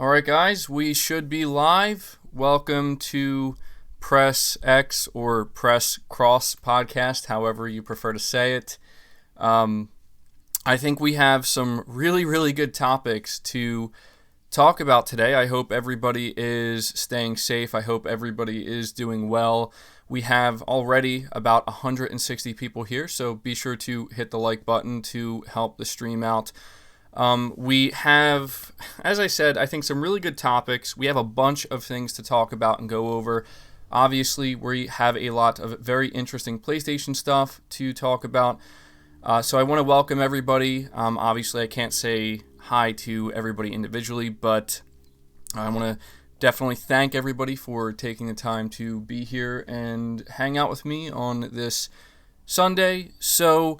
Alright guys, we should be live. Welcome to Press X or Press Cross podcast, however you prefer to say it. I think we have some really good topics to talk about today. I hope everybody is staying safe. I hope everybody is doing well. We have already about 160 people here, so be sure to hit the like button to help the stream out. We have, as I said, I think some really good topics. We have a bunch of things to talk about and go over. Obviously, we have a lot of very interesting PlayStation stuff to talk about. So I want to welcome everybody. Obviously, I can't say hi to everybody individually, but I want to definitely thank everybody for taking the time to be here and hang out with me on this Sunday. So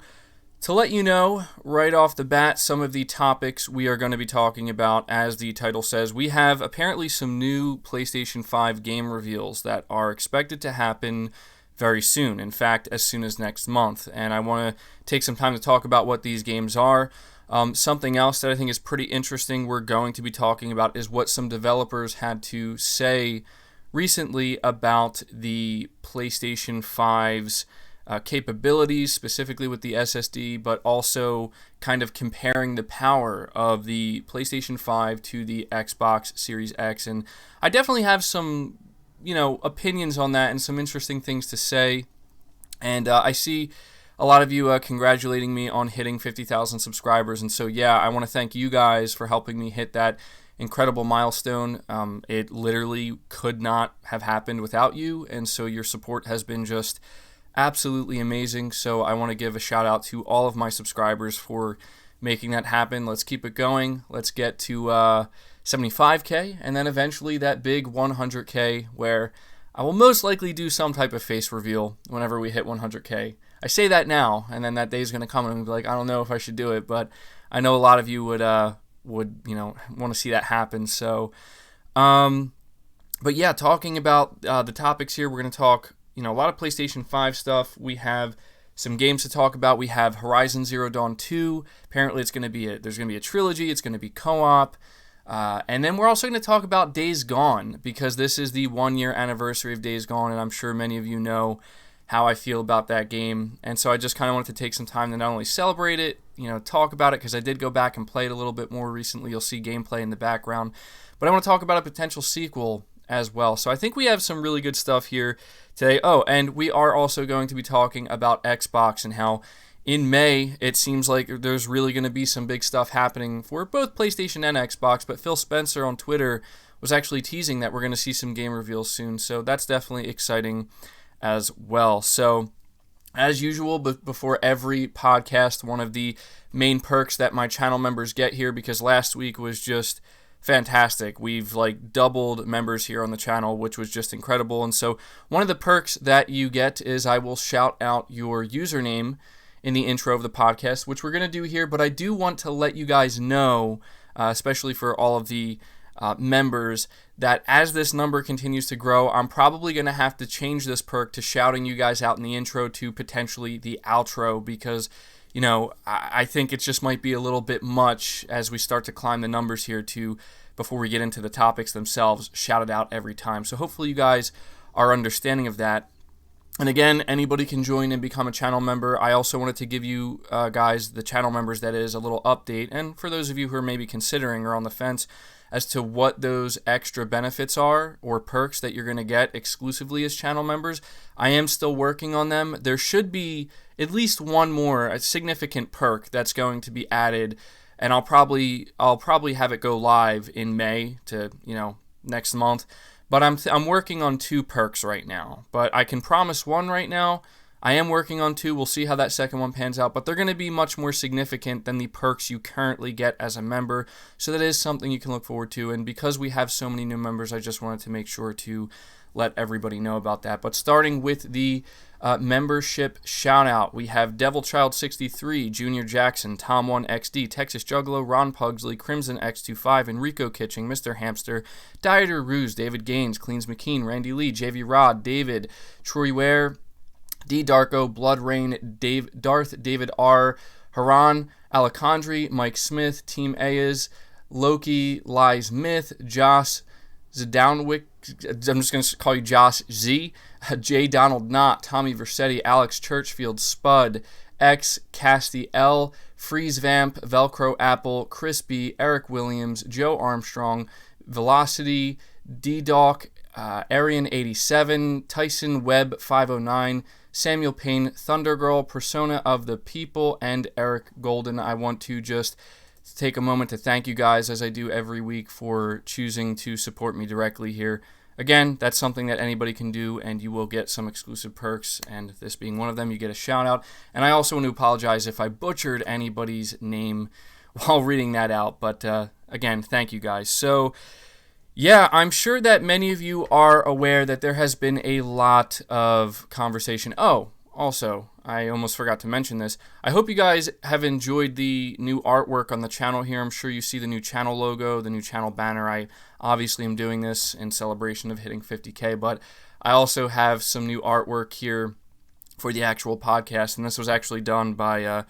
to let you know right off the bat, some of the topics we are going to be talking about, as the title says, we have apparently some new PlayStation 5 game reveals that are expected to happen very soon. In fact, as soon as next month. And I want to take some time to talk about what these games are. Something else that I think is pretty interesting we're going to be talking about is what some developers had to say recently about the PlayStation 5's capabilities, specifically with the SSD, but also kind of comparing the power of the PlayStation 5 to the Xbox Series X. And I definitely have some, opinions on that and some interesting things to say. And I see a lot of you congratulating me on hitting 50,000 subscribers. And so, I want to thank you guys for helping me hit that incredible milestone. It literally could not have happened without you. And so your support has been just absolutely amazing. So I want to give a shout out to all of my subscribers for making that happen. Let's keep it going. Let's get to 75K and then eventually that big 100K, where I will most likely do some type of face reveal whenever we hit 100K. I say that now, and then that day is going to come and I'll be like, I don't know if I should do it, but I know a lot of you would want to see that happen. So but talking about the topics here, we're going to talk a lot of PlayStation 5 stuff. We have some games to talk about. We have Horizon Zero Dawn 2. Apparently there's going to be a trilogy. It's going to be co-op. And then we're also going to talk about Days Gone, because this is the 1-year anniversary of Days Gone, and I'm sure many of you know how I feel about that game. And so I just kind of wanted to take some time to not only celebrate it, talk about it, because I did go back and play it a little bit more recently. You'll see gameplay in the background. But I want to talk about a potential sequel as well. So I think we have some really good stuff here today. Oh, and we are also going to be talking about Xbox and how in May it seems like there's really going to be some big stuff happening for both PlayStation and Xbox, but Phil Spencer on Twitter was actually teasing that we're going to see some game reveals soon. So that's definitely exciting as well. So as usual, but before every podcast, one of the main perks that my channel members get here, because last week was just fantastic. We've doubled members here on the channel, which was just incredible. And so one of the perks that you get is I will shout out your username in the intro of the podcast, which we're going to do here. But I do want to let you guys know, especially for all of the members, that as this number continues to grow, I'm probably going to have to change this perk to shouting you guys out in the intro to potentially the outro, because I think it just might be a little bit much as we start to climb the numbers here before we get into the topics themselves, shout it out every time. So hopefully you guys are understanding of that. And again, anybody can join and become a channel member. I also wanted to give you guys, the channel members that is, a little update. And for those of you who are maybe considering or on the fence as to what those extra benefits are or perks that you're going to get exclusively as channel members, I am still working on them. There should be at least one more, a significant perk that's going to be added, and I'll probably have it go live in May to next month. But I'm working on 2 perks right now. But I can promise one right now. I am working on 2. We'll see how that second one pans out. But they're going to be much more significant than the perks you currently get as a member. So that is something you can look forward to. And because we have so many new members, I just wanted to make sure to let everybody know about that. But starting with the membership shout out, we have DevilChild63, Junior Jackson, Tom1XD, Texas Juggalo, Ron Pugsley, Crimson X25, Enrico Kitching, Mr. Hamster, Dieter Ruse, David Gaines, Cleans McKean, Randy Lee, JV Rod, David, Troy Ware, D Darko, Blood Rain, Darth David R, Haran, Alakandri, Mike Smith, Team Ayaz, Loki Lies Myth, Josh Zdownwick, I'm just going to call you Josh Z, J. Donald Knott, Tommy Versetti, Alex Churchfield, Spud, X, Casty L, Freeze Vamp, Velcro Apple, Crispy, Eric Williams, Joe Armstrong, Velocity, D-Doc, Arian87, Tyson Webb 509, Samuel Payne, Thundergirl, Persona of the People, and Eric Golden. I want to just take a moment to thank you guys, as I do every week, for choosing to support me directly here. Again, that's something that anybody can do, and you will get some exclusive perks, and this being one of them, you get a shout-out. And I also want to apologize if I butchered anybody's name while reading that out, but again, thank you guys. So, yeah, I'm sure that many of you are aware that there has been a lot of conversation. Oh, also, I almost forgot to mention this. I hope you guys have enjoyed the new artwork on the channel here. I'm sure you see the new channel logo, the new channel banner. I obviously am doing this in celebration of hitting 50K, but I also have some new artwork here for the actual podcast, and this was actually done by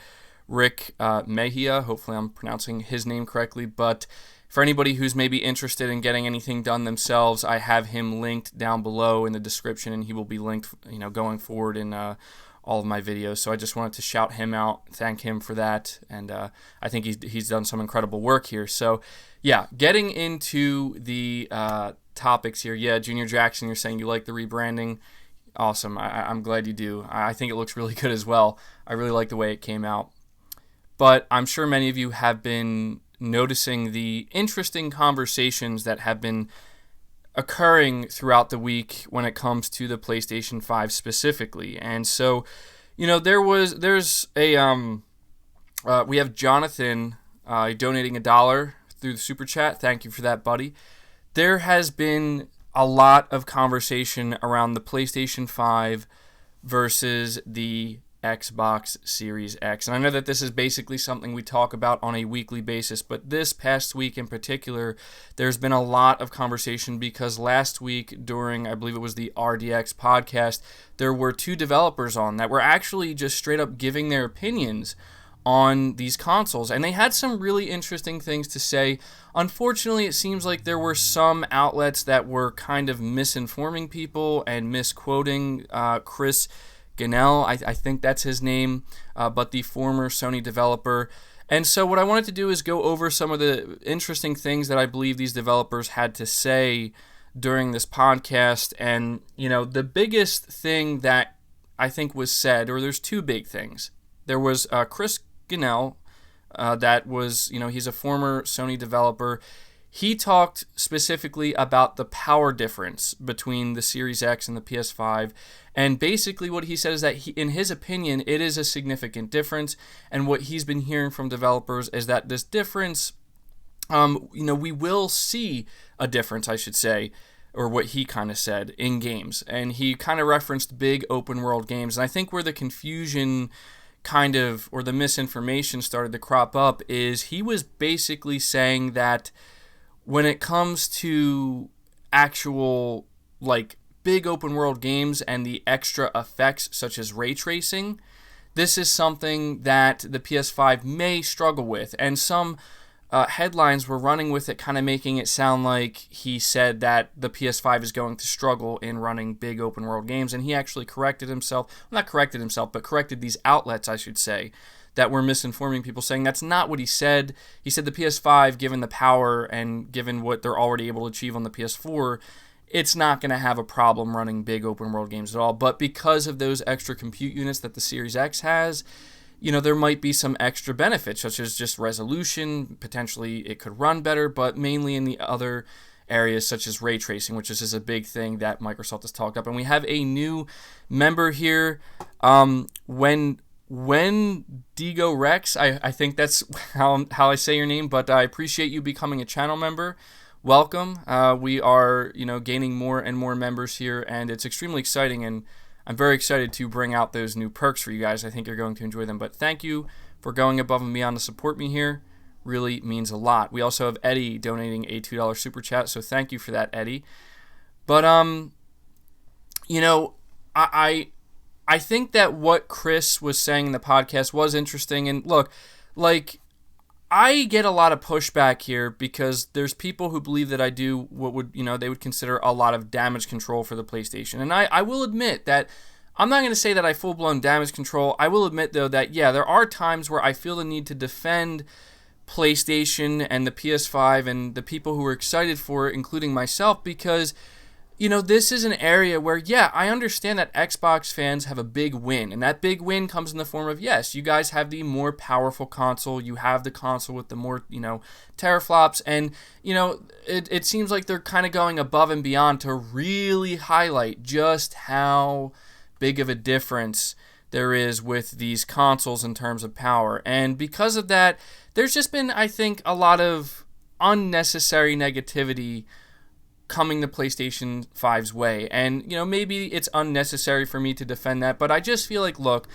Rick Mejia. Hopefully I'm pronouncing his name correctly, but for anybody who's maybe interested in getting anything done themselves, I have him linked down below in the description, and he will be linked, going forward in all of my videos. So I just wanted to shout him out, thank him for that, and I think he's done some incredible work here. So yeah, getting into the topics here. Yeah, Junior Jackson, you're saying you like the rebranding. Awesome. I'm glad you do. I think it looks really good as well. I really like the way it came out. But I'm sure many of you have been noticing the interesting conversations that have been occurring throughout the week when it comes to the PlayStation 5 specifically. And so, there's a we have Jonathan donating $1 through the super chat. Thank you for that, buddy. There has been a lot of conversation around the PlayStation 5 versus the Xbox Series X. And I know that this is basically something we talk about on a weekly basis, but this past week in particular, there's been a lot of conversation because last week during, I believe it was the RDX podcast, there were two developers on that were actually just straight up giving their opinions on these consoles, and they had some really interesting things to say. Unfortunately, it seems like there were some outlets that were kind of misinforming people and misquoting Chris Ganell, I think that's his name, but the former Sony developer. And so what I wanted to do is go over some of the interesting things that I believe these developers had to say during this podcast. And, the biggest thing that I think was said, or there's two big things. There was Chris Ganell, that was, he's a former Sony developer. He talked specifically about the power difference between the Series X and the PS5, and basically what he said is that in his opinion, it is a significant difference, and what he's been hearing from developers is that this difference, we will see a difference, I should say, or what he kind of said, in games, and he kind of referenced big open world games, and I think where the confusion or the misinformation started to crop up is he was basically saying that when it comes to actual, big open world games and the extra effects such as ray tracing, this is something that the PS5 may struggle with. And some headlines were running with it, kind of making it sound like he said that the PS5 is going to struggle in running big open world games. And he actually corrected himself. Well, not corrected himself, but corrected these outlets, I should say, that were misinforming people, saying that's not what he said. He said the PS5, given the power and given what they're already able to achieve on the PS4, it's not going to have a problem running big open world games at all. But because of those extra compute units that the Series X has, there might be some extra benefits, such as just resolution. Potentially it could run better, but mainly in the other areas such as ray tracing, which is a big thing that Microsoft has talked up. And we have a new member here, when Digo Rex, I think that's how I say your name, but I appreciate you becoming a channel member. Welcome. We are, gaining more and more members here, and it's extremely exciting, and I'm very excited to bring out those new perks for you guys. I think you're going to enjoy them, but thank you for going above and beyond to support me here. Really means a lot. We also have Eddie donating a $2 super chat, so thank you for that, Eddie. But, I think that what Chris was saying in the podcast was interesting, and look, I get a lot of pushback here because there's people who believe that I do what would, they would consider a lot of damage control for the PlayStation. And I will admit that I'm not going to say that I full-blown damage control. I will admit, though, that, yeah, there are times where I feel the need to defend PlayStation and the PS5 and the people who are excited for it, including myself, because this is an area where, yeah, I understand that Xbox fans have a big win, and that big win comes in the form of, yes, you guys have the more powerful console, you have the console with the more, teraflops, and, it seems like they're kind of going above and beyond to really highlight just how big of a difference there is with these consoles in terms of power, and because of that, there's just been, I think, a lot of unnecessary negativity coming the PlayStation 5's way. And, maybe it's unnecessary for me to defend that, but I just feel like, look,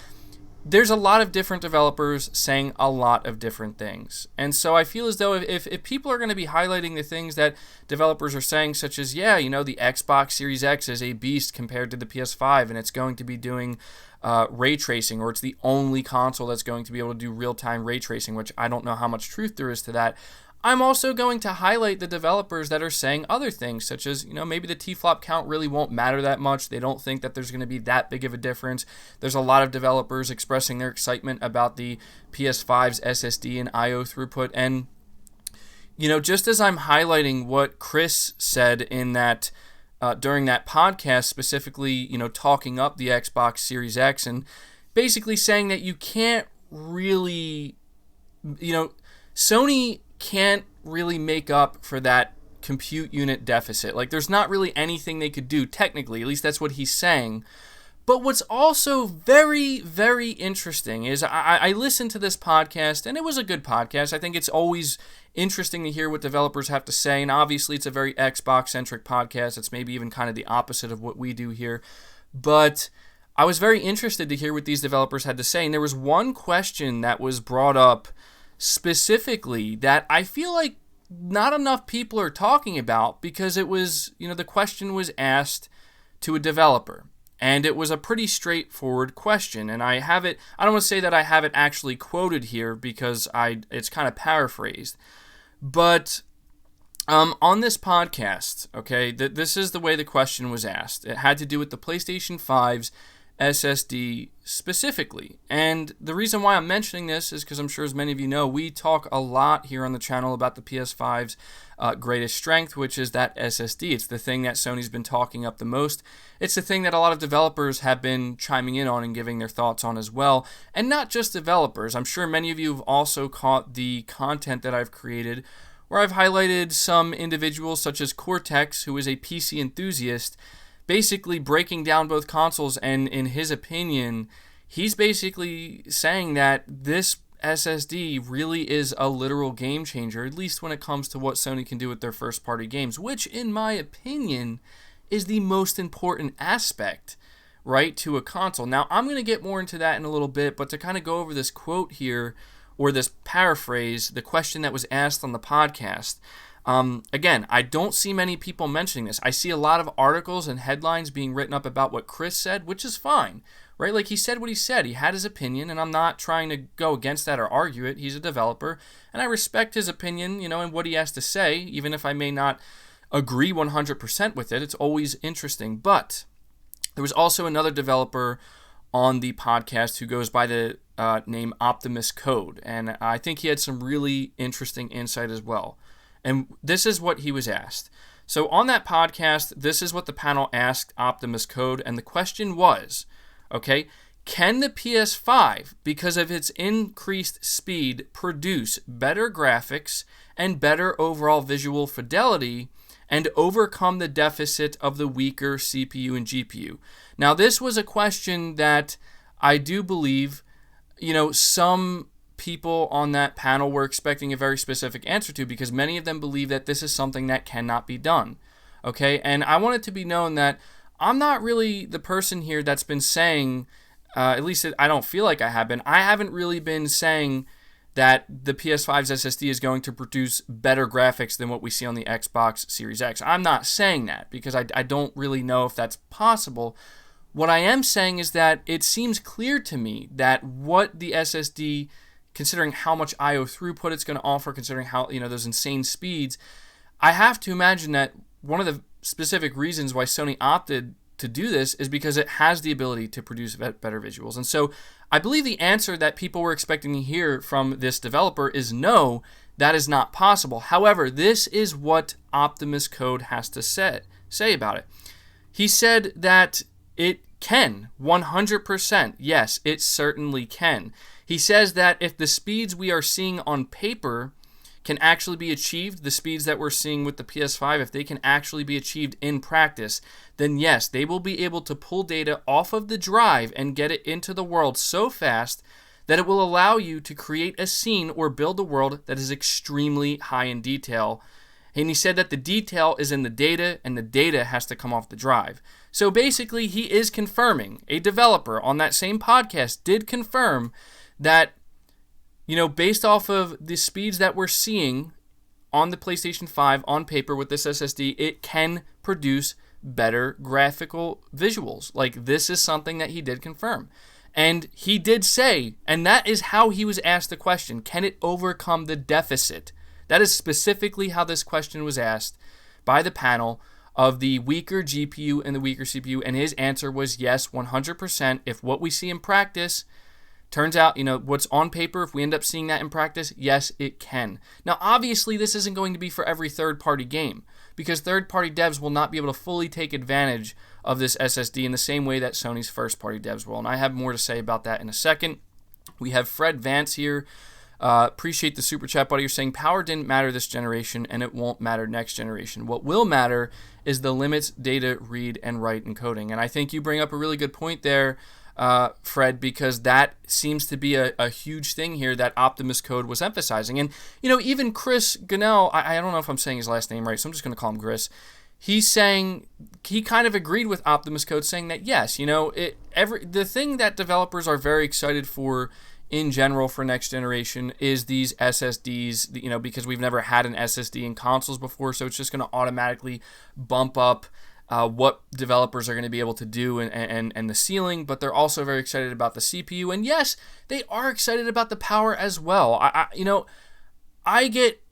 there's a lot of different developers saying a lot of different things. And so I feel as though if people are going to be highlighting the things that developers are saying, such as, the Xbox Series X is a beast compared to the PS5, and it's going to be doing ray tracing, or it's the only console that's going to be able to do real-time ray tracing, which I don't know how much truth there is to that. I'm also going to highlight the developers that are saying other things, such as, maybe the T-flop count really won't matter that much. They don't think that there's going to be that big of a difference. There's a lot of developers expressing their excitement about the PS5's SSD and I/O throughput. And, just as I'm highlighting what Chris said in that during that podcast, specifically, talking up the Xbox Series X and basically saying that you can't really, Sony can't really make up for that compute unit deficit. Like, there's not really anything they could do, technically. At least that's what he's saying. But what's also very, very interesting is I listened to this podcast, and it was a good podcast. I think it's always interesting to hear what developers have to say, and obviously it's a very Xbox-centric podcast. It's maybe even kind of the opposite of what we do here. But I was very interested to hear what these developers had to say, and there was one question that was brought up specifically that I feel like not enough people are talking about, because it was, the question was asked to a developer, and it was a pretty straightforward question, and I don't want to say that I have it actually quoted here because it's kind of paraphrased, but on this podcast, okay, this is the way the question was asked. It had to do with the PlayStation 5's SSD specifically. And the reason why I'm mentioning this is because I'm sure, as many of you know, we talk a lot here on the channel about the PS5's greatest strength, which is that SSD. It's the thing that Sony's been talking up the most. It's the thing that a lot of developers have been chiming in on and giving their thoughts on as well. And not just developers. I'm sure many of you have also caught the content that I've created where I've highlighted some individuals such as Cortex, who is a PC enthusiast, basically breaking down both consoles, and in his opinion, he's basically saying that this SSD really is a literal game changer, at least when it comes to what Sony can do with their first-party games, which, in my opinion, is the most important aspect, right, to a console. Now, I'm going to get more into that in a little bit, but to kind of go over this quote here, or this paraphrase, the question that was asked on the podcast, again, I don't see many people mentioning this. I see a lot of articles and headlines being written up about what Chris said, which is fine, right? Like, he said what he said. He had his opinion, and I'm not trying to go against that or argue it. He's a developer, and I respect his opinion, and what he has to say, even if I may not agree 100% with it. It's always interesting. But there was also another developer on the podcast who goes by the name Optimus Code, and I think he had some really interesting insight as well. And this is what he was asked. So on that podcast, this is what the panel asked Optimus Code, and the question was, okay, can the PS5, because of its increased speed, produce better graphics and better overall visual fidelity and overcome the deficit of the weaker CPU and GPU? Now, this was a question that I do believe, some people on that panel were expecting a very specific answer to, because many of them believe that this is something that cannot be done. Okay, and I want it to be known that I'm not really the person here that's been saying, at least I don't feel like I have been. I haven't really been saying that the PS5's SSD is going to produce better graphics than what we see on the Xbox Series X. I'm not saying that because I don't really know if that's possible. What I am saying is that it seems clear to me that what the SSD considering how much I/O throughput it's going to offer, considering how, those insane speeds, I have to imagine that one of the specific reasons why Sony opted to do this is because it has the ability to produce better visuals. And so I believe the answer that people were expecting to hear from this developer is no, that is not possible. However, this is what Optimus Code has to say about it. He said that it can, 100%. Yes, it certainly can. He says that if the speeds we are seeing on paper can actually be achieved, the speeds that we're seeing with the PS5, if they can actually be achieved in practice, then yes, they will be able to pull data off of the drive and get it into the world so fast that it will allow you to create a scene or build a world that is extremely high in detail. And he said that the detail is in the data, and the data has to come off the drive. So basically, he is confirming, a developer on that same podcast did confirm that, based off of the speeds that we're seeing on the PlayStation 5 on paper with this SSD, it can produce better graphical visuals. Like, this is something that he did confirm. And he did say, and that is how he was asked the question, can it overcome the deficit? That is specifically how this question was asked by the panel of the weaker GPU and the weaker CPU, and his answer was yes, 100%. If what we see in practice turns out, what's on paper, if we end up seeing that in practice, yes, it can. Now, obviously, this isn't going to be for every third-party game, because third-party devs will not be able to fully take advantage of this SSD in the same way that Sony's first-party devs will, and I have more to say about that in a second. We have Fred Vance here. Appreciate the super chat, buddy. You're saying power didn't matter this generation, and it won't matter next generation. What will matter is the limits data read and write encoding, and I think you bring up a really good point there, Fred, because that seems to be a huge thing here that Optimus Code was emphasizing. And, even Chris Gunnell, I don't know if I'm saying his last name right, so I'm just going to call him Chris. He's saying, he kind of agreed with Optimus Code, saying that, yes, the thing that developers are very excited for in general for next generation is these SSDs, because we've never had an SSD in consoles before, so it's just going to automatically bump up what developers are going to be able to do and the ceiling, but they're also very excited about the CPU. And yes, they are excited about the power as well. I get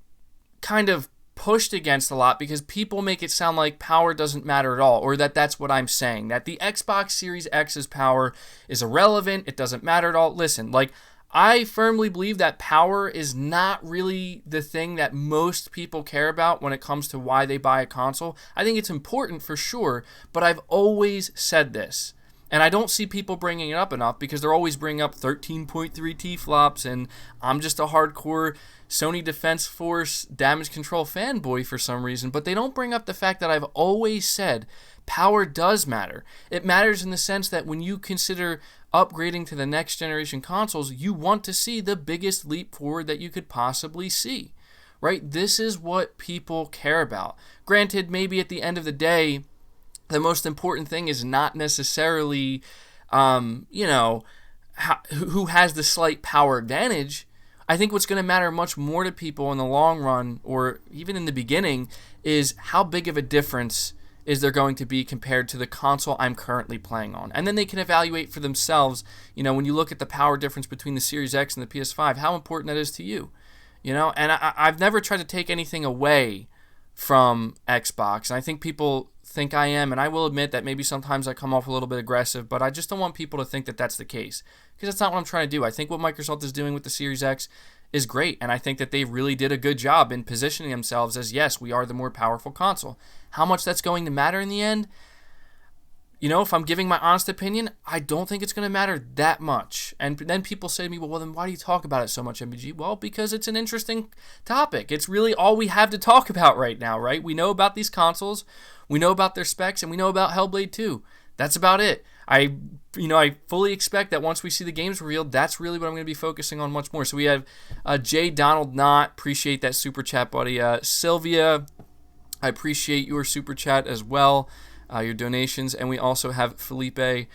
kind of pushed against a lot because people make it sound like power doesn't matter at all, or that's what I'm saying, that the Xbox Series X's power is irrelevant, it doesn't matter at all. Listen, I firmly believe that power is not really the thing that most people care about when it comes to why they buy a console. I think it's important for sure, but I've always said this, and I don't see people bringing it up enough because they're always bringing up 13.3 T-flops, and I'm just a hardcore Sony Defense Force damage control fanboy for some reason, but they don't bring up the fact that I've always said power does matter. It matters in the sense that when you consider upgrading to the next generation consoles, you want to see the biggest leap forward that you could possibly see, right? This is what people care about. Granted, maybe at the end of the day, the most important thing is not necessarily, who has the slight power advantage. I think what's going to matter much more to people in the long run, or even in the beginning, is how big of a difference is there going to be compared to the console I'm currently playing on. And then they can evaluate for themselves, when you look at the power difference between the Series X and the PS5, how important that is to you. And I've never tried to take anything away from Xbox, and I think people think I am, and I will admit that maybe sometimes I come off a little bit aggressive, but I just don't want people to think that that's the case, because that's not what I'm trying to do. I think what Microsoft is doing with the Series X is great, and I think that they really did a good job in positioning themselves as, yes, we are the more powerful console. How much that's going to matter in the end, if I'm giving my honest opinion, I don't think it's going to matter that much. And then people say to me, well, then why do you talk about it so much, MBG? Well, because it's an interesting topic. It's really all we have to talk about right now, right? We know about these consoles, we know about their specs, and we know about Hellblade 2. That's about it. I fully expect that once we see the games revealed, that's really what I'm going to be focusing on much more. So we have J. Donald Knott, appreciate that super chat, buddy. Sylvia, I appreciate your super chat as well, your donations. And we also have Felipe. I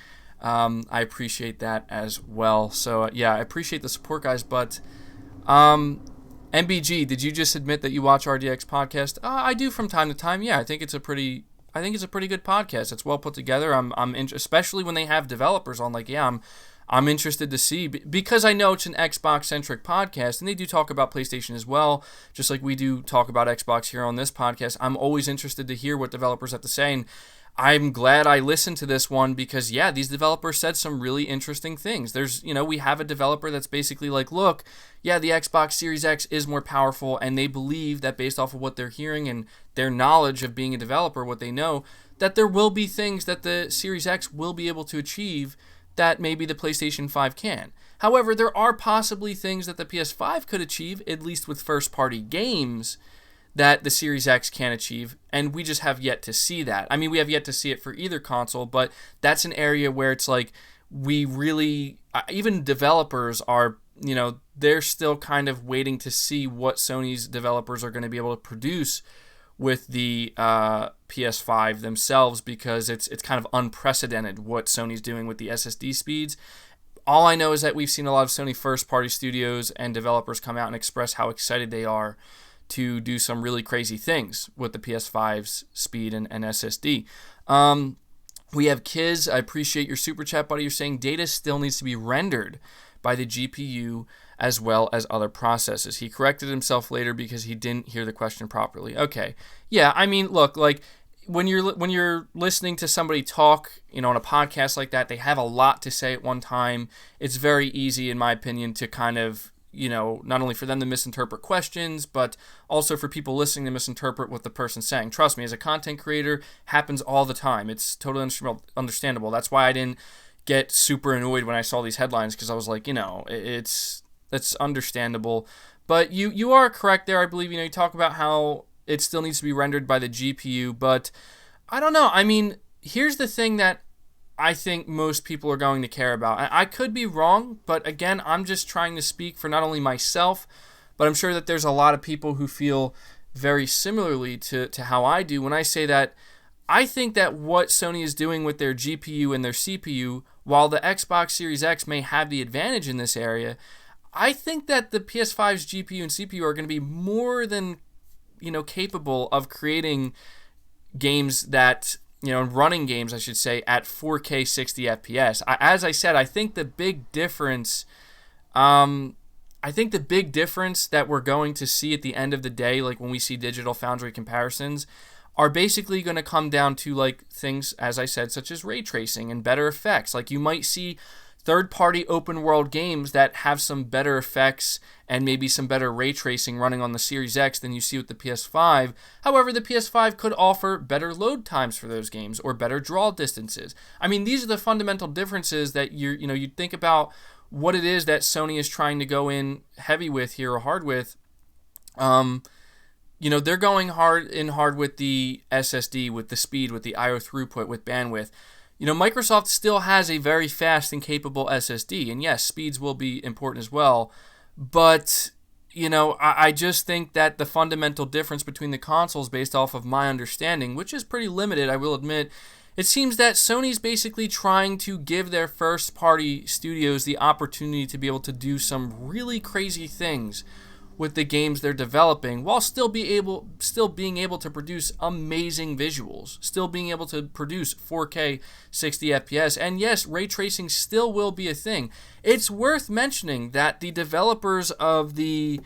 appreciate that as well. So, I appreciate the support, guys. But MBG, did you just admit that you watch RDX podcast? I do from time to time. Yeah, I think it's a pretty good podcast. It's well put together. I'm especially when they have developers on. I'm interested to see, because I know it's an Xbox-centric podcast, and they do talk about PlayStation as well, just like we do talk about Xbox here on this podcast. I'm always interested to hear what developers have to say, and I'm glad I listened to this one because, yeah, these developers said some really interesting things. We have a developer that's basically like, look, yeah, the Xbox Series X is more powerful, and they believe that based off of what they're hearing and their knowledge of being a developer, what they know, that there will be things that the Series X will be able to achieve that maybe the PlayStation 5 can. However, there are possibly things that the PS5 could achieve, at least with first-party games, that the Series X can achieve, and we just have yet to see that. I mean, we have yet to see it for either console, but that's an area where it's like we really, even developers are, they're still kind of waiting to see what Sony's developers are going to be able to produce with the PS5 themselves, because it's kind of unprecedented what Sony's doing with the SSD speeds. All I know is that we've seen a lot of Sony first-party studios and developers come out and express how excited they are to do some really crazy things with the PS5's speed and SSD. We have Kiz. I appreciate your super chat, buddy. You're saying data still needs to be rendered by the GPU as well as other processes. He corrected himself later because he didn't hear the question properly. Okay. Yeah, I mean, look, like when you're listening to somebody talk, on a podcast like that, they have a lot to say at one time. It's very easy, in my opinion, to kind of, not only for them to misinterpret questions, but also for people listening to misinterpret what the person's saying. Trust me, as a content creator, happens all the time. It's totally understandable. That's why I didn't get super annoyed when I saw these headlines, because I was like, it's understandable. But you are correct there. I believe, you talk about how it still needs to be rendered by the GPU, but I don't know. I mean, here's the thing that I think most people are going to care about. I could be wrong, but again, I'm just trying to speak for not only myself, but I'm sure that there's a lot of people who feel very similarly to how I do when I say that I think that what Sony is doing with their GPU and their CPU, while the Xbox Series X may have the advantage in this area, I think that the PS5's GPU and CPU are going to be more than, capable of creating games that, running games, I should say, at 4K 60 FPS. As I said, I think the big difference, that we're going to see at the end of the day, like when we see Digital Foundry comparisons, are basically going to come down to like things, as I said, such as ray tracing and better effects. Like you might see third-party open-world games that have some better effects and maybe some better ray tracing running on the Series X than you see with the PS5. However, the PS5 could offer better load times for those games or better draw distances. I mean, these are the fundamental differences that you'd think about what it is that Sony is trying to go in heavy with here or hard with. They're going hard with the SSD, with the speed, with the I/O throughput, with bandwidth. Microsoft still has a very fast and capable SSD, and yes, speeds will be important as well. But, I just think that the fundamental difference between the consoles, based off of my understanding, which is pretty limited, I will admit, it seems that Sony's basically trying to give their first-party studios the opportunity to be able to do some really crazy things with the games they're developing, while still being able to produce amazing visuals, still being able to produce 4K 60 FPS, and yes, ray tracing still will be a thing. It's worth mentioning that the developers of the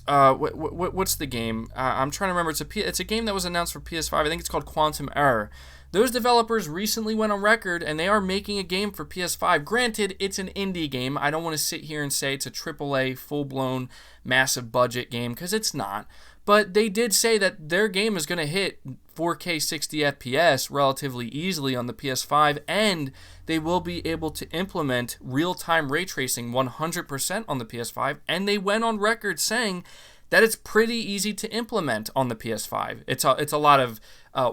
what's the game? I'm trying to remember. It's a game that was announced for PS5. I think it's called Quantum Error. Those developers recently went on record, and they are making a game for PS5. Granted, it's an indie game. I don't want to sit here and say it's a AAA, full-blown, massive budget game, because it's not. But they did say that their game is going to hit 4K 60 FPS relatively easily on the PS5, and they will be able to implement real-time ray tracing 100% on the PS5, and they went on record saying that it's pretty easy to implement on the PS5. It's a lot of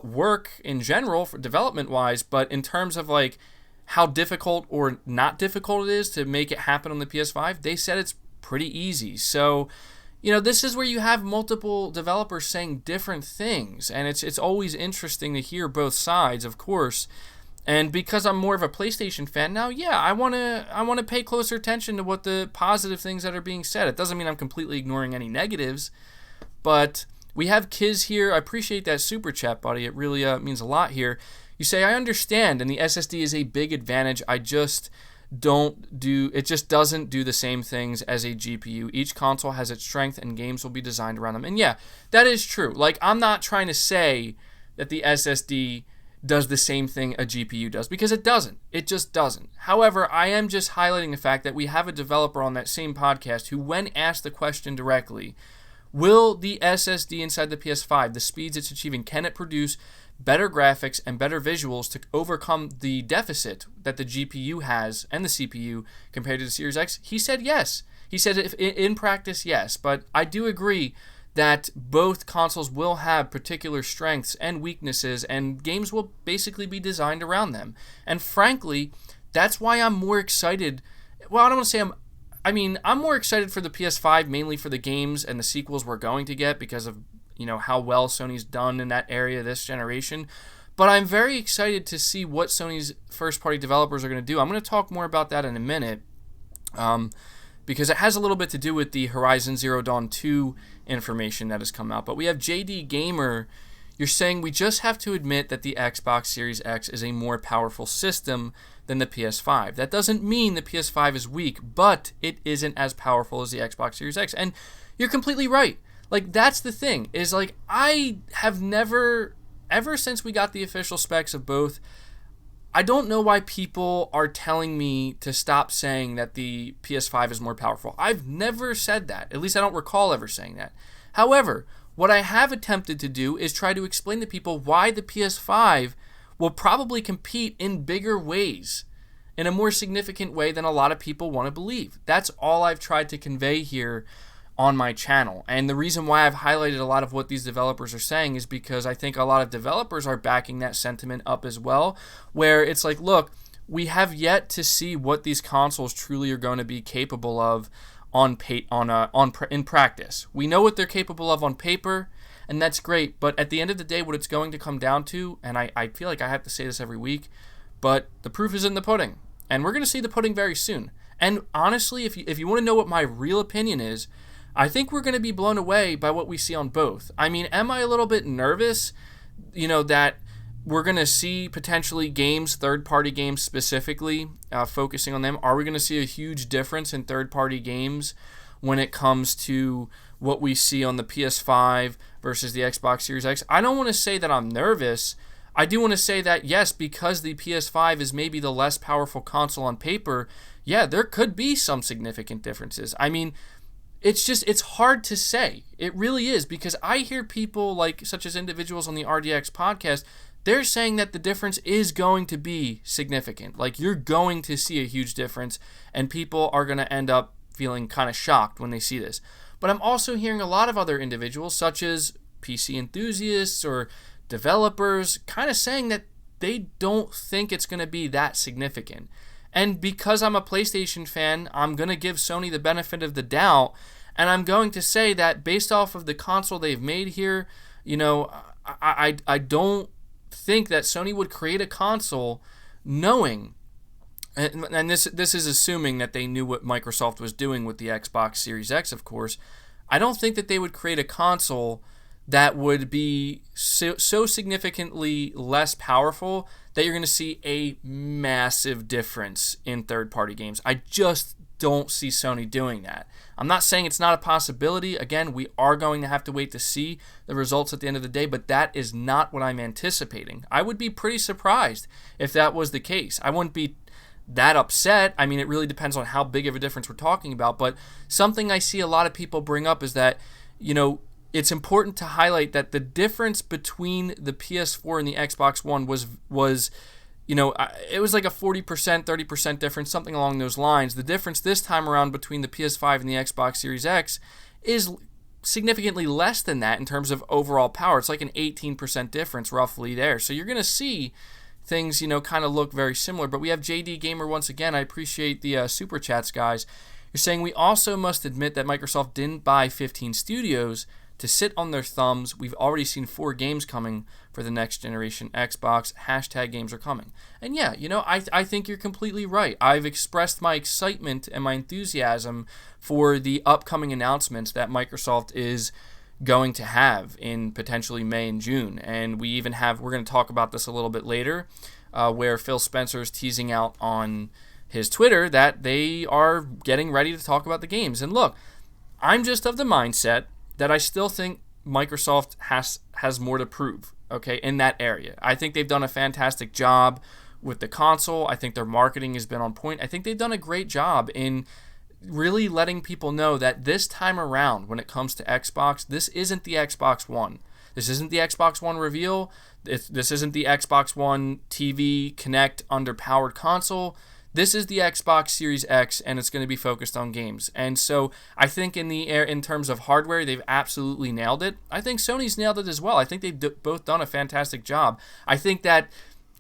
work in general, for development-wise, but in terms of like how difficult or not difficult it is to make it happen on the PS5, they said it's pretty easy. So, this is where you have multiple developers saying different things, and it's always interesting to hear both sides, of course. And because I'm more of a PlayStation fan now, yeah, I want to pay closer attention to what the positive things that are being said. It doesn't mean I'm completely ignoring any negatives, but we have Kiz here. I appreciate that super chat, buddy. It really means a lot here. You say, I understand, and the SSD is a big advantage. It just doesn't do the same things as a GPU. Each console has its strength, and games will be designed around them. And yeah, that is true. Like, I'm not trying to say that the SSD does the same thing a GPU does, because it doesn't. It just doesn't. However, I am just highlighting the fact that we have a developer on that same podcast who, when asked the question directly, will the SSD inside the PS5, the speeds it's achieving, can it produce better graphics and better visuals to overcome the deficit that the GPU has and the CPU compared to the Series X? He said yes. He said in practice, yes. But I do agree that both consoles will have particular strengths and weaknesses, and games will basically be designed around them. And frankly, that's why I'm more excited. Well, I don't want to say I'm more excited for the PS5, mainly for the games and the sequels we're going to get because of, how well Sony's done in that area this generation. But I'm very excited to see what Sony's first-party developers are going to do. I'm going to talk more about that in a minute, because it has a little bit to do with the Horizon Zero Dawn 2 information that has come out. But we have JD Gamer. You're saying we just have to admit that the Xbox Series X is a more powerful system than the PS5. That doesn't mean the PS5 is weak, but it isn't as powerful as the Xbox Series X. And you're completely right. Like, that's the thing, is like, I have never, ever since we got the official specs of both, I don't know why people are telling me to stop saying that the PS5 is more powerful. I've never said that. At least I don't recall ever saying that. However, what I have attempted to do is try to explain to people why the PS5 will probably compete in bigger ways, in a more significant way than a lot of people want to believe. That's all I've tried to convey here on my channel. And the reason why I've highlighted a lot of what these developers are saying is because I think a lot of developers are backing that sentiment up as well, where it's like, look, we have yet to see what these consoles truly are going to be capable of in practice. We know what they're capable of on paper, and that's great, but at the end of the day, what it's going to come down to, and I feel like I have to say this every week, but the proof is in the pudding, and we're going to see the pudding very soon. And honestly, if you want to know what my real opinion is, I think we're going to be blown away by what we see on both. I mean, am I a little bit nervous, that we're going to see potentially games, third-party games specifically, focusing on them? Are we going to see a huge difference in third-party games when it comes to what we see on the PS5 versus the Xbox Series X? I don't want to say that I'm nervous. I do want to say that, yes, because the PS5 is maybe the less powerful console on paper, yeah, there could be some significant differences. I mean, it's hard to say. It really is, because I hear people such as individuals on the RDX podcast, they're saying that the difference is going to be significant. Like, you're going to see a huge difference, and people are going to end up feeling kind of shocked when they see this. But I'm also hearing a lot of other individuals, such as PC enthusiasts or developers, kind of saying that they don't think it's going to be that significant. And because I'm a PlayStation fan, I'm going to give Sony the benefit of the doubt, and I'm going to say that based off of the console they've made here, I don't think that Sony would create a console knowing, and this is assuming that they knew what Microsoft was doing with the Xbox Series X, of course. I don't think that they would create a console that would be so significantly less powerful that you're going to see a massive difference in third-party games. I just don't see Sony doing that. I'm not saying it's not a possibility. Again, we are going to have to wait to see the results at the end of the day, but that is not what I'm anticipating. I would be pretty surprised if that was the case. I wouldn't be that upset. I mean, it really depends on how big of a difference we're talking about, but something I see a lot of people bring up is that, it's important to highlight that the difference between the PS4 and the Xbox One was it was like a 40%, 30% difference, something along those lines. The difference this time around between the PS5 and the Xbox Series X is significantly less than that in terms of overall power. It's like an 18% difference roughly there. So you're going to see things, kind of look very similar. But we have JD Gamer once again. I appreciate the super chats, guys. You're saying we also must admit that Microsoft didn't buy 15 studios to sit on their thumbs. We've already seen 4 games coming for the next generation Xbox. # games are coming. And yeah, I think you're completely right. I've expressed my excitement and my enthusiasm for the upcoming announcements that Microsoft is going to have in potentially May and June. And we're going to talk about this a little bit later, where Phil Spencer is teasing out on his Twitter that they are getting ready to talk about the games. And look, I'm just of the mindset that I still think Microsoft has more to prove, okay, in that area. I think they've done a fantastic job with the console. I think their marketing has been on point. I think they've done a great job in really letting people know that this time around, when it comes to Xbox, this isn't the Xbox One. This isn't the Xbox One reveal. This isn't the Xbox One TV Connect underpowered console. This is the Xbox Series X, and it's going to be focused on games. And so I think in terms of hardware, they've absolutely nailed it. I think Sony's nailed it as well. I think they've both done a fantastic job. I think that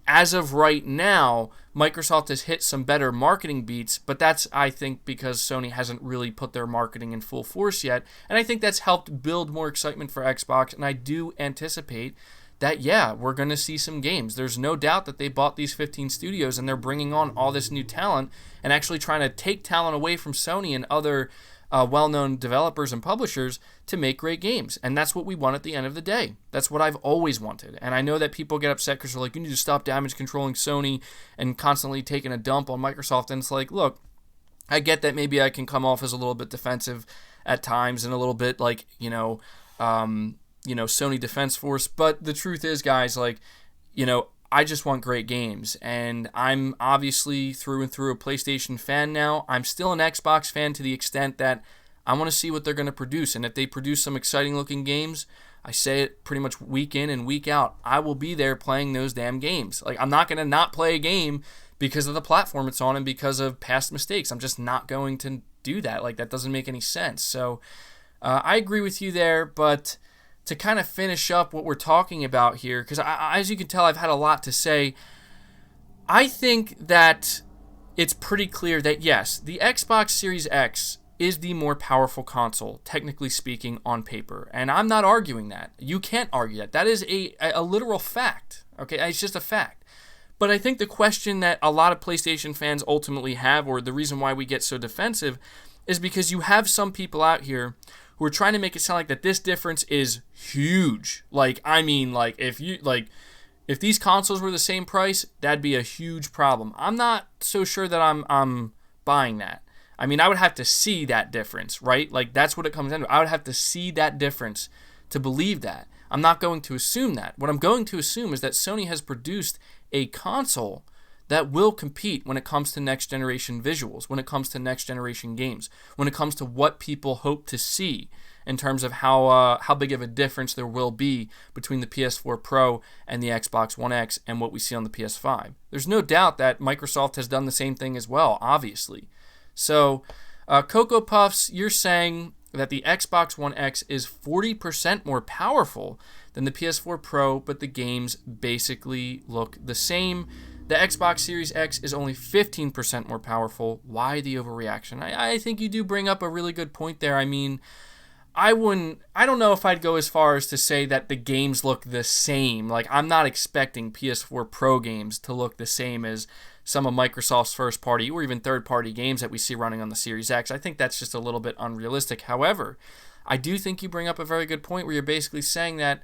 as of right now, Microsoft has hit some better marketing beats, but that's, I think, because Sony hasn't really put their marketing in full force yet. And I think that's helped build more excitement for Xbox, and I do anticipate that, yeah, we're going to see some games. There's no doubt that they bought these 15 studios, and they're bringing on all this new talent and actually trying to take talent away from Sony and other well-known developers and publishers to make great games. And that's what we want at the end of the day. That's what I've always wanted. And I know that people get upset because they're like, you need to stop damage controlling Sony and constantly taking a dump on Microsoft. And it's like, look, I get that maybe I can come off as a little bit defensive at times and a little bit like, Sony Defense Force. But the truth is, guys, I just want great games, and I'm obviously through and through a PlayStation fan now. I'm still an Xbox fan to the extent that I want to see what they're going to produce, and if they produce some exciting looking games, I say it pretty much week in and week out, I will be there playing those damn games. Like, I'm not going to not play a game because of the platform it's on and because of past mistakes. I'm just not going to do that. Like, that doesn't make any sense. So I agree with you there, but to kind of finish up what we're talking about here, because as you can tell, I've had a lot to say. I think that it's pretty clear that, yes, the Xbox Series X is the more powerful console, technically speaking, on paper. And I'm not arguing that. You can't argue that. That is a literal fact. Okay, it's just a fact. But I think the question that a lot of PlayStation fans ultimately have, or the reason why we get so defensive, is because you have some people out here who are trying to make it sound like that this difference is huge. If these consoles were the same price, that'd be a huge problem. I'm not so sure that I'm buying that. I mean, I would have to see that difference, right? Like, that's what it comes down to. I would have to see that difference to believe that. I'm not going to assume that. What I'm going to assume is that Sony has produced a console that will compete when it comes to next generation visuals, when it comes to next generation games, when it comes to what people hope to see in terms of how big of a difference there will be between the PS4 Pro and the Xbox One X and what we see on the PS5. There's no doubt that Microsoft has done the same thing as well, obviously. So, Cocoa Puffs, you're saying that the Xbox One X is 40% more powerful than the PS4 Pro, but the games basically look the same. The Xbox Series X is only 15% more powerful. Why the overreaction? I think you do bring up a really good point there. I mean, I don't know if I'd go as far as to say that the games look the same. Like, I'm not expecting PS4 Pro games to look the same as some of Microsoft's first party or even third party games that we see running on the Series X. I think that's just a little bit unrealistic. However, I do think you bring up a very good point where you're basically saying that,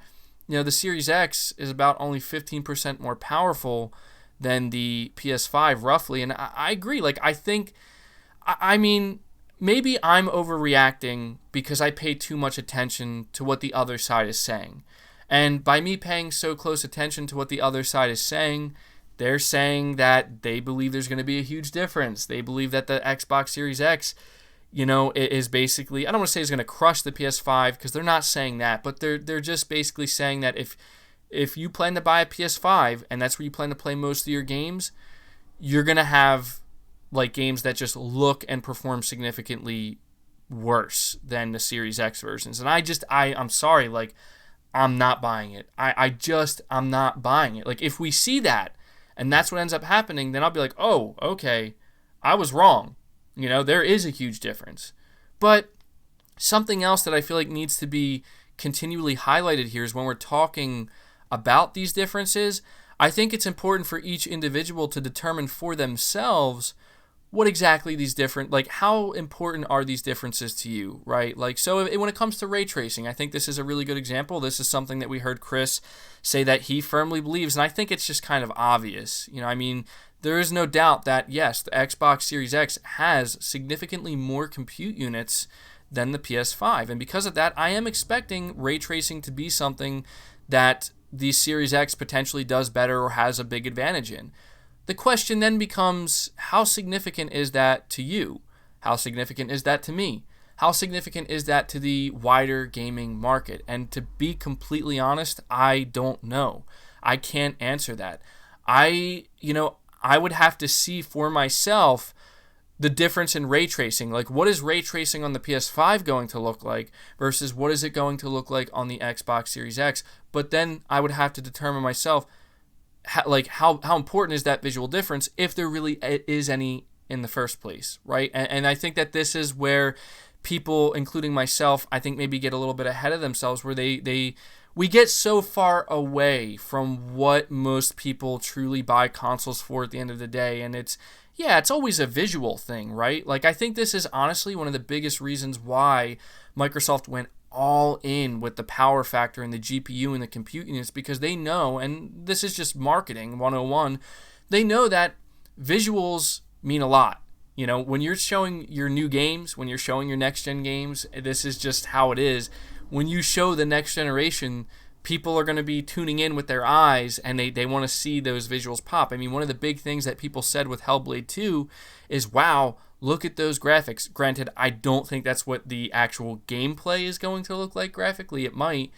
the Series X is about only 15% more powerful than the PS5 roughly. And I agree. Like, I mean, maybe I'm overreacting because I pay too much attention to what the other side is saying. And by me paying so close attention to what the other side is saying, they're saying that they believe there's going to be a huge difference. They believe that the Xbox Series X, is basically, I don't want to say it's going to crush the PS5 because they're not saying that, but they're just basically saying that if you plan to buy a PS5 and that's where you plan to play most of your games, you're going to have like games that just look and perform significantly worse than the Series X versions. And I'm sorry, like, I'm not buying it. I'm not buying it. Like, if we see that and that's what ends up happening, then I'll be like, oh, okay, I was wrong. There is a huge difference. But something else that I feel like needs to be continually highlighted here is when we're talking about these differences, I think it's important for each individual to determine for themselves what exactly these different, like how important are these differences to you, right? Like, so when it comes to ray tracing, I think this is a really good example. This is something that we heard Chris say that he firmly believes, and I think it's just kind of obvious. I mean, there is no doubt that, yes, the Xbox Series X has significantly more compute units than the PS5, and because of that, I am expecting ray tracing to be something that the Series X potentially does better or has a big advantage in. The question then becomes, how significant is that to you? How significant is that to me? How significant is that to the wider gaming market? And to be completely honest, I don't know. I can't answer that. I would have to see for myself the difference in ray tracing. Like, what is ray tracing on the PS5 going to look like versus what is it going to look like on the Xbox Series X? But then I would have to determine myself, how important is that visual difference if there really is any in the first place, right? And I think that this is where people, including myself, I think maybe get a little bit ahead of themselves, where we get so far away from what most people truly buy consoles for at the end of the day, and it's always a visual thing, right? Like, I think this is honestly one of the biggest reasons why Microsoft went all in with the power factor and the GPU and the compute units, because they know, and this is just marketing 101, they know that visuals mean a lot. When you're showing your new games, when you're showing your next-gen games, this is just how it is. When you show the next generation, people are going to be tuning in with their eyes, and they want to see those visuals pop. I mean, one of the big things that people said with Hellblade 2 is, wow, look at those graphics. Granted, I don't think that's what the actual gameplay is going to look like graphically. It might,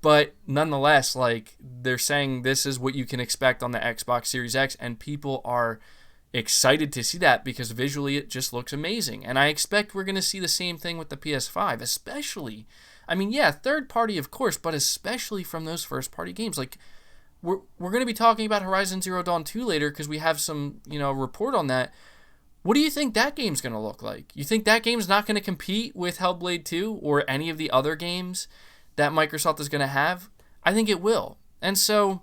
but nonetheless, like, they're saying this is what you can expect on the Xbox Series X, and people are excited to see that because visually it just looks amazing. And I expect we're going to see the same thing with the PS5, especially. I mean, yeah, third party, of course, but especially from those first party games. Like, we're going to be talking about Horizon Zero Dawn 2 later because we have some, report on that. What do you think that game's going to look like? You think that game's not going to compete with Hellblade 2 or any of the other games that Microsoft is going to have? I think it will. And so,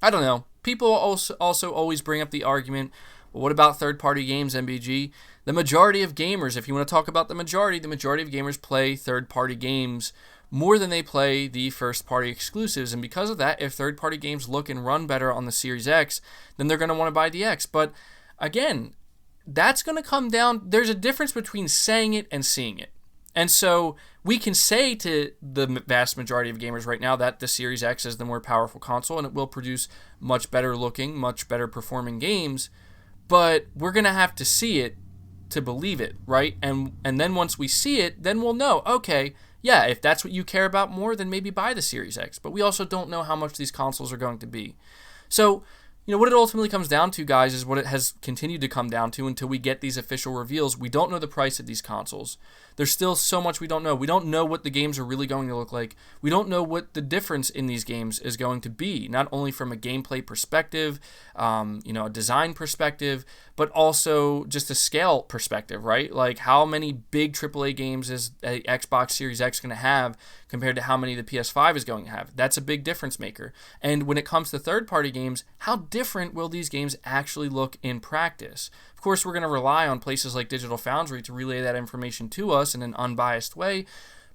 I don't know. People also always bring up the argument, well, what about third-party games, MBG? The majority of gamers, if you want to talk about the majority of gamers play third-party games more than they play the first-party exclusives. And because of that, if third-party games look and run better on the Series X, then they're going to want to buy the X. But again, that's going to come down. There's a difference between saying it and seeing it. And so we can say to the vast majority of gamers right now that the Series X is the more powerful console and it will produce much better looking, much better performing games. But we're going to have to see it to believe it, right? And then once we see it, then we'll know, okay, yeah, if that's what you care about more, then maybe buy the Series X. But we also don't know how much these consoles are going to be. So, what it ultimately comes down to, guys, is what it has continued to come down to until we get these official reveals. We don't know the price of these consoles. There's still so much we don't know. We don't know what the games are really going to look like. We don't know what the difference in these games is going to be, not only from a gameplay perspective, a design perspective, but also just a scale perspective, right? Like, how many big AAA games is a Xbox Series X going to have compared to how many the PS5 is going to have? That's a big difference maker. And when it comes to third-party games, how different will these games actually look in practice? Of course, we're going to rely on places like Digital Foundry to relay that information to us in an unbiased way,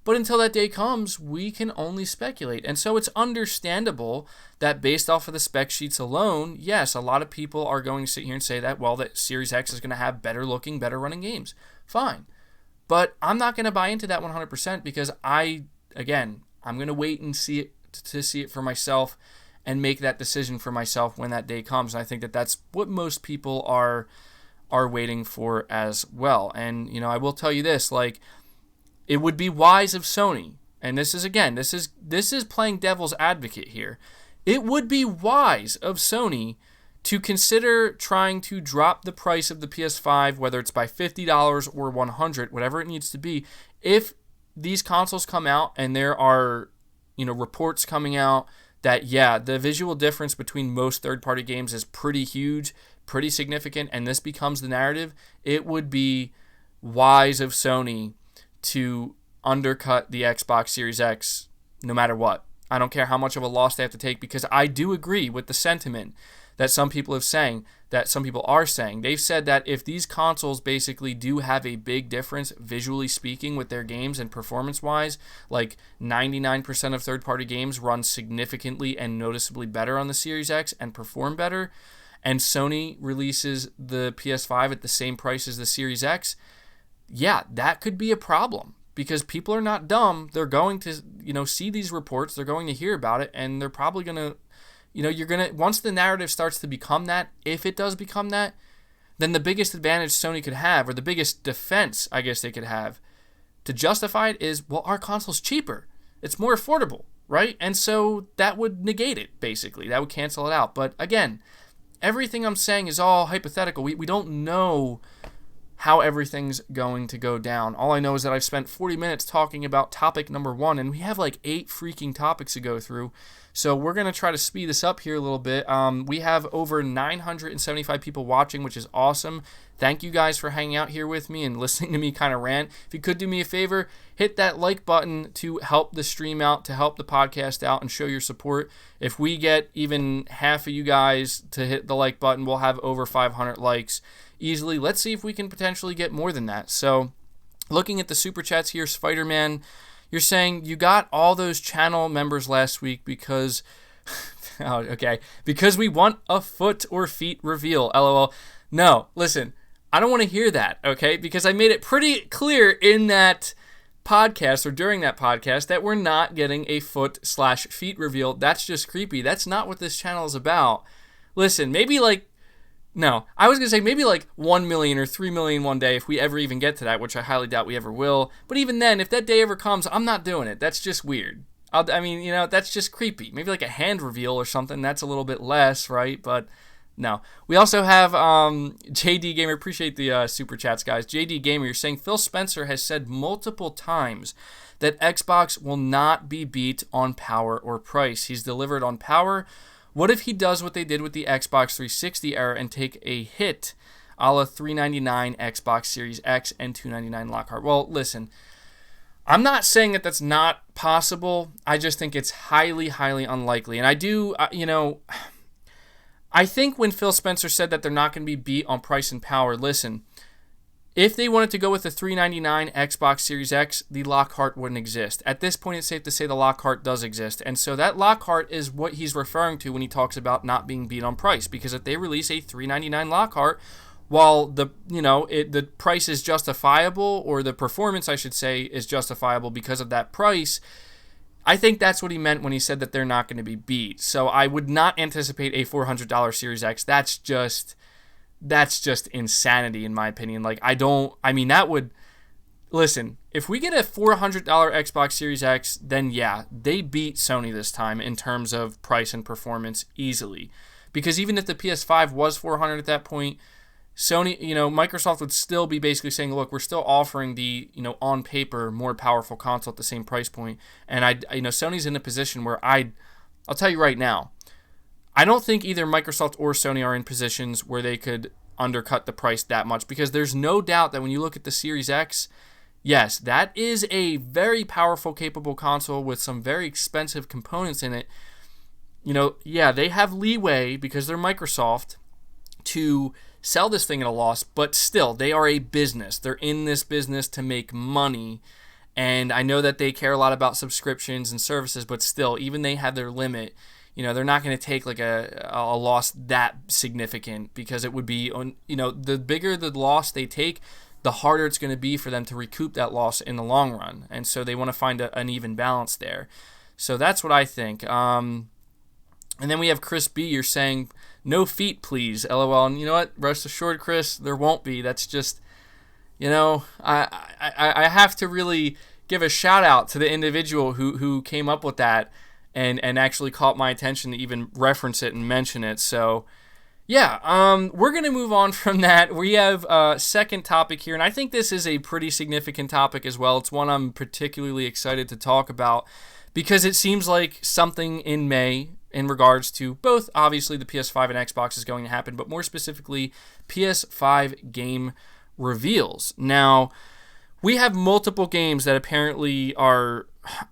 but until that day comes, we can only speculate. And so it's understandable that based off of the spec sheets alone, yes, a lot of people are going to sit here and say that, well, that Series X is going to have better looking, better running games. Fine. But I'm not going to buy into that 100% because I'm going to wait and see it to see it for myself and make that decision for myself when that day comes. And I think that that's what most people are waiting for as well. And, I will tell you this, like, it would be wise of Sony, and this is playing devil's advocate here. It would be wise of Sony to consider trying to drop the price of the PS5, whether it's by $50 or $100, whatever it needs to be. If these consoles come out and there are, reports coming out that, yeah, the visual difference between most third-party games is pretty huge, pretty significant, and this becomes the narrative, it would be wise of Sony to undercut the Xbox Series X no matter what. I don't care how much of a loss they have to take, because I do agree with the sentiment that some people are saying. They've said that if these consoles basically do have a big difference visually speaking with their games and performance-wise, like 99% of third-party games run significantly and noticeably better on the Series X and perform better, and Sony releases the PS5 at the same price as the Series X, yeah, that could be a problem. Because people are not dumb. They're going to, see these reports. They're going to hear about it, and they're probably going to, once the narrative starts to become that, if it does become that, then the biggest advantage Sony could have, or the biggest defense, I guess they could have, to justify it is, well, our console's cheaper. It's more affordable, right? And so that would negate it, basically. That would cancel it out. But again, everything I'm saying is all hypothetical. We don't know how everything's going to go down. All I know is that I've spent 40 minutes talking about topic number 1, and we have like 8 freaking topics to go through. So we're going to try to speed this up here a little bit. We have over 975 people watching, which is awesome. Thank you guys for hanging out here with me and listening to me kind of rant. If you could do me a favor, hit that like button to help the stream out, to help the podcast out, and show your support. If we get even half of you guys to hit the like button, we'll have over 500 likes easily. Let's see if we can potentially get more than that. So looking at the super chats here, Spider-Man, you're saying you got all those channel members last week because because we want a foot or feet reveal. LOL. No, listen, I don't want to hear that, okay? Because I made it pretty clear in that podcast, or during that podcast, that we're not getting a foot/feet reveal. That's just creepy. That's not what this channel is about. Listen, maybe I was going to say maybe like 1 million or 3 million one day if we ever even get to that, which I highly doubt we ever will. But even then, if that day ever comes, I'm not doing it. That's just weird. That's just creepy. Maybe like a hand reveal or something. That's a little bit less, right? But no. We also have JD Gamer. Appreciate the super chats, guys. JD Gamer, you're saying Phil Spencer has said multiple times that Xbox will not be beat on power or price. He's delivered on power. What if he does what they did with the Xbox 360 era and take a hit a la $399 Xbox Series X and $299 Lockhart? Well, listen, I'm not saying that that's not possible. I just think it's highly, highly unlikely. And I do, I think when Phil Spencer said that they're not going to be beat on price and power, listen, if they wanted to go with the $399 Xbox Series X, the Lockhart wouldn't exist. At this point, it's safe to say the Lockhart does exist. And so that Lockhart is what he's referring to when he talks about not being beat on price. Because if they release a $399 Lockhart, while the price is justifiable, or the performance, I should say, is justifiable because of that price, I think that's what he meant when he said that they're not going to be beat. So I would not anticipate a $400 Series X. That's just insanity, in my opinion. Listen, if we get a $400 Xbox Series X, then yeah, they beat Sony this time in terms of price and performance easily. Because even if the PS5 was $400 at that point, Sony, Microsoft would still be basically saying, look, we're still offering the, on paper, more powerful console at the same price point. And Sony's in a position where I'll tell you right now, I don't think either Microsoft or Sony are in positions where they could undercut the price that much, because there's no doubt that when you look at the Series X, yes, that is a very powerful, capable console with some very expensive components in it. They have leeway because they're Microsoft to sell this thing at a loss, but still, they are a business. They're in this business to make money, and I know that they care a lot about subscriptions and services, but still, even they have their limit. They're not going to take like a loss that significant, because it would be, the bigger the loss they take, the harder it's going to be for them to recoup that loss in the long run. And so they want to find an even balance there. So that's what I think. And then we have Chris B. You're saying, no feet, please, LOL. And you know what? Rest assured, Chris, there won't be. That's just, I have to really give a shout out to the individual who came up with that. And actually caught my attention to even reference it and mention it. So, yeah, we're going to move on from that. We have a second topic here, and I think this is a pretty significant topic as well. It's one I'm particularly excited to talk about because it seems like something in May in regards to both, obviously, the PS5 and Xbox is going to happen, but more specifically, PS5 game reveals. Now, we have multiple games that apparently are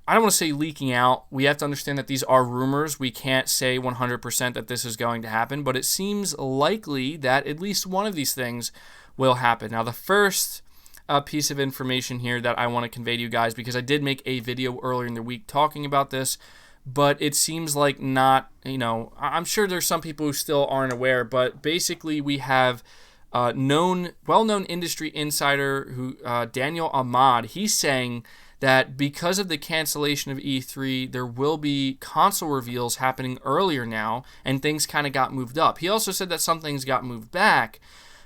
I don't want to say leaking out. We have to understand that these are rumors. We can't say 100% that this is going to happen, but it seems likely that at least one of these things will happen. Now, the first piece of information here that I want to convey to you guys, because I did make a video earlier in the week talking about this, but it seems like not, I'm sure there's some people who still aren't aware, but basically we have well-known industry insider who Daniel Ahmad. He's saying that because of the cancellation of E3, there will be console reveals happening earlier now, and things kind of got moved up. He also said that some things got moved back,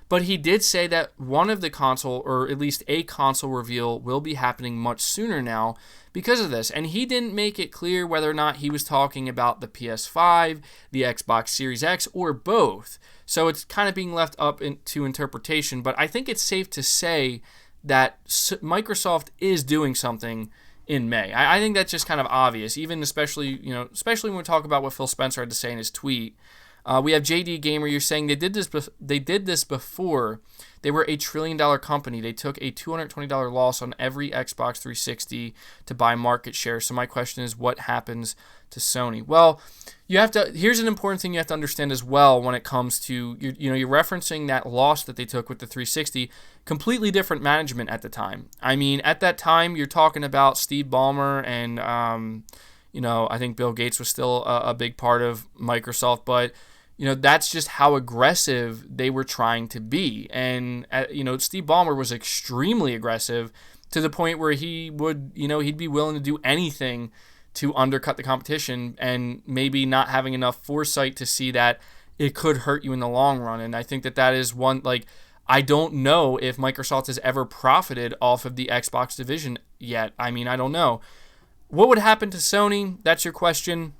but he did say that one of the console, or at least a console reveal, will be happening much sooner now because of this. And he didn't make it clear whether or not he was talking about the PS5, the Xbox Series X, or both. So it's kind of being left up to interpretation, but I think it's safe to say that Microsoft is doing something in May. I think that's just kind of obvious, even especially when we talk about what Phil Spencer had to say in his tweet. We have JD Gamer. You're saying they did this before. They were $1 trillion company. They took a $220 loss on every Xbox 360 to buy market share. So my question is, what happens to Sony? Well, here's an important thing you have to understand as well when it comes to, you're referencing that loss that they took with the 360, completely different management at the time. I mean, at that time, you're talking about Steve Ballmer and, I think Bill Gates was still a big part of Microsoft, but that's just how aggressive they were trying to be. And, Steve Ballmer was extremely aggressive to the point where he would, he'd be willing to do anything to undercut the competition, and maybe not having enough foresight to see that it could hurt you in the long run. And I think that is one, I don't know if Microsoft has ever profited off of the Xbox division yet. I mean, I don't know. What would happen to Sony? That's your question.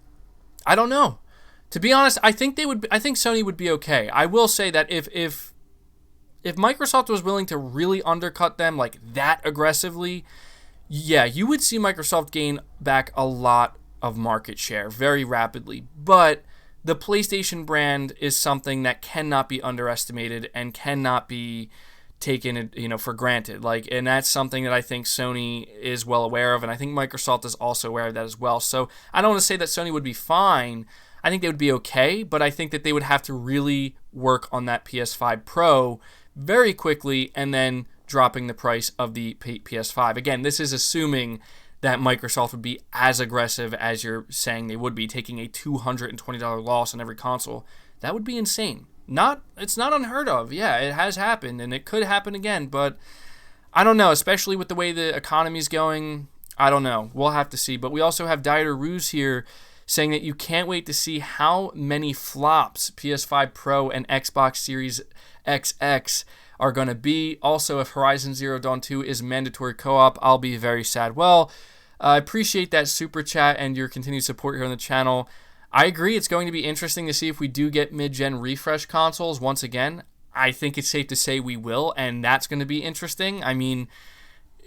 I don't know. To be honest, I think Sony would be okay. I will say that if Microsoft was willing to really undercut them like that aggressively, yeah, you would see Microsoft gain back a lot of market share very rapidly. But the PlayStation brand is something that cannot be underestimated and cannot be taken, for granted. And that's something that I think Sony is well aware of, and I think Microsoft is also aware of that as well. So I don't want to say that Sony would be fine. I think they would be okay, but I think that they would have to really work on that PS5 Pro very quickly and then dropping the price of the PS5. Again, this is assuming that Microsoft would be as aggressive as you're saying they would be, taking a $220 loss on every console. That would be insane. It's not unheard of. Yeah, it has happened, and it could happen again, but I don't know, especially with the way the economy's going. I don't know. We'll have to see. But we also have Dieter Ruse here saying that you can't wait to see how many flops PS5 Pro and Xbox Series XX are going to be. Also, if Horizon Zero Dawn 2 is mandatory co-op, I'll be very sad. Well, I appreciate that super chat and your continued support here on the channel. I agree, it's going to be interesting to see if we do get mid-gen refresh consoles once again. I think it's safe to say we will, and that's going to be interesting. I mean,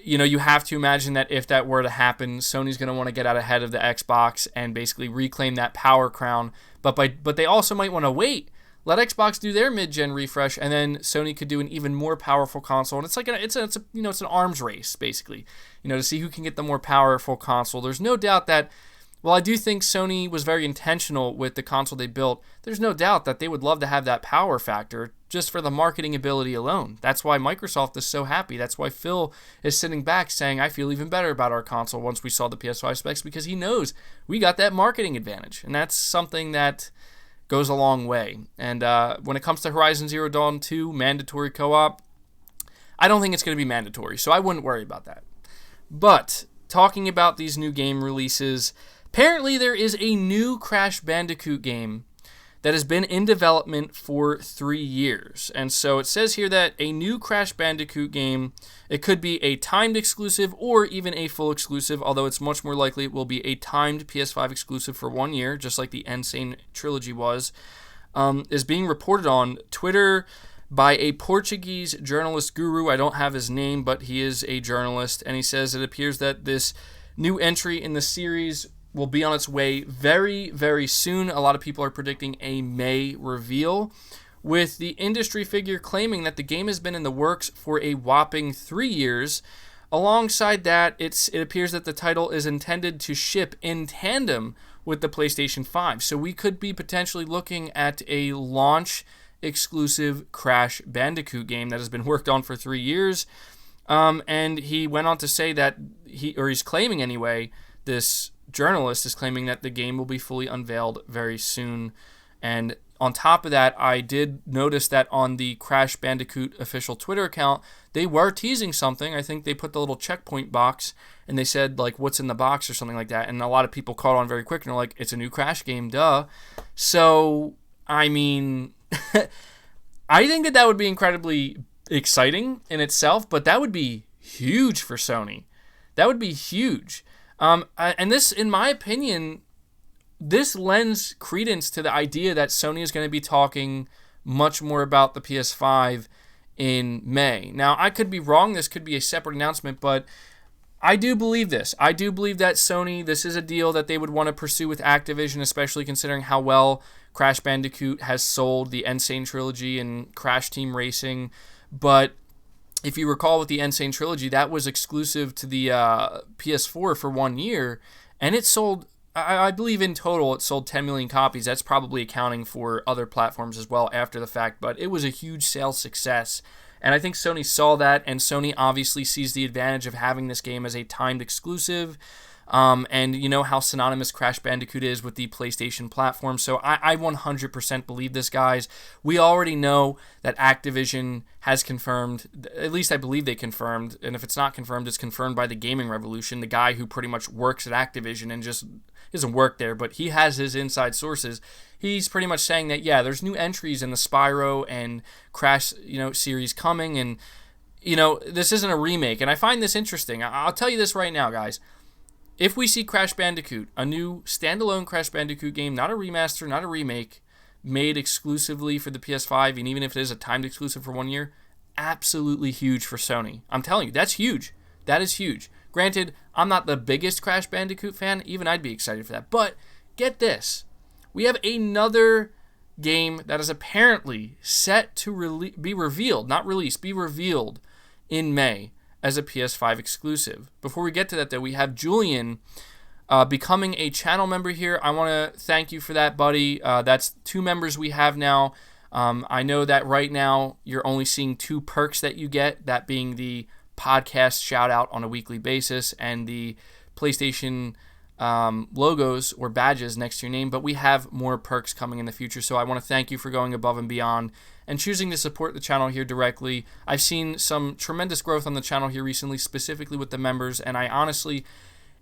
you have to imagine that if that were to happen, Sony's going to want to get out ahead of the Xbox and basically reclaim that power crown. But they also might want to wait. Let Xbox do their mid-gen refresh, and then Sony could do an even more powerful console. And it's an arms race basically, to see who can get the more powerful console. There's no doubt that, while I do think Sony was very intentional with the console they built, there's no doubt that they would love to have that power factor just for the marketing ability alone. That's why Microsoft is so happy. That's why Phil is sitting back saying, I feel even better about our console once we saw the PS5 specs, because he knows we got that marketing advantage. And that's something that goes a long way. And when it comes to Horizon Zero Dawn 2, mandatory co-op, I don't think it's going to be mandatory, so I wouldn't worry about that. But talking about these new game releases, apparently there is a new Crash Bandicoot game that has been in development for 3 years. And so it says here that a new Crash Bandicoot game, it could be a timed exclusive or even a full exclusive, although it's much more likely it will be a timed PS5 exclusive for 1 year, just like the Insane trilogy was, is being reported on Twitter by a Portuguese journalist guru. I don't have his name, but he is a journalist, and he says it appears that this new entry in the series will be on its way very, very soon. A lot of people are predicting a May reveal, with the industry figure claiming that the game has been in the works for a whopping 3 years. Alongside that, it appears that the title is intended to ship in tandem with the PlayStation 5. So we could be potentially looking at a launch exclusive Crash Bandicoot game that has been worked on for 3 years. And he went on to say that he's claiming anyway, this journalist is claiming that the game will be fully unveiled very soon. And on top of that, I did notice that on the Crash Bandicoot official Twitter account, they were teasing something. I think they put the little checkpoint box and they said, like, what's in the box or something like that. And a lot of people caught on very quick and they're like, it's a new Crash game, duh. So, I mean, I think that would be incredibly exciting in itself, but that would be huge for Sony. That would be huge. And this, in my opinion, this lends credence to the idea that Sony is going to be talking much more about the PS5 in May. Now, I could be wrong. This could be a separate announcement, but I do believe this. I do believe that Sony, this is a deal that they would want to pursue with Activision, especially considering how well Crash Bandicoot has sold, the Insane Trilogy and Crash Team Racing. But if you recall with the Insane Trilogy, that was exclusive to the PS4 for 1 year, and it sold, I believe in total, it sold 10 million copies. That's probably accounting for other platforms as well after the fact, but it was a huge sales success. And I think Sony saw that, and Sony obviously sees the advantage of having this game as a timed exclusive. And you know how synonymous Crash Bandicoot is with the PlayStation platform. So I 100% believe this, guys. We already know that Activision has confirmed, at least I believe they confirmed, and if it's not confirmed, it's confirmed by the Gaming Revolution, the guy who pretty much works at Activision and just doesn't work there, but he has his inside sources. He's pretty much saying that, yeah, there's new entries in the Spyro and Crash, series coming, and, this isn't a remake. And I find this interesting. I'll tell you this right now, guys. If we see Crash Bandicoot, a new standalone Crash Bandicoot game, not a remaster, not a remake, made exclusively for the PS5, and even if it is a timed exclusive for 1 year, absolutely huge for Sony. I'm telling you, that's huge. That is huge. Granted, I'm not the biggest Crash Bandicoot fan. Even I'd be excited for that. But get this. We have another game that is apparently set to be revealed, not released, be revealed in May as a PS5 exclusive. Before we get to that, though, we have Julian becoming a channel member here. I want to thank you for that, buddy. That's 2 members we have now. I know that right now you're only seeing 2 perks that you get, that being the podcast shout out on a weekly basis and the PlayStation logos or badges next to your name, but we have more perks coming in the future, so I want to thank you for going above and beyond and choosing to support the channel here directly. I've seen some tremendous growth on the channel here recently, specifically with the members, and I honestly,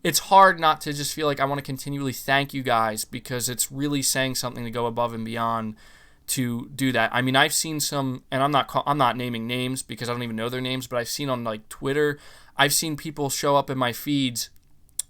it's hard not to just feel like I want to continually thank you guys, because it's really saying something to go above and beyond to do that. I mean, I've seen some, and I'm not naming names because I don't even know their names, but I've seen on like Twitter, I've seen people show up in my feeds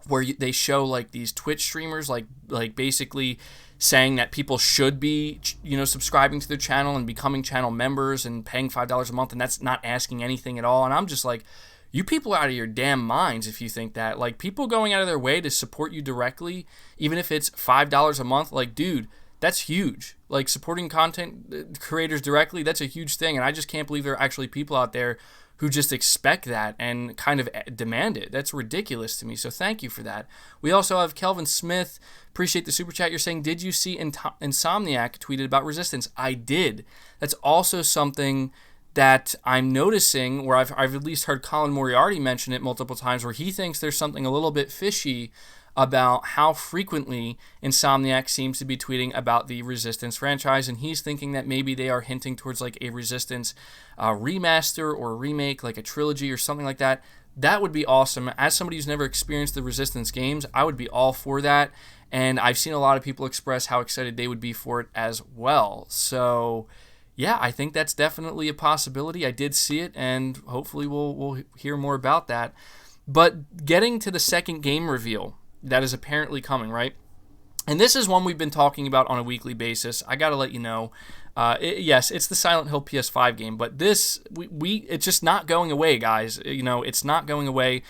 where they show like these Twitch streamers like basically saying that people should be subscribing to their channel and becoming channel members and paying $5 a month, and that's not asking anything at all. And I'm just like, you people are out of your damn minds if you think that. Like, people going out of their way to support you directly, even if it's $5 a month, like, dude, that's huge. Like, supporting content creators directly, that's a huge thing, and I just can't believe there are actually people out there who just expect that and kind of demand it. That's ridiculous to me, so thank you for that. We also have Kelvin Smith. Appreciate the super chat. You're saying, did you see Insomniac tweeted about Resistance? I did. That's also something that I'm noticing, where I've at least heard Colin Moriarty mention it multiple times, where he thinks there's something a little bit fishy about how frequently Insomniac seems to be tweeting about the Resistance franchise, and he's thinking that maybe they are hinting towards like a Resistance remaster or remake, like a trilogy or something like that. That would be awesome. As somebody who's never experienced the Resistance games, I would be all for that, and I've seen a lot of people express how excited they would be for it as well. So yeah, I think that's definitely a possibility. I did see it, and hopefully we'll hear more about that. But getting to the second game reveal that is apparently coming, right? And this is one we've been talking about on a weekly basis. I gotta let you know. Yes, it's the Silent Hill PS5 game, but this, it's just not going away, guys. It's not going away.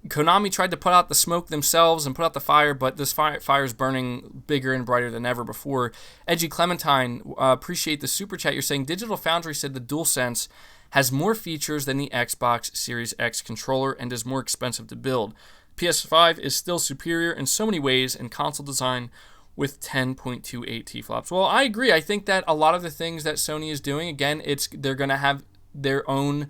Konami tried to put out the smoke themselves and put out the fire, but this fire is burning bigger and brighter than ever before. Edgy Clementine, appreciate the super chat. You're saying Digital Foundry said the DualSense has more features than the Xbox Series X controller and is more expensive to build. PS5 is still superior in so many ways in console design with 10.28 T-flops. Well, I agree. I think that a lot of the things that Sony is doing, again, they're going to have their own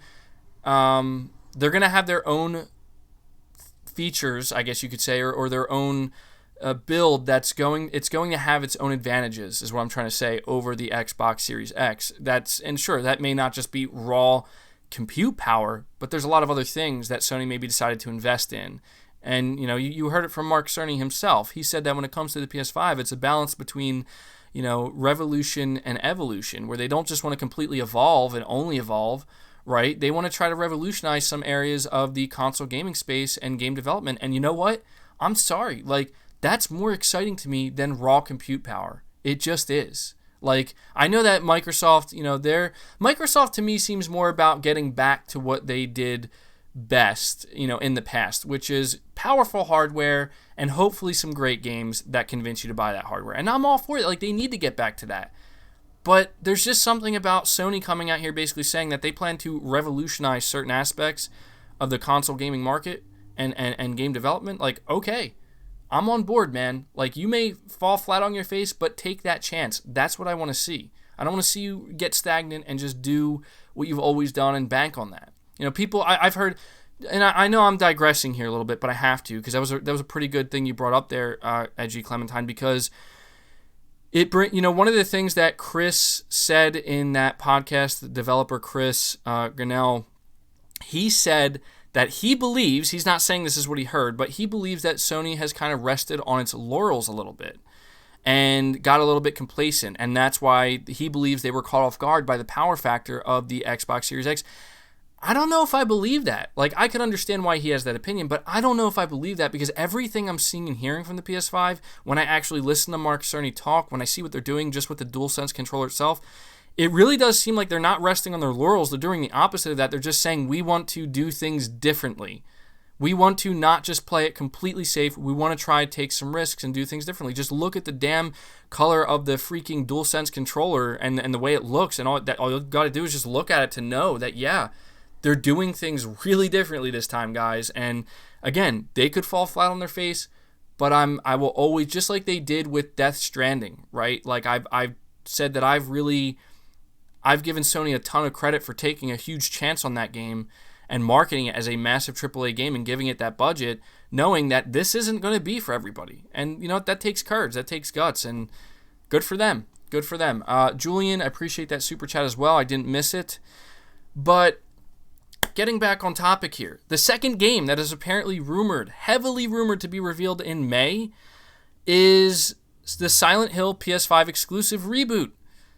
features, I guess you could say, or their own build it's going to have its own advantages, is what I'm trying to say, over the Xbox Series X. And sure, that may not just be raw compute power, but there's a lot of other things that Sony maybe decided to invest in. And, you heard it from Mark Cerny himself. He said that when it comes to the PS5, it's a balance between, revolution and evolution, where they don't just want to completely evolve and only evolve, right? They want to try to revolutionize some areas of the console gaming space and game development. And you know what? I'm sorry. That's more exciting to me than raw compute power. It just is. I know that Microsoft, Microsoft to me seems more about getting back to what they did best, in the past, which is powerful hardware and hopefully some great games that convince you to buy that hardware. And I'm all for it. They need to get back to that. But there's just something about Sony coming out here basically saying that they plan to revolutionize certain aspects of the console gaming market and game development. Okay, I'm on board, man. You may fall flat on your face, but take that chance. That's what I want to see. I don't want to see you get stagnant and just do what you've always done and bank on that. People, I've heard, and I know I'm digressing here a little bit, but I have to, because that was a pretty good thing you brought up there, Edgy Clementine, because one of the things that Chris said in that podcast, the developer Chris Grinnell, he said that he believes, he's not saying this is what he heard, but he believes that Sony has kind of rested on its laurels a little bit and got a little bit complacent, and that's why he believes they were caught off guard by the power factor of the Xbox Series X. I don't know if I believe that. I could understand why he has that opinion, but I don't know if I believe that, because everything I'm seeing and hearing from the PS5, when I actually listen to Mark Cerny talk, when I see what they're doing just with the DualSense controller itself, it really does seem like they're not resting on their laurels. They're doing the opposite of that. They're just saying, we want to do things differently. We want to not just play it completely safe. We want to try to take some risks and do things differently. Just look at the damn color of the freaking DualSense controller and the way it looks, and all you got to do is just look at it to know that, yeah, they're doing things really differently this time, guys. And again, they could fall flat on their face, but I will always, just like they did with Death Stranding, right? I've said that I've given Sony a ton of credit for taking a huge chance on that game and marketing it as a massive AAA game and giving it that budget, knowing that this isn't going to be for everybody. And that takes courage, that takes guts, and good for them. Good for them. Julian, I appreciate that super chat as well. I didn't miss it. But getting back on topic here, the second game that is apparently heavily rumored to be revealed in May is the Silent Hill PS5 exclusive reboot.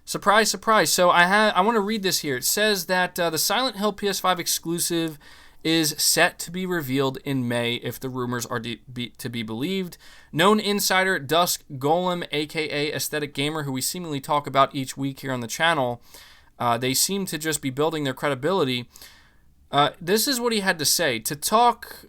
Surprise, surprise. So I want to read this here. It says that the Silent Hill PS5 exclusive is set to be revealed in May if the rumors are to be believed. Known insider Dusk Golem, aka Aesthetic Gamer, who we seemingly talk about each week here on the channel, they seem to just be building their credibility. This is what he had to say. To talk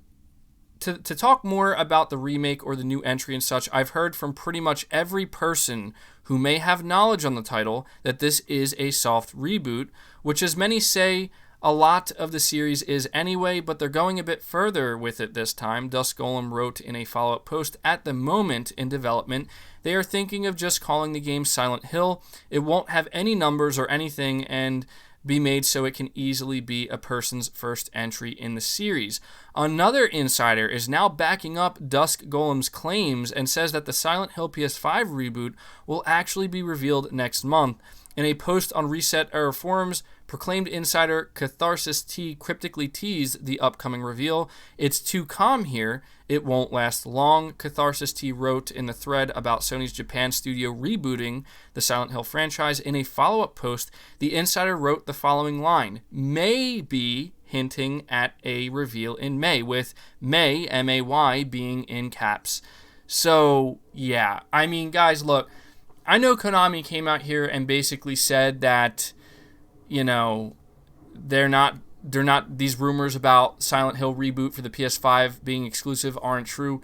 more about the remake or the new entry and such, I've heard from pretty much every person who may have knowledge on the title that this is a soft reboot, which, as many say, a lot of the series is anyway, but they're going a bit further with it this time. Dusk Golem wrote in a follow-up post, at the moment in development, they are thinking of just calling the game Silent Hill. It won't have any numbers or anything, and be made so it can easily be a person's first entry in the series. Another insider is now backing up Dusk Golem's claims and says that the Silent Hill PS5 reboot will actually be revealed next month. In a post on Reset Era forums, proclaimed insider Catharsis T cryptically teased the upcoming reveal. It's too calm here. It won't last long, Catharsis T wrote in the thread about Sony's Japan studio rebooting the Silent Hill franchise. In a follow-up post, the insider wrote the following line, maybe hinting at a reveal in May, with May, M-A-Y, being in caps. So, yeah. I mean, guys, look, I know Konami came out here and basically said that, they're not these rumors about Silent Hill reboot for the PS5 being exclusive aren't true,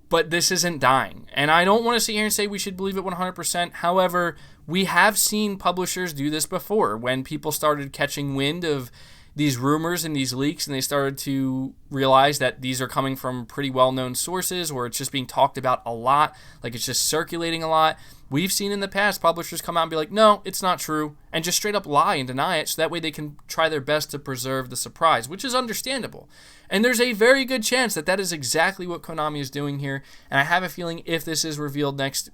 but this isn't dying. And I don't want to sit here and say we should believe it 100%. However, we have seen publishers do this before when people started catching wind of these rumors and these leaks, and they started to realize that these are coming from pretty well-known sources, or it's just being talked about a lot, like it's just circulating a lot. We've seen in the past publishers come out and be like, no, it's not true, and just straight up lie and deny it, so that way they can try their best to preserve the surprise, which is understandable. And there's a very good chance that that is exactly what Konami is doing here, and I have a feeling if this is revealed next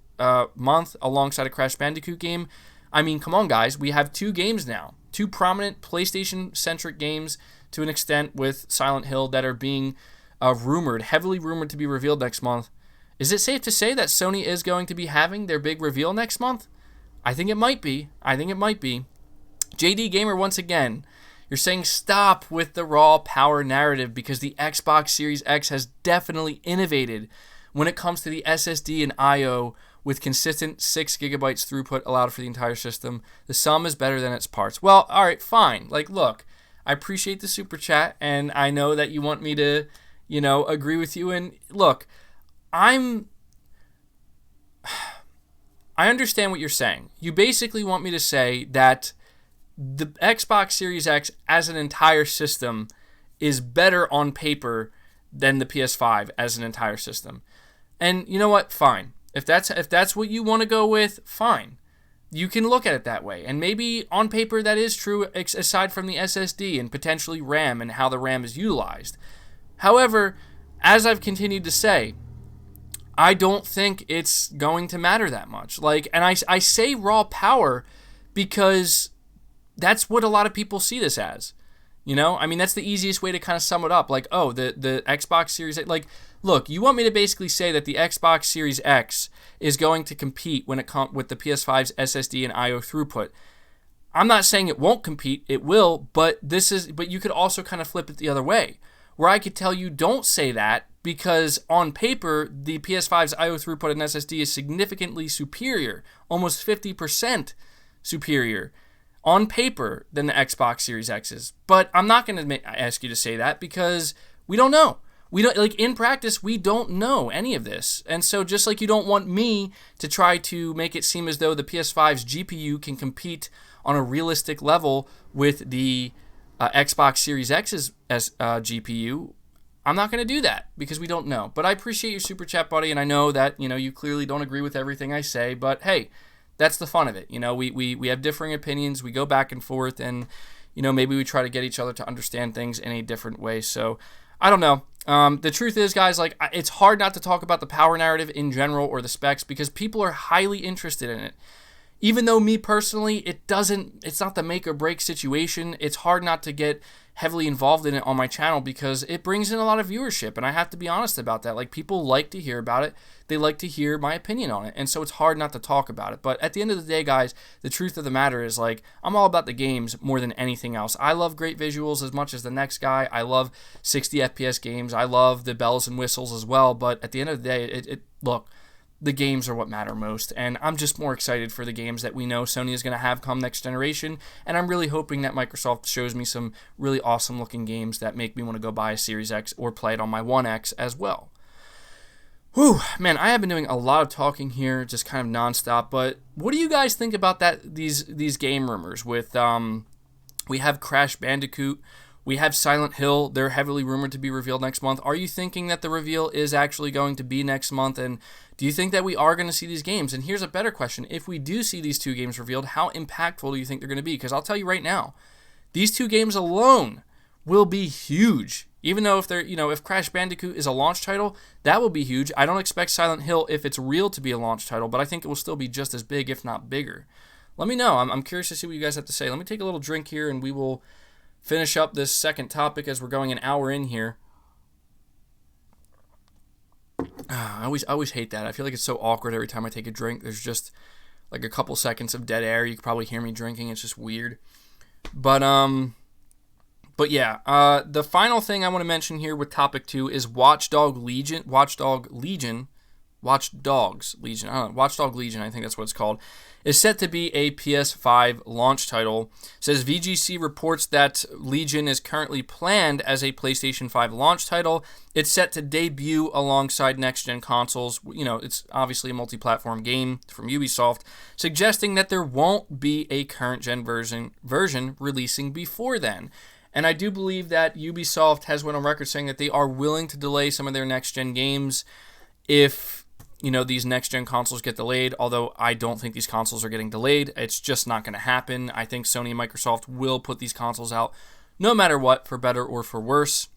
month alongside a Crash Bandicoot game, I mean, come on, guys, we have 2 games now. 2 prominent PlayStation-centric games to an extent with Silent Hill that are being heavily rumored to be revealed next month. Is it safe to say that Sony is going to be having their big reveal next month? I think it might be. JD Gamer, once again, you're saying stop with the raw power narrative because the Xbox Series X has definitely innovated when it comes to the SSD and I/O with consistent 6 gigabytes throughput allowed for the entire system. The sum is better than its parts. Well, all right, fine. Like, look, I appreciate the super chat, and I know that you want me to, agree with you. And look, I understand what you're saying. You basically want me to say that the Xbox Series X as an entire system is better on paper than the PS5 as an entire system. And you know what? Fine. If that's what you want to go with, fine. You can look at it that way. And maybe on paper that is true aside from the SSD and potentially RAM and how the RAM is utilized. However, as I've continued to say, I don't think it's going to matter that much. And I say raw power because that's what a lot of people see this as. I mean, that's the easiest way to kind of sum it up. The Xbox Series X. Look, you want me to basically say that the Xbox Series X is going to compete when it comes with the PS5's SSD and I/O throughput. I'm not saying it won't compete. It will, but you could also kind of flip it the other way, where I could tell you don't say that because on paper the PS5's I/O throughput and SSD is significantly superior, almost 50% superior on paper than the Xbox Series X is. But I'm not going to ask you to say that because we don't know. We don't, in practice, we don't know any of this. And so just like you don't want me to try to make it seem as though the PS5's GPU can compete on a realistic level with the Xbox Series X's GPU, I'm not going to do that because we don't know. But I appreciate your super chat, buddy, and I know that, you clearly don't agree with everything I say, but hey, that's the fun of it. We have differing opinions, we go back and forth, and, maybe we try to get each other to understand things in a different way. So, I don't know. The truth is, guys, it's hard not to talk about the power narrative in general or the specs because people are highly interested in it. Even though me personally, it's not the make or break situation. It's hard not to get heavily involved in it on my channel because it brings in a lot of viewership, and I have to be honest about that. People like to hear about it. They like to hear my opinion on it, and so it's hard not to talk about it. But at the end of the day, guys, the truth of the matter is, I'm all about the games more than anything else. I love great visuals as much as the next guy. I love 60 FPS games. I love the bells and whistles as well, but at the end of the day, look, the games are what matter most, and I'm just more excited for the games that we know Sony is going to have come next generation, and I'm really hoping that Microsoft shows me some really awesome looking games that make me want to go buy a Series X or play it on my One X as well. Whew, man, I have been doing a lot of talking here, just kind of nonstop, but what do you guys think about these game rumors with, we have Crash Bandicoot, we have Silent Hill, they're heavily rumored to be revealed next month. Are you thinking that the reveal is actually going to be next month, and do you think that we are going to see these games? And here's a better question. If we do see these 2 games revealed, how impactful do you think they're going to be? Because I'll tell you right now, these 2 games alone will be huge. Even though if Crash Bandicoot is a launch title, that will be huge. I don't expect Silent Hill, if it's real, to be a launch title, but I think it will still be just as big, if not bigger. Let me know. I'm curious to see what you guys have to say. Let me take a little drink here, and we will finish up this second topic as we're going an hour in here. I always hate that. I feel like it's so awkward every time I take a drink. There's just a couple seconds of dead air. You can probably hear me drinking. It's just weird. But yeah, the final thing I want to mention here with topic 2 is Watch Dog Legion. Watch Dogs Legion. I don't know, Watchdog Legion, I think that's what it's called, is set to be a PS5 launch title. It says VGC reports that Legion is currently planned as a PlayStation 5 launch title. It's set to debut alongside next-gen consoles. You know, it's obviously a multi-platform game from Ubisoft, suggesting that there won't be a current-gen version releasing before then. And I do believe that Ubisoft has went on record saying that they are willing to delay some of their next-gen games if, you know, these next-gen consoles get delayed, although I don't think these consoles are getting delayed. It's just not going to happen. I think Sony and Microsoft will put these consoles out no matter what, for better or for worse.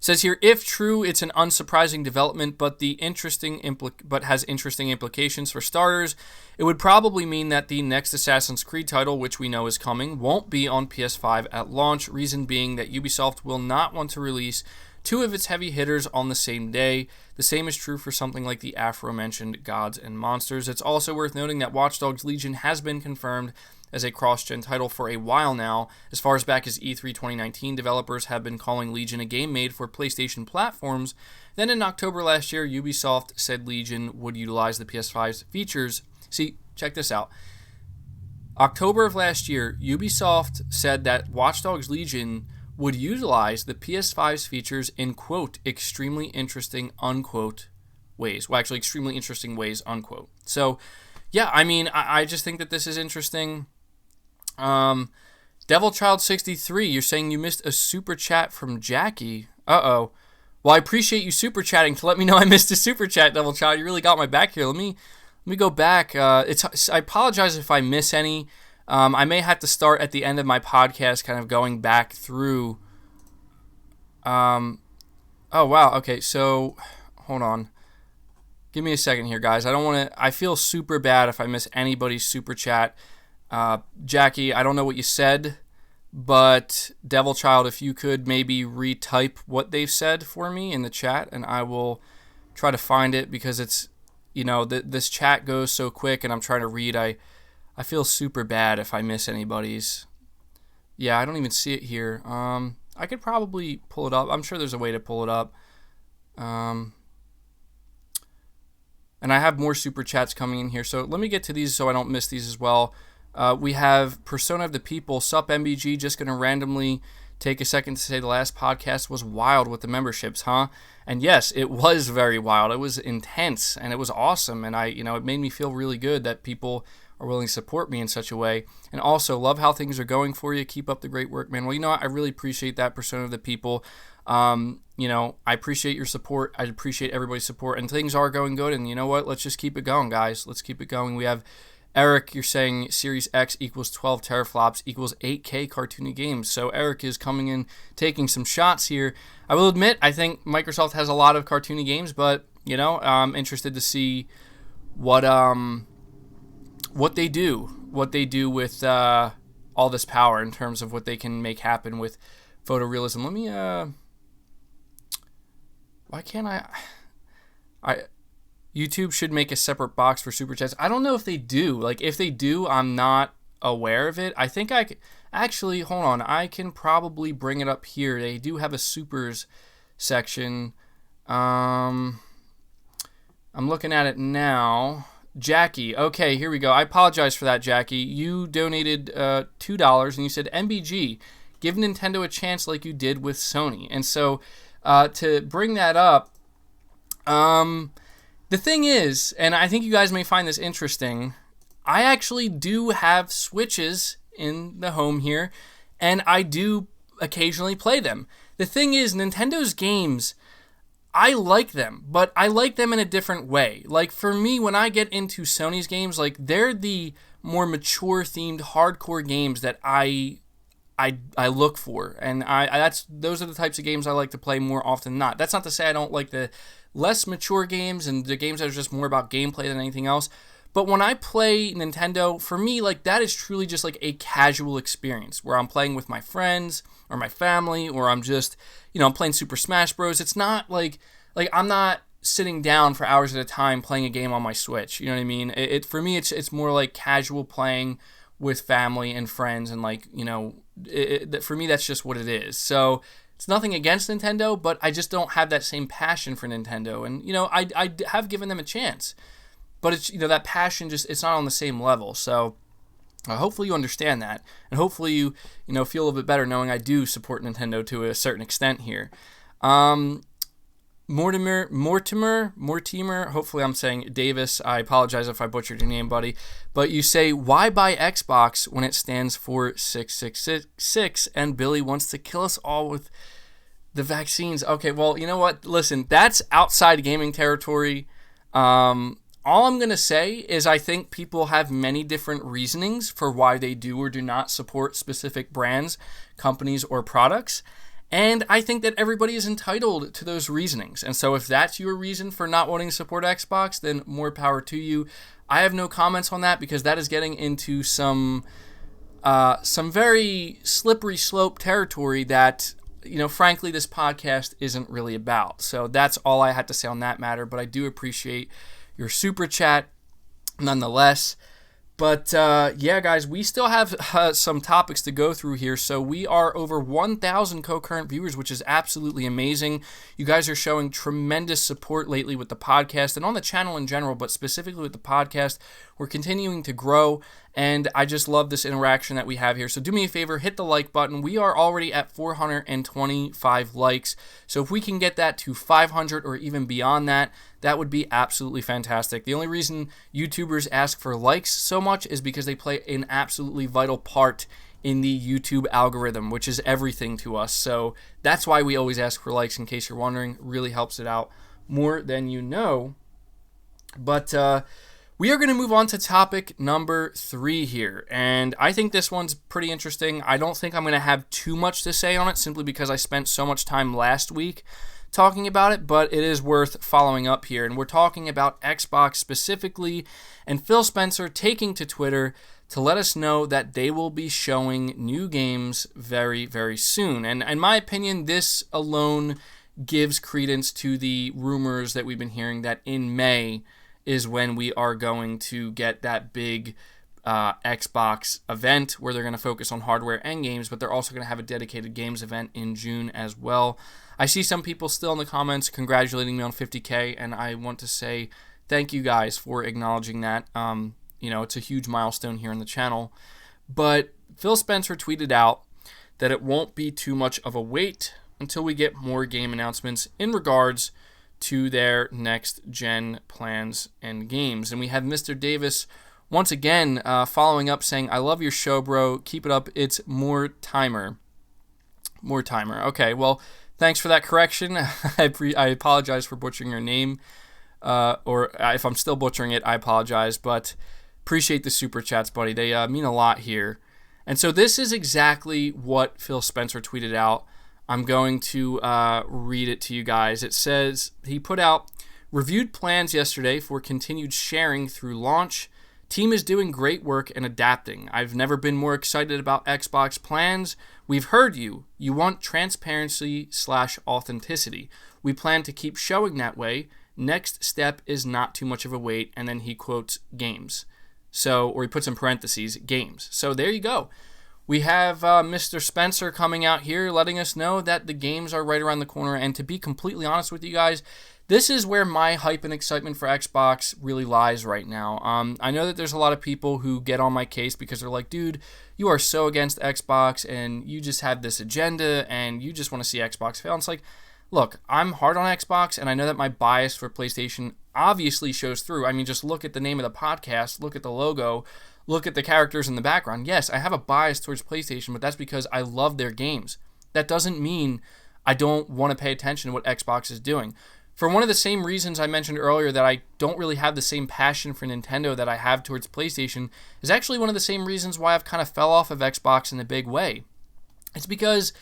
Says here, if true, it's an unsurprising development, but has interesting implications. For starters, it would probably mean that the next Assassin's Creed title, which we know is coming, won't be on PS5 at launch, reason being that Ubisoft will not want to release two of its heavy hitters on the same day. The same is true for something like the aforementioned Gods and Monsters. It's also worth noting that Watch Dogs Legion has been confirmed as a cross-gen title for a while now. As far as back as E3 2019, developers have been calling Legion a game made for PlayStation platforms. Then in October last year, Ubisoft said Legion would utilize the PS5's features. See, check this out. October of last year, Ubisoft said that Watch Dogs Legion would utilize the PS5's features in, quote, extremely interesting, unquote, ways. Well, actually, extremely interesting ways, unquote. So, yeah, I mean, I just think that this is interesting. DevilChild63, you're saying you missed a super chat from Jackie. Uh-oh. Well, I appreciate you super chatting to let me know I missed a super chat, DevilChild. You really got my back here. Let me go back. I apologize if I miss any. I may have to start at the end of my podcast kind of going back through. Oh, wow. Okay, so hold on. Give me a second here, guys. I feel super bad if I miss anybody's super chat. Jackie, I don't know what you said, but DevilChild, if you could maybe retype what they've said for me in the chat, and I will try to find it, because it's, you know, this chat goes so quick and I'm trying to read. I feel super bad if I miss anybody's. Yeah, I don't even see it here. I could probably pull it up. I'm sure there's a way to pull it up. And I have more super chats coming in here, so let me get to these so I don't miss these as well. We have Persona of the People, Sup MBG, just going to randomly take a second to say the last podcast was wild with the memberships, huh? And yes, it was very wild. It was intense, and it was awesome, and it made me feel really good that people are willing to support me in such a way. And also, love how things are going for you. Keep up the great work, man. Well, you know what? I really appreciate that, Persona of the People. I appreciate your support. I appreciate everybody's support, and things are going good, and you know what? Let's just keep it going, guys. Let's keep it going. We have Eric, you're saying Series X equals 12 teraflops equals 8K cartoony games. So Eric is coming in, taking some shots here. I will admit, I think Microsoft has a lot of cartoony games, but, I'm interested to see what they do with all this power in terms of what they can make happen with photorealism. Let me, why can't YouTube should make a separate box for super chats. I don't know if they do. Like, if they do, I'm not aware of it. I think actually, hold on. I can probably bring it up here. They do have a supers section. I'm looking at it now. Jackie. Okay, here we go. I apologize for that, Jackie. You donated $2 and you said, MBG, give Nintendo a chance like you did with Sony. And so, to bring that up, the thing is, and I think you guys may find this interesting, I actually do have Switches in the home here, and I do occasionally play them. The thing is, Nintendo's games, I like them, but I like them in a different way. Like, for me, when I get into Sony's games, like, they're the more mature-themed, hardcore games that I look for, and those are the types of games I like to play more often than not. That's not to say I don't like the less mature games and the games that are just more about gameplay than anything else. But when I play Nintendo, for me, like, that is truly just like a casual experience where I'm playing with my friends or my family, or I'm just, I'm playing Super Smash Bros. It's not like I'm not sitting down for hours at a time playing a game on my Switch. You know what I mean? For me, it's more like casual playing with family and friends, and for me, that's just what it is. So It's nothing against Nintendo, but I just don't have that same passion for Nintendo. And, I have given them a chance. But it's, that passion it's not on the same level. So hopefully you understand that. And hopefully you feel a little bit better knowing I do support Nintendo to a certain extent here. Mortimer, hopefully I'm saying Davis. I apologize if I butchered your name, buddy. But you say, why buy Xbox when it stands for 666 and Billy wants to kill us all with the vaccines? Okay, well, you know what? Listen, that's outside gaming territory. All I'm going to say is I think people have many different reasonings for why they do or do not support specific brands, companies, or products. And I think that everybody is entitled to those reasonings. And so if that's your reason for not wanting to support Xbox, then more power to you. I have no comments on that because that is getting into some very slippery slope territory that, frankly, this podcast isn't really about. So that's all I had to say on that matter. But I do appreciate your super chat nonetheless. But yeah, guys, we still have some topics to go through here. So we are over 1,000 concurrent viewers, which is absolutely amazing. You guys are showing tremendous support lately with the podcast and on the channel in general, but specifically with the podcast. We're continuing to grow, and I just love this interaction that we have here. So do me a favor, hit the like button. We are already at 425 likes. So if we can get that to 500 or even beyond that, that would be absolutely fantastic. The only reason YouTubers ask for likes so much is because they play an absolutely vital part in the YouTube algorithm, which is everything to us. So that's why we always ask for likes, in case you're wondering. It really helps it out more than you know. But we are going to move on to topic number 3 here, and I think this one's pretty interesting. I don't think I'm going to have too much to say on it simply because I spent so much time last week talking about it, but it is worth following up here. And we're talking about Xbox specifically, and Phil Spencer taking to Twitter to let us know that they will be showing new games very, very soon. And in my opinion, this alone gives credence to the rumors that we've been hearing that in May is when we are going to get that big Xbox event where they're going to focus on hardware and games, but they're also going to have a dedicated games event in June as well. I see some people still in the comments congratulating me on 50K, and I want to say thank you guys for acknowledging that. It's a huge milestone here on the channel. But Phil Spencer tweeted out that it won't be too much of a wait until we get more game announcements in regards to their next-gen plans and games. And we have Mr. Davis once again following up saying, I love your show, bro. Keep it up. It's more timer. More timer. Okay, well, thanks for that correction. I apologize for butchering your name. Or if I'm still butchering it, I apologize. But appreciate the super chats, buddy. They mean a lot here. And so this is exactly what Phil Spencer tweeted out. I'm going to read it to you guys. It says, he put out, reviewed plans yesterday for continued sharing through launch. Team is doing great work and adapting. I've never been more excited about Xbox plans. We've heard you. You want transparency/authenticity. We plan to keep showing that way. Next step is not too much of a wait. And then he quotes games. Or he puts in parentheses, games. So there you go. We have Mr. Spencer coming out here letting us know that the games are right around the corner. And to be completely honest with you guys, this is where my hype and excitement for Xbox really lies right now. I know that there's a lot of people who get on my case because they're like, dude, you are so against Xbox and you just have this agenda and you just want to see Xbox fail. And it's like, look, I'm hard on Xbox and I know that my bias for PlayStation obviously shows through. I mean, just look at the name of the podcast, look at the logo, look at the characters in the background. Yes, I have a bias towards PlayStation, but that's because I love their games. That doesn't mean I don't want to pay attention to what Xbox is doing. For one of the same reasons I mentioned earlier that I don't really have the same passion for Nintendo that I have towards PlayStation is actually one of the same reasons why I've kind of fell off of Xbox in a big way. It's because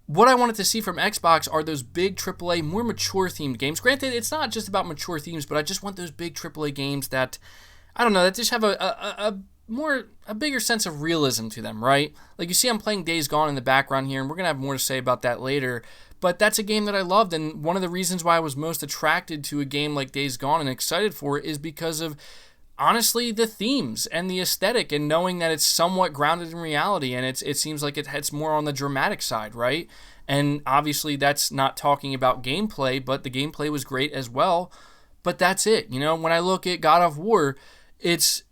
what I wanted to see from Xbox are those big AAA, more mature-themed games. Granted, it's not just about mature themes, but I just want those big AAA games that, I don't know, that just have a bigger sense of realism to them, right? Like you see I'm playing Days Gone in the background here, and we're going to have more to say about that later. But that's a game that I loved, and one of the reasons why I was most attracted to a game like Days Gone and excited for it is because of, honestly, the themes and the aesthetic and knowing that it's somewhat grounded in reality, and it seems like it's more on the dramatic side, right? And obviously that's not talking about gameplay, but the gameplay was great as well. But that's it. When I look at God of War, it's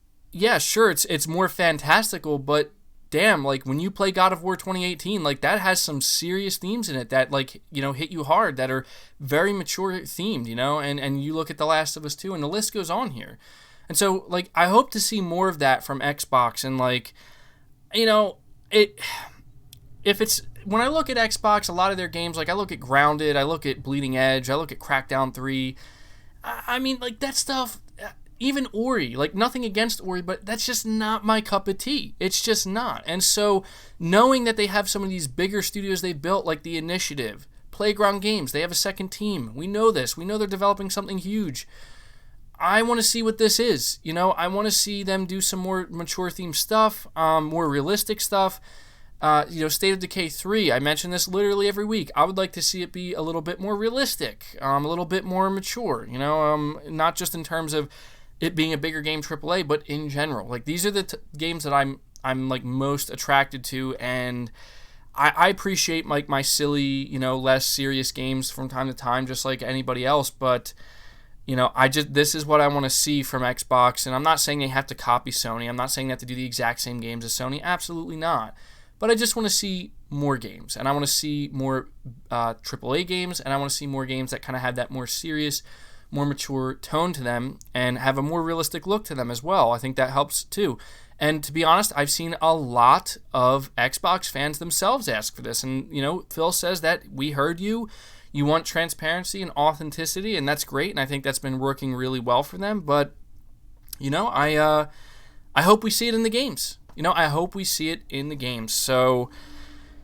more fantastical, but damn, like when you play God of War 2018, like that has some serious themes in it that hit you hard, that are very mature themed, and you look at The Last of Us 2 and the list goes on here. And so like I hope to see more of that from Xbox, and when I look at Xbox, a lot of their games, like I look at Grounded, I look at Bleeding Edge, I look at Crackdown 3, I mean, like that stuff, even Ori, like nothing against Ori, but that's just not my cup of tea. It's just not. And so knowing that they have some of these bigger studios they've built, like The Initiative, Playground Games, they have a second team. We know this. We know they're developing something huge. I want to see what this is. I want to see them do some more mature themed stuff, more realistic stuff. State of Decay 3, I mention this literally every week. I would like to see it be a little bit more realistic, a little bit more mature, not just in terms of it being a bigger game AAA, but in general. Like these are the games that I'm like most attracted to, and I appreciate like my silly, less serious games from time to time, just like anybody else, but this is what I want to see from Xbox, and I'm not saying they have to copy Sony. I'm not saying they have to do the exact same games as Sony. Absolutely not. But I just want to see more games, and I want to see more AAA games, and I want to see more games that kind of have that more serious, more mature tone to them, and have a more realistic look to them as well. I think that helps too. And to be honest, I've seen a lot of Xbox fans themselves ask for this, and Phil says that we heard you. You want transparency and authenticity, and that's great, and I think that's been working really well for them. But I hope we see it in the games. I hope we see it in the games. So,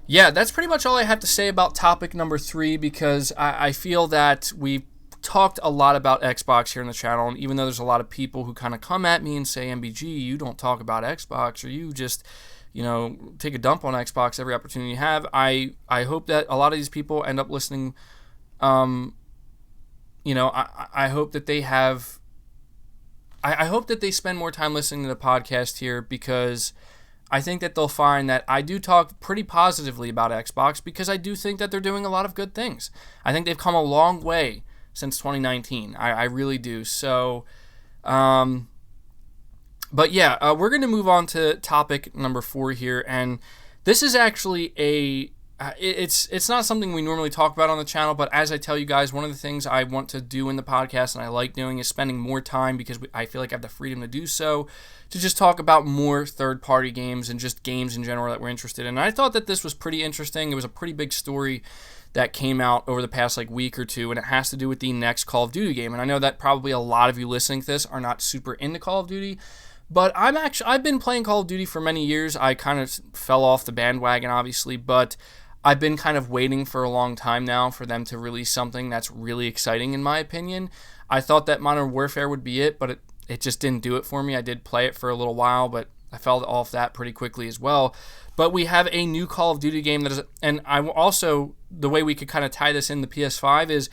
yeah, that's pretty much all I have to say about topic number 3, because I feel that we've talked a lot about Xbox here on the channel, and even though there's a lot of people who kind of come at me and say, MBG, you don't talk about Xbox, or you just, take a dump on Xbox every opportunity you have, I hope that a lot of these people end up listening. I hope that they have... I hope that they spend more time listening to the podcast here, because I think that they'll find that I do talk pretty positively about Xbox, because I do think that they're doing a lot of good things. I think they've come a long way since 2019. I really do. So, but yeah, we're going to move on to topic number 4 here, and this is actually it's not something we normally talk about on the channel, but as I tell you guys, one of the things I want to do in the podcast and I like doing is spending more time, because I feel like I have the freedom to do so, to just talk about more third-party games and just games in general that we're interested in. And I thought that this was pretty interesting. It was a pretty big story that came out over the past week or two, and it has to do with the next Call of Duty game. And I know that probably a lot of you listening to this are not super into Call of Duty, but I've been playing Call of Duty for many years. I kind of fell off the bandwagon, obviously, but I've been kind of waiting for a long time now for them to release something that's really exciting, in my opinion. I thought that Modern Warfare would be it, but it just didn't do it for me. I did play it for a little while, but I fell off that pretty quickly as well. But we have a new Call of Duty game that is, and I also, the way we could kind of tie this in the PS5 is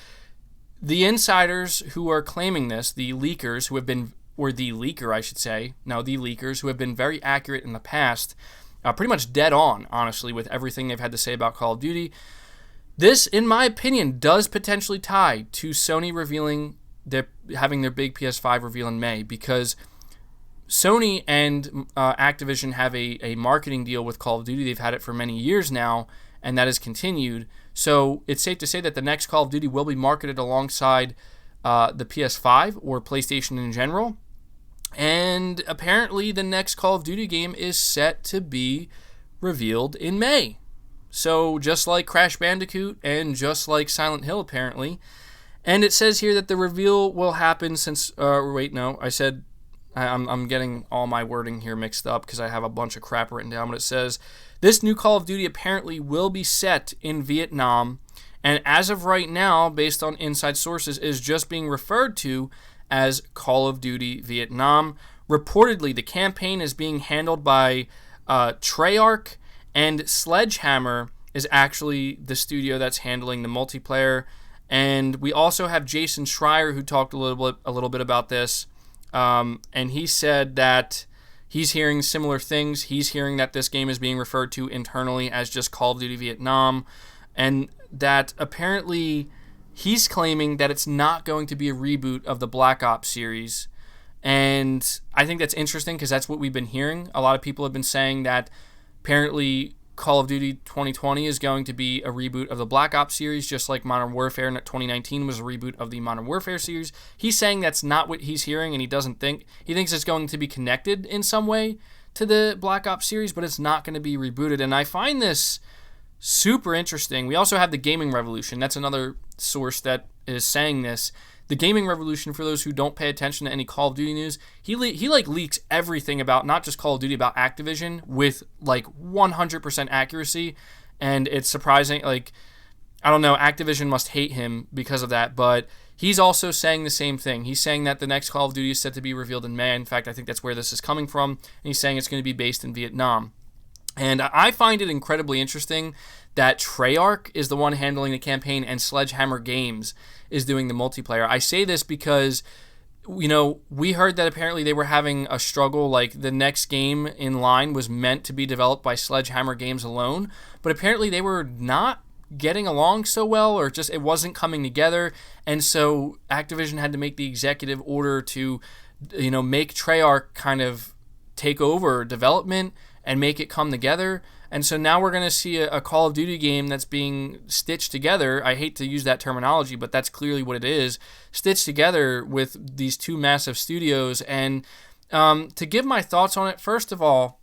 the insiders who are claiming this, the leakers who have been, or the leaker, I should say, no, the leakers who have been very accurate in the past, pretty much dead on, honestly, with everything they've had to say about Call of Duty. This, in my opinion, does potentially tie to Sony having their big PS5 reveal in May, because Sony and Activision have a marketing deal with Call of Duty. They've had it for many years now, and that has continued. So it's safe to say that the next Call of Duty will be marketed alongside the PS5 or PlayStation in general. And apparently the next Call of Duty game is set to be revealed in May. So just like Crash Bandicoot and just like Silent Hill, apparently. And it says here that the reveal will happen since... I'm getting all my wording here mixed up because I have a bunch of crap written down. But it says, this new Call of Duty apparently will be set in Vietnam. And as of right now, based on inside sources, is just being referred to as Call of Duty Vietnam. Reportedly, the campaign is being handled by Treyarch, and Sledgehammer is actually the studio that's handling the multiplayer. And we also have Jason Schreier, who talked a little bit about this, and he said that he's hearing similar things. He's hearing that this game is being referred to internally as just Call of Duty Vietnam. and that apparently he's claiming that it's not going to be a reboot of the Black Ops series. And I think that's interesting because that's what we've been hearing. A lot of people have been saying that apparently Call of Duty 2020 is going to be a reboot of the Black Ops series, just like Modern Warfare in 2019 was a reboot of the Modern Warfare series. He's saying that's not what he's hearing, and he thinks it's going to be connected in some way to the Black Ops series, but it's not going to be rebooted. And I find this super interesting. We also have the Gaming Revolution. That's another source that is saying this. The Gaming Revolution, for those who don't pay attention to any Call of Duty news, he leaks everything about not just Call of Duty, about Activision with 100% accuracy, and it's surprising. I don't know, Activision must hate him because of that, but he's also saying the same thing. He's saying that the next Call of Duty is set to be revealed in May. In fact, I think that's where this is coming from, and he's saying it's going to be based in Vietnam. And I find it incredibly interesting that Treyarch is the one handling the campaign and Sledgehammer Games is doing the multiplayer. I say this because, we heard that apparently they were having a struggle, the next game in line was meant to be developed by Sledgehammer Games alone, but apparently they were not getting along so well, or just it wasn't coming together, and so Activision had to make the executive order to, make Treyarch kind of take over development and make it come together. And so now we're going to see a Call of Duty game that's being stitched together. I hate to use that terminology, but that's clearly what it is. Stitched together with these two massive studios. And to give my thoughts on it, first of all,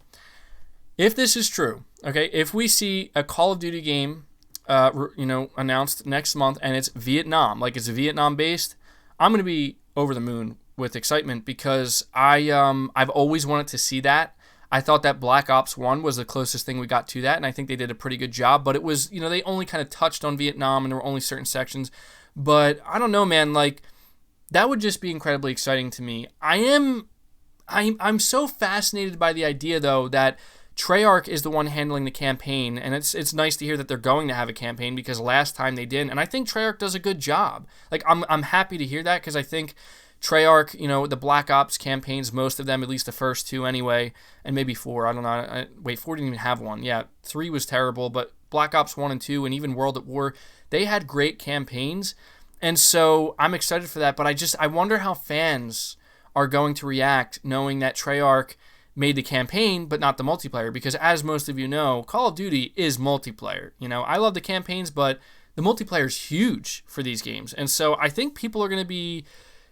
if this is true, okay, if we see a Call of Duty game, announced next month and it's Vietnam, it's Vietnam-based, I'm going to be over the moon with excitement because I've always wanted to see that. I thought that Black Ops 1 was the closest thing we got to that, and I think they did a pretty good job, but it was, they only kind of touched on Vietnam, and there were only certain sections, but I don't know, man, that would just be incredibly exciting to me. I'm so fascinated by the idea, though, that Treyarch is the one handling the campaign, and it's nice to hear that they're going to have a campaign because last time they didn't, and I think Treyarch does a good job. I'm happy to hear that because I think Treyarch, the Black Ops campaigns, most of them, at least the first two anyway, and maybe 4, I don't know. Wait, 4 didn't even have one. Yeah, 3 was terrible, but Black Ops 1 and 2 and even World at War, they had great campaigns, and so I'm excited for that, but I wonder how fans are going to react knowing that Treyarch made the campaign but not the multiplayer, because as most of you know, Call of Duty is multiplayer. I love the campaigns, but the multiplayer is huge for these games, and so I think people are going to be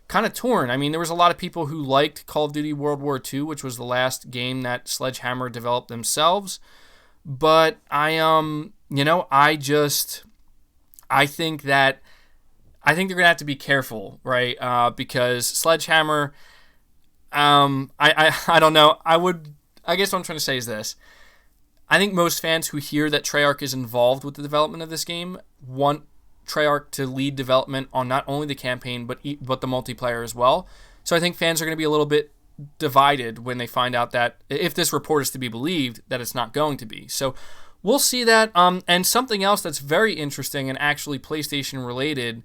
kind of torn. I mean, there was a lot of people who liked Call of Duty World War II, which was the last game that Sledgehammer developed themselves. But I think they're going to have to be careful, right? Because Sledgehammer, I don't know. I guess what I'm trying to say is this. I think most fans who hear that Treyarch is involved with the development of this game want Treyarch to lead development on not only the campaign but the multiplayer as well. So I think fans are going to be a little bit divided when they find out that, if this report is to be believed, that it's not going to be. So we'll see that. And something else that's very interesting and actually PlayStation related.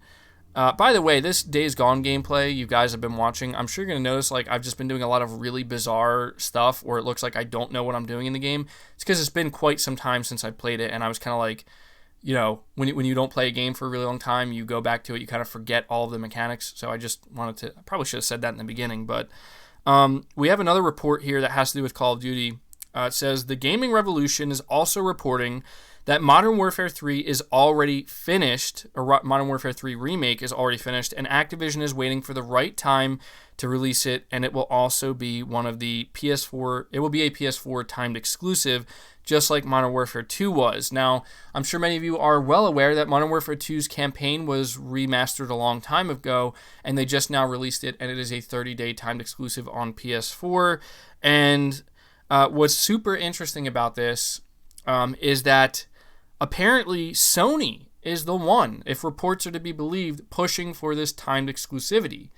By the way, this Days Gone gameplay you guys have been watching, I'm sure you're going to notice I've just been doing a lot of really bizarre stuff where it looks like I don't know what I'm doing in the game. It's because it's been quite some time since I played it, and I was kind of when you don't play a game for a really long time, you go back to it, you kind of forget all of the mechanics. So I probably should have said that in the beginning, but we have another report here that has to do with Call of Duty. It says, the Gaming Revolution is also reporting that Modern Warfare 3 is already finished, or Modern Warfare 3 Remake is already finished, and Activision is waiting for the right time to release it, and it will also be one of the PS4, it will be a PS4 timed exclusive, just like Modern Warfare 2 was. Now, I'm sure many of you are well aware that Modern Warfare 2's campaign was remastered a long time ago, and they just now released it, and it is a 30-day timed exclusive on PS4. And what's super interesting about this is that apparently Sony is the one, if reports are to be believed, pushing for this timed exclusivity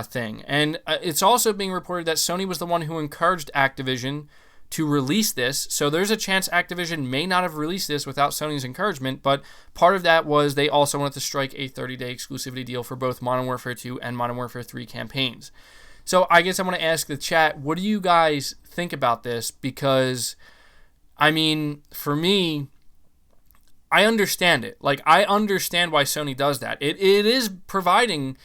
thing. And it's also being reported that Sony was the one who encouraged Activision to release this. So there's a chance Activision may not have released this without Sony's encouragement, but part of that was they also wanted to strike a 30-day exclusivity deal for both Modern Warfare 2 and Modern Warfare 3 campaigns. So I guess I want to ask the chat, what do you guys think about this? Because, I mean, for me, I understand it. Like, I understand why Sony does that. It is providing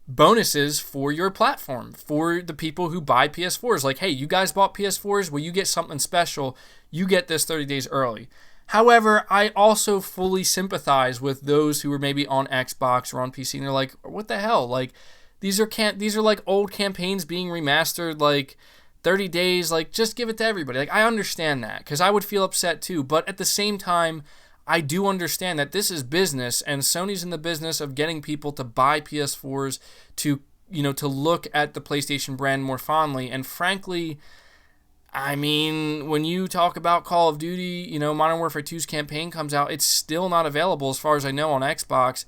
bonuses for your platform, for the people who buy PS4s. Like, hey, you guys bought PS4s, well, you get something special. You get this 30 days early. However, I also fully sympathize with those who are maybe on Xbox or on PC, and they're like, what the hell? Like, these are like old campaigns being remastered, like 30 days, like, just give it to everybody. Like, I understand that, because I would feel upset too, but at the same time, I do understand that this is business, and Sony's in the business of getting people to buy PS4s to, to look at the PlayStation brand more fondly. And frankly, I mean, when you talk about Call of Duty, Modern Warfare 2's campaign comes out, it's still not available as far as I know on Xbox.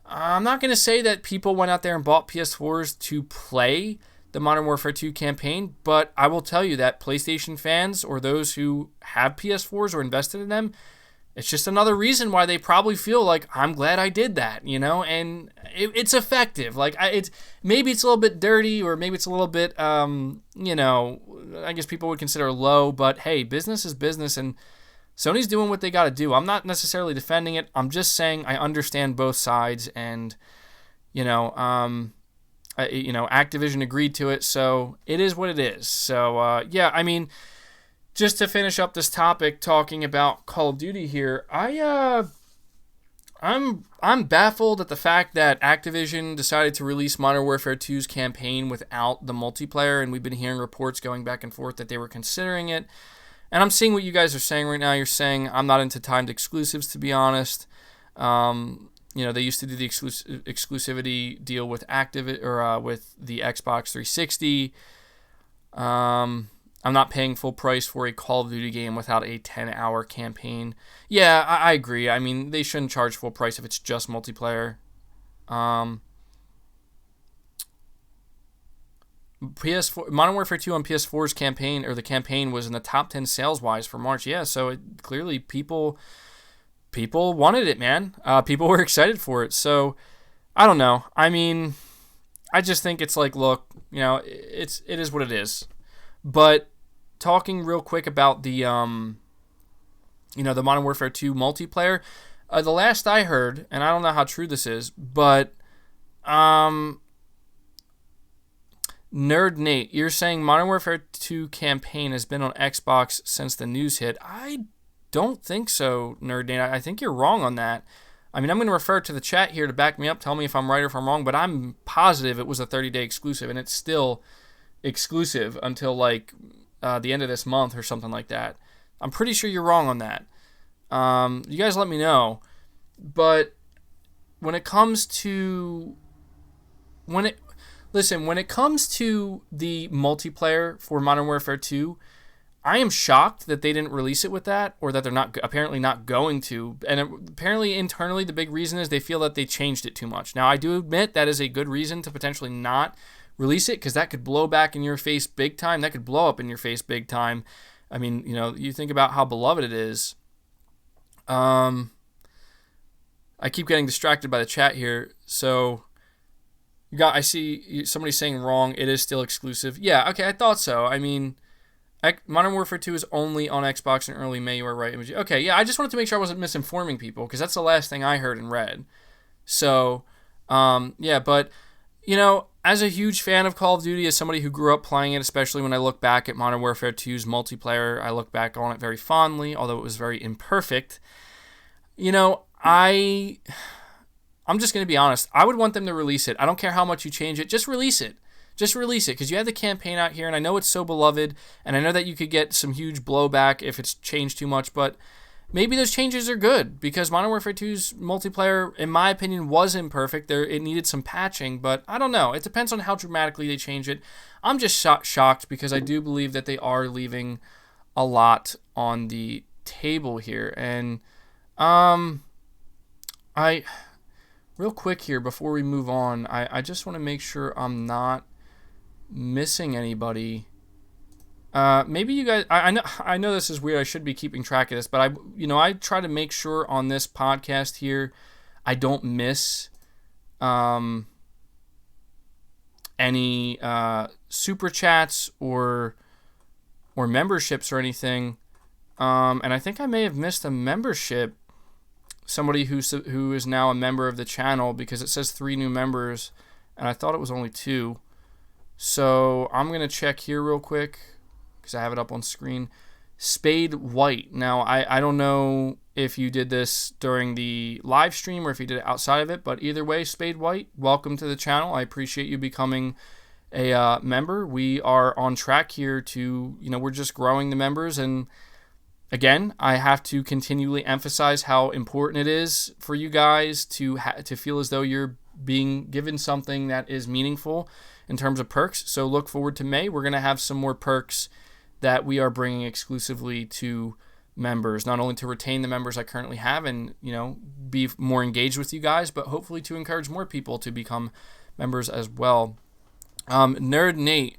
I'm not going to say that people went out there and bought PS4s to play the Modern Warfare 2 campaign, but I will tell you that PlayStation fans or those who have PS4s or invested in them, it's just another reason why they probably feel like, I'm glad I did that, and it's effective. Like, maybe it's a little bit dirty, or maybe it's a little bit, I guess people would consider low, but hey, business is business, and Sony's doing what they got to do. I'm not necessarily defending it. I'm just saying I understand both sides, and, Activision agreed to it, so it is what it is. So, yeah, I mean, just to finish up this topic, talking about Call of Duty here, I'm baffled at the fact that Activision decided to release Modern Warfare 2's campaign without the multiplayer, and we've been hearing reports going back and forth that they were considering it. And I'm seeing what you guys are saying right now. You're saying I'm not into timed exclusives, to be honest. They used to do the exclusivity deal with with the Xbox 360. I'm not paying full price for a Call of Duty game without a 10-hour campaign. Yeah, I agree. I mean, they shouldn't charge full price if it's just multiplayer. PS4 Modern Warfare 2 on PS4's campaign, or the campaign, was in the top 10 sales-wise for March. Yeah, so clearly people wanted it, man. People were excited for it. So, I don't know. I mean, I just think it's like, look, it is what it is. But talking real quick about the the Modern Warfare 2 multiplayer, the last I heard, and I don't know how true this is, but Nerd Nate, you're saying Modern Warfare 2 campaign has been on Xbox since the news hit. I don't think so, Nerd Nate. I think you're wrong on that. I mean, I'm going to refer to the chat here to back me up, tell me if I'm right or if I'm wrong, but I'm positive it was a 30-day exclusive, and it's still exclusive until the end of this month or something like that. I'm pretty sure you're wrong on that. You guys let me know. But when it comes to the multiplayer for Modern Warfare 2, I am shocked that they didn't release it with that, or that they're apparently not going to. And apparently internally the big reason is they feel that they changed it too much. Now, I do admit that is a good reason to potentially not release it, because that could blow back in your face big time. That could blow up in your face big time. I mean, you think about how beloved it is. I keep getting distracted by the chat here. So, I see somebody saying wrong. It is still exclusive. Yeah, okay, I thought so. I mean, Modern Warfare 2 is only on Xbox in early May. You are right. Okay, yeah, I just wanted to make sure I wasn't misinforming people, because that's the last thing I heard and read. So, yeah, but, as a huge fan of Call of Duty, as somebody who grew up playing it, especially when I look back at Modern Warfare 2's multiplayer, I look back on it very fondly, although it was very imperfect. I'm just going to be honest. I would want them to release it. I don't care how much you change it. Just release it. Just release it, because you have the campaign out here, and I know it's so beloved, and I know that you could get some huge blowback if it's changed too much, but maybe those changes are good, because Modern Warfare 2's multiplayer, in my opinion, was imperfect. It needed some patching, but I don't know. It depends on how dramatically they change it. I'm just shocked, because I do believe that they are leaving a lot on the table here. And real quick here before we move on, I just want to make sure I'm not missing anybody. Maybe you guys, I know this is weird. I should be keeping track of this, but I try to make sure on this podcast here I don't miss any super chats or memberships or anything. And I think I may have missed a membership. somebody who is now a member of the channel, because it says 3 new members, and I thought it was only 2. So I'm going to check here real quick because I have it up on screen. Spade White. Now, I don't know if you did this during the live stream or if you did it outside of it, but either way, Spade White, welcome to the channel. I appreciate you becoming a member. We are on track here to, we're just growing the members, and again, I have to continually emphasize how important it is for you guys to feel as though you're being given something that is meaningful in terms of perks. So look forward to May. We're going to have some more perks that we are bringing exclusively to members, not only to retain the members I currently have and, be more engaged with you guys, but hopefully to encourage more people to become members as well. Nerd Nate,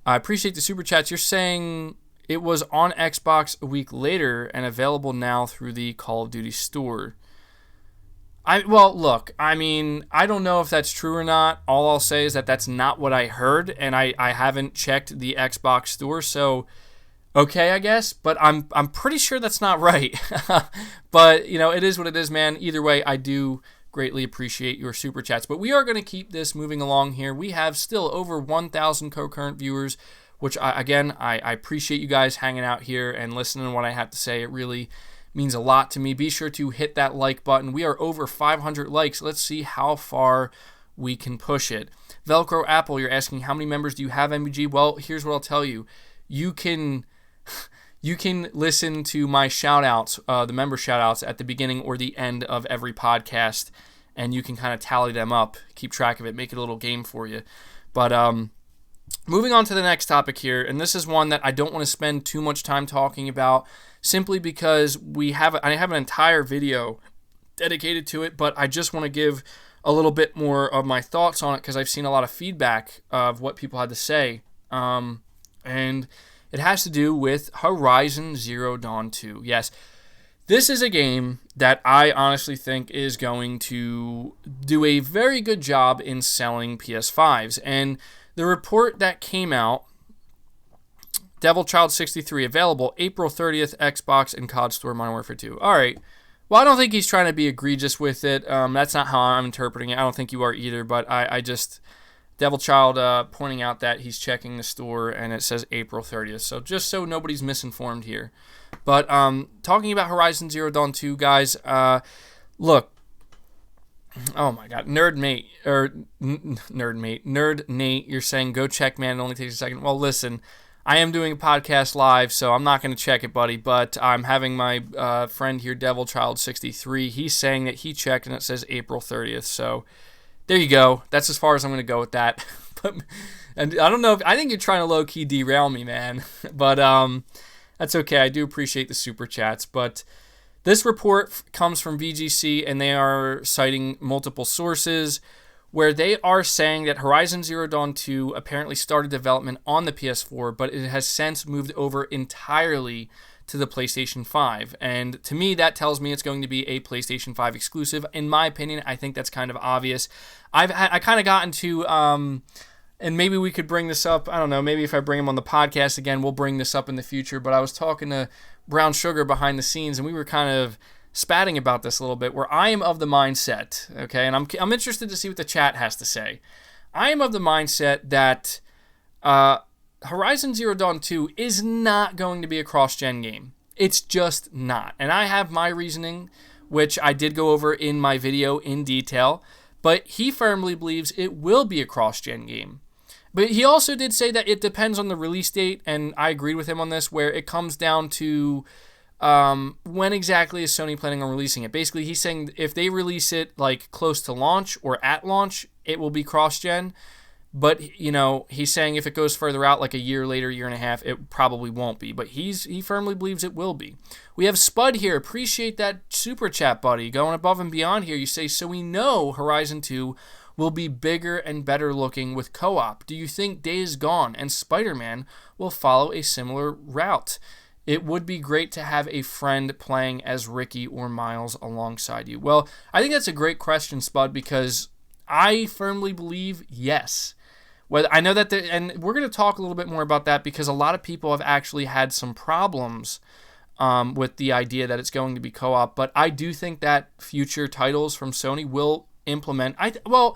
I appreciate the super chats. You're saying it was on Xbox a week later and available now through the Call of Duty store. Look, I don't know if that's true or not. All I'll say is that that's not what I heard, and I haven't checked the Xbox store, so okay, I guess, but I'm pretty sure that's not right. But, it is what it is, man. Either way, I do greatly appreciate your super chats. But we are going to keep this moving along here. We have still over 1,000 concurrent viewers, which, I appreciate you guys hanging out here and listening to what I have to say. It really means a lot to me. Be sure to hit that like button. We are over 500 likes. Let's see how far we can push it. Velcro Apple, you're asking, how many members do you have, MBG? Well, here's what I'll tell you. You can listen to my shout-outs, the member shout-outs at the beginning or the end of every podcast, and you can kind of tally them up, keep track of it, make it a little game for you. But moving on to the next topic here, and this is one that I don't want to spend too much time talking about, simply because I have an entire video dedicated to it, but I just want to give a little bit more of my thoughts on it because I've seen a lot of feedback of what people had to say. And it has to do with Horizon Zero Dawn 2. Yes, this is a game that I honestly think is going to do a very good job in selling PS5s. And the report that came out, Devil Child 63, available April 30th, Xbox and COD Store, Modern Warfare 2. All right. Well, I don't think he's trying to be egregious with it. That's not how I'm interpreting it. I don't think you are either, but I just... Devil Child pointing out that he's checking the store and it says April 30th. So just so nobody's misinformed here. But talking about Horizon Zero Dawn 2, guys, look. Oh my God, Nerd Nate, you're saying go check, man. It only takes a second. Well, listen, I am doing a podcast live, so I'm not going to check it, buddy. But I'm having my friend here, Devil Child 63. He's saying that he checked and it says April 30th. So there you go. That's as far as I'm going to go with that. And I don't know I think you're trying to low-key derail me, man. But that's okay. I do appreciate the super chats. But this report comes from VGC, and they are citing multiple sources where they are saying that Horizon Zero Dawn 2 apparently started development on the PS4, but it has since moved over entirely to the PlayStation 5. And to me, that tells me it's going to be a PlayStation 5 exclusive. In my opinion, I think that's kind of obvious. I kind of got into, and maybe we could bring this up, I don't know, maybe if I bring him on the podcast again, we'll bring this up in the future, but I was talking to Brown Sugar behind the scenes, and we were kind of spatting about this a little bit, where I am of the mindset, okay, and I'm interested to see what the chat has to say. I am of the mindset that Horizon Zero Dawn 2 is not going to be a cross-gen game. It's just not. And I have my reasoning, which I did go over in my video in detail, but he firmly believes it will be a cross-gen game. But he also did say that it depends on the release date, and I agreed with him on this, where it comes down to when exactly is Sony planning on releasing it. Basically, he's saying if they release it like close to launch or at launch, it will be cross-gen. But, he's saying if it goes further out, like a year later, year and a half, it probably won't be. But he firmly believes it will be. We have Spud here. Appreciate that super chat, buddy. Going above and beyond here. You say, so we know Horizon 2 will be bigger and better looking with co-op. Do you think Days Gone and Spider-Man will follow a similar route? It would be great to have a friend playing as Ricky or Miles alongside you. Well, I think that's a great question, Spud, because I firmly believe yes. Well, I know that, and we're going to talk a little bit more about that because a lot of people have actually had some problems with the idea that it's going to be co-op. But I do think that future titles from Sony will implement. I don't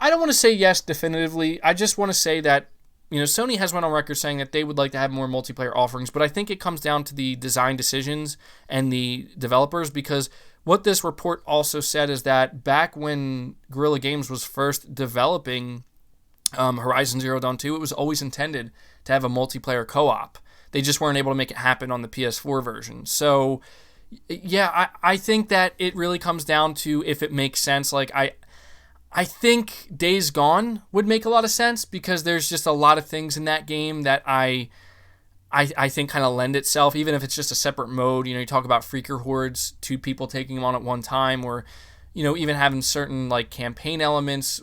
want to say yes definitively. I just want to say that, Sony has went on record saying that they would like to have more multiplayer offerings, but I think it comes down to the design decisions and the developers, because what this report also said is that back when Guerrilla Games was first developing Horizon Zero Dawn 2, it was always intended to have a multiplayer co-op. They just weren't able to make it happen on the PS4 version. So, yeah, I think that it really comes down to if it makes sense. Like, I think Days Gone would make a lot of sense, because there's just a lot of things in that game that I think kind of lend itself, even if it's just a separate mode. You talk about Freaker Hordes, 2 people taking them on at one time, or, even having certain, like, campaign elements.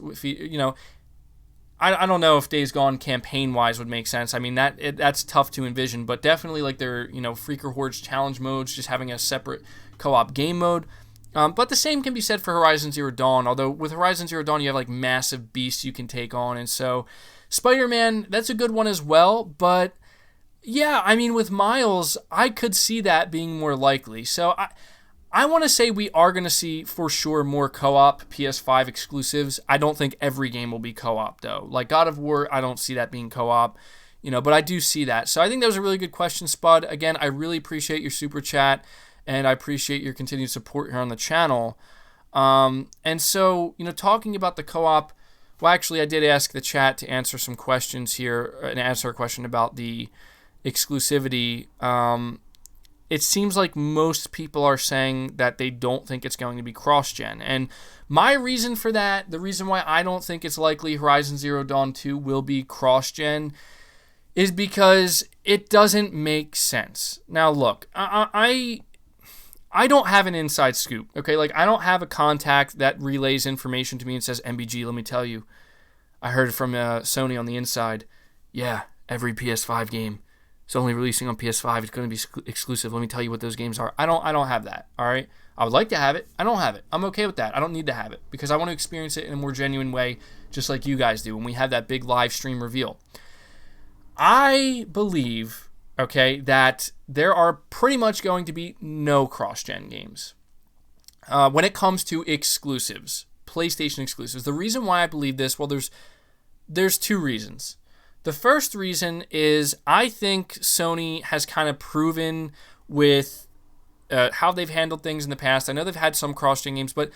I don't know if Days Gone campaign-wise would make sense. I mean, that's tough to envision, but definitely, like, their, Freaker Hordes challenge modes, just having a separate co-op game mode. But the same can be said for Horizon Zero Dawn, although with Horizon Zero Dawn, you have, like, massive beasts you can take on, and so Spider-Man, that's a good one as well, but yeah, I mean, with Miles, I could see that being more likely. So I want to say we are going to see, for sure, more co-op PS5 exclusives. I don't think every game will be co-op, though. Like God of War, I don't see that being co-op, but I do see that. So I think that was a really good question, Spud. Again, I really appreciate your super chat, and I appreciate your continued support here on the channel. And so, talking about the co-op, well, actually, I did ask the chat to answer some questions here, and answer a question about the exclusivity. It seems like most people are saying that they don't think it's going to be cross-gen. And my reason for that, the reason why I don't think it's likely Horizon Zero Dawn 2 will be cross-gen, is because it doesn't make sense. Now, look, I don't have an inside scoop, okay? Like, I don't have a contact that relays information to me and says, MBG, let me tell you, I heard from Sony on the inside, yeah, every PS5 game, it's only releasing on PS5. It's going to be exclusive. Let me tell you what those games are. I don't have that, all right? I would like to have it. I don't have it. I'm okay with that. I don't need to have it because I want to experience it in a more genuine way, just like you guys do when we have that big live stream reveal. I believe, okay, that there are pretty much going to be no cross-gen games when it comes to exclusives, PlayStation exclusives. The reason why I believe this, well, there's 2 reasons. The first reason is I think Sony has kind of proven with how they've handled things in the past. I know they've had some cross-gen games, but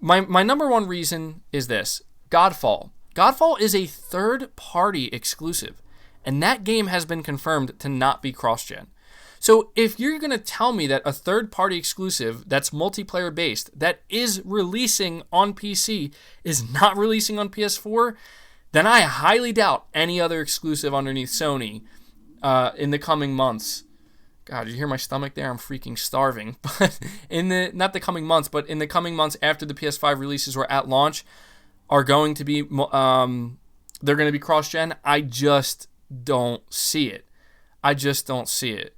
my number one reason is this. Godfall. Godfall is a third-party exclusive, and that game has been confirmed to not be cross-gen. So if you're going to tell me that a third-party exclusive that's multiplayer-based, that is releasing on PC, is not releasing on PS4, then I highly doubt any other exclusive underneath Sony in the coming months. God, did you hear my stomach there? I'm freaking starving. But not the coming months, but in the coming months after the PS5 releases or at launch are going to be, they're going to be cross-gen. I just don't see it. I just don't see it.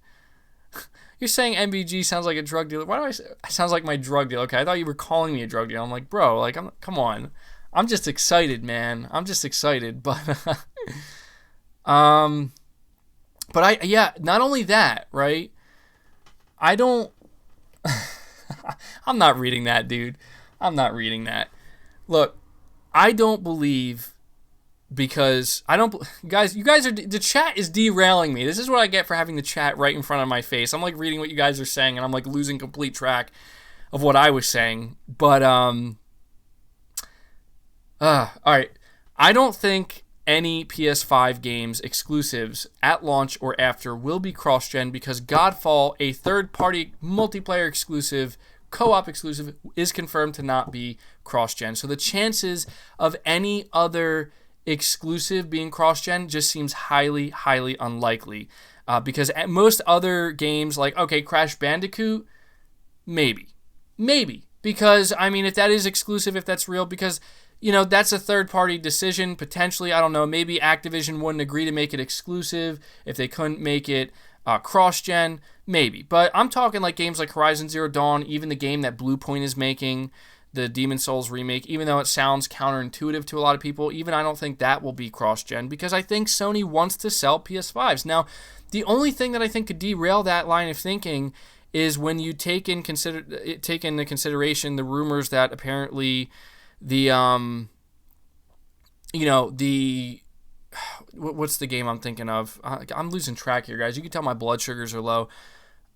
You're saying MBG sounds like a drug dealer. Why do I say it sounds like my drug dealer? Okay, I thought you were calling me a drug dealer. I'm like, bro, like, come on. I'm just excited, man. I'm just excited, but not only that, right? I'm not reading that, dude. I'm not reading that. Look, I don't believe because guys, the chat is derailing me. This is what I get for having the chat right in front of my face. I'm like reading what you guys are saying and I'm like losing complete track of what I was saying. But all right. I don't think any PS5 games exclusives at launch or after will be cross-gen because Godfall, a third-party multiplayer exclusive, co-op exclusive, is confirmed to not be cross-gen. So the chances of any other exclusive being cross-gen just seems highly, highly unlikely. Because at most other games, like, okay, Crash Bandicoot, maybe. Because, I mean, if that is exclusive, if that's real, because that's a third-party decision, potentially. I don't know. Maybe Activision wouldn't agree to make it exclusive if they couldn't make it cross-gen. Maybe. But I'm talking like games like Horizon Zero Dawn, even the game that Bluepoint is making, the Demon's Souls remake, even though it sounds counterintuitive to a lot of people. Even I don't think that will be cross-gen, because I think Sony wants to sell PS5s. Now, the only thing that I think could derail that line of thinking is when you take into consideration the rumors that apparently the what's the game I'm thinking of? I'm losing track here, guys. You can tell my blood sugars are low.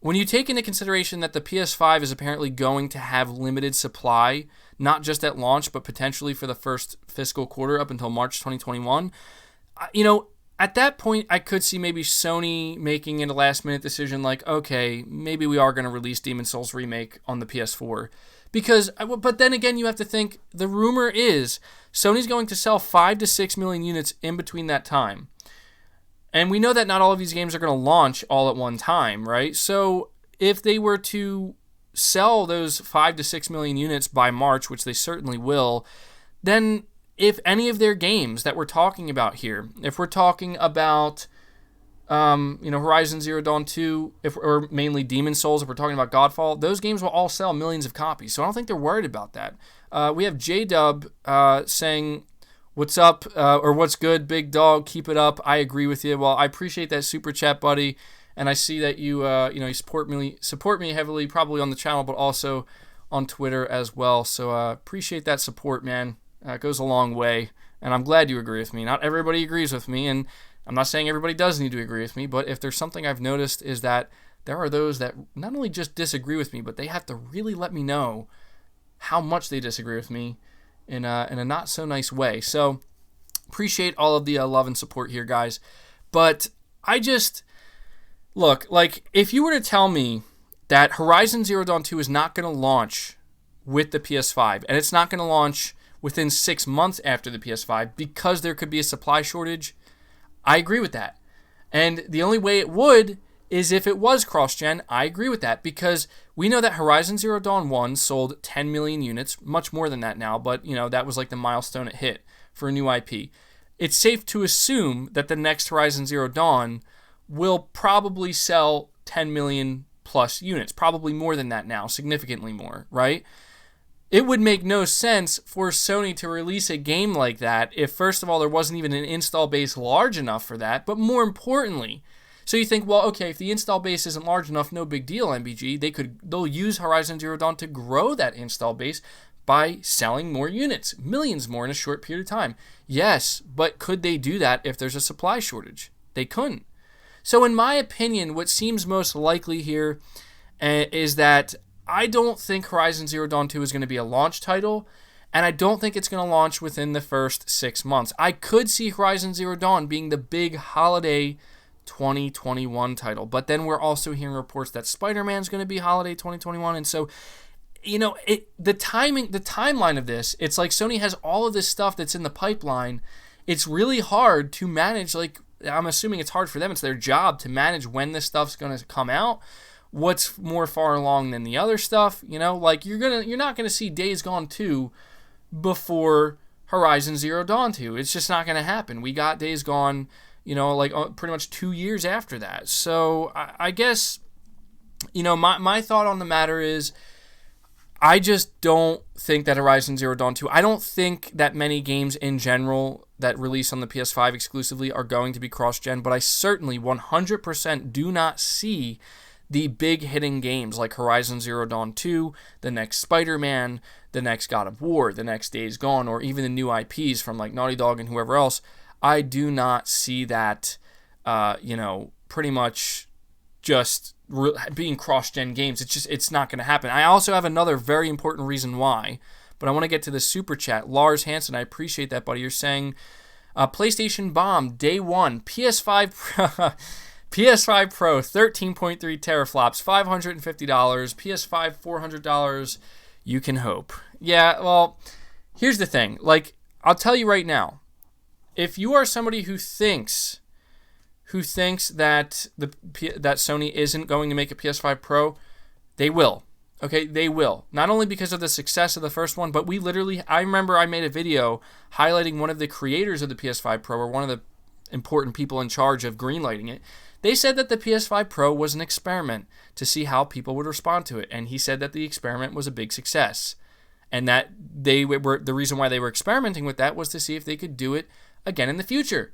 When you take into consideration that the PS5 is apparently going to have limited supply, not just at launch, but potentially for the first fiscal quarter up until March 2021, at that point, I could see maybe Sony making it a last-minute decision like, okay, maybe we are going to release Demon's Souls Remake on the PS4. But then again, you have to think, the rumor is Sony's going to sell 5 to 6 million units in between that time. And we know that not all of these games are going to launch all at one time, right? So if they were to sell those 5 to 6 million units by March, which they certainly will, then if any of their games that we're talking about here, if we're talking about Horizon Zero Dawn 2, or mainly Demon's Souls, if we're talking about Godfall, those games will all sell millions of copies. So I don't think they're worried about that. We have J-Dub saying, "What's up?" Or "What's good, big dog? Keep it up." I agree with you. Well, I appreciate that super chat, buddy, and I see that you you support me heavily, probably on the channel, but also on Twitter as well. So appreciate that support, man. It goes a long way, and I'm glad you agree with me. Not everybody agrees with me, and I'm not saying everybody does need to agree with me, but if there's something I've noticed is that there are those that not only just disagree with me, but they have to really let me know how much they disagree with me in a not so nice way. So appreciate all of the love and support here, guys. But I just look, like, if you were to tell me that Horizon Zero Dawn 2 is not going to launch with the PS5, and it's not going to launch within 6 months after the PS5 because there could be a supply shortage, I agree with that. And the only way it would is if it was cross-gen. I agree with that, because we know that Horizon Zero Dawn 1 sold 10 million units, much more than that now, but that was like the milestone it hit for a new IP. It's safe to assume that the next Horizon Zero Dawn will probably sell 10 million plus units, probably more than that now, significantly more, right? It would make no sense for Sony to release a game like that if, first of all, there wasn't even an install base large enough for that, but more importantly, so you think, well, okay, if the install base isn't large enough, no big deal, MBG. They'll use Horizon Zero Dawn to grow that install base by selling more units, millions more in a short period of time. Yes, but could they do that if there's a supply shortage? They couldn't. So in my opinion, what seems most likely here is that I don't think Horizon Zero Dawn 2 is going to be a launch title, and I don't think it's going to launch within the first 6 months. I could see Horizon Zero Dawn being the big holiday 2021 title, but then we're also hearing reports that Spider-Man's going to be holiday 2021, and so the timeline of this, it's like Sony has all of this stuff that's in the pipeline. It's really hard to manage. Like, I'm assuming it's hard for them. It's their job to manage when this stuff's going to come out, what's more far along than the other stuff. Like, you're not gonna see Days Gone 2 before Horizon Zero Dawn 2. It's just not gonna happen. We got Days Gone, pretty much 2 years after that. So I guess, my thought on the matter is, I just don't think that Horizon Zero Dawn 2, I don't think that many games in general that release on the PS5 exclusively are going to be cross-gen, but I certainly 100% do not see the big hitting games like Horizon Zero Dawn 2, the next Spider-Man, the next God of War, the next Days Gone, or even the new IPs from like Naughty Dog and whoever else. I do not see that, pretty much just being cross-gen games. It's not going to happen. I also have another very important reason why, but I want to get to the super chat. Lars Hansen, I appreciate that, buddy. You're saying PlayStation bomb day one, PS5 PS5 Pro 13.3 teraflops, $550, PS5 $400. You can hope. Yeah, well, here's the thing. Like, I'll tell you right now, if you are somebody who thinks that that Sony isn't going to make a PS5 Pro, they will. Okay, they will. Not only because of the success of the first one, but I remember I made a video highlighting one of the creators of the PS5 Pro, or one of the important people in charge of greenlighting it. They said that the PS5 Pro was an experiment to see how people would respond to it, and he said that the experiment was a big success. And that they were the reason why they were experimenting with that was to see if they could do it again in the future.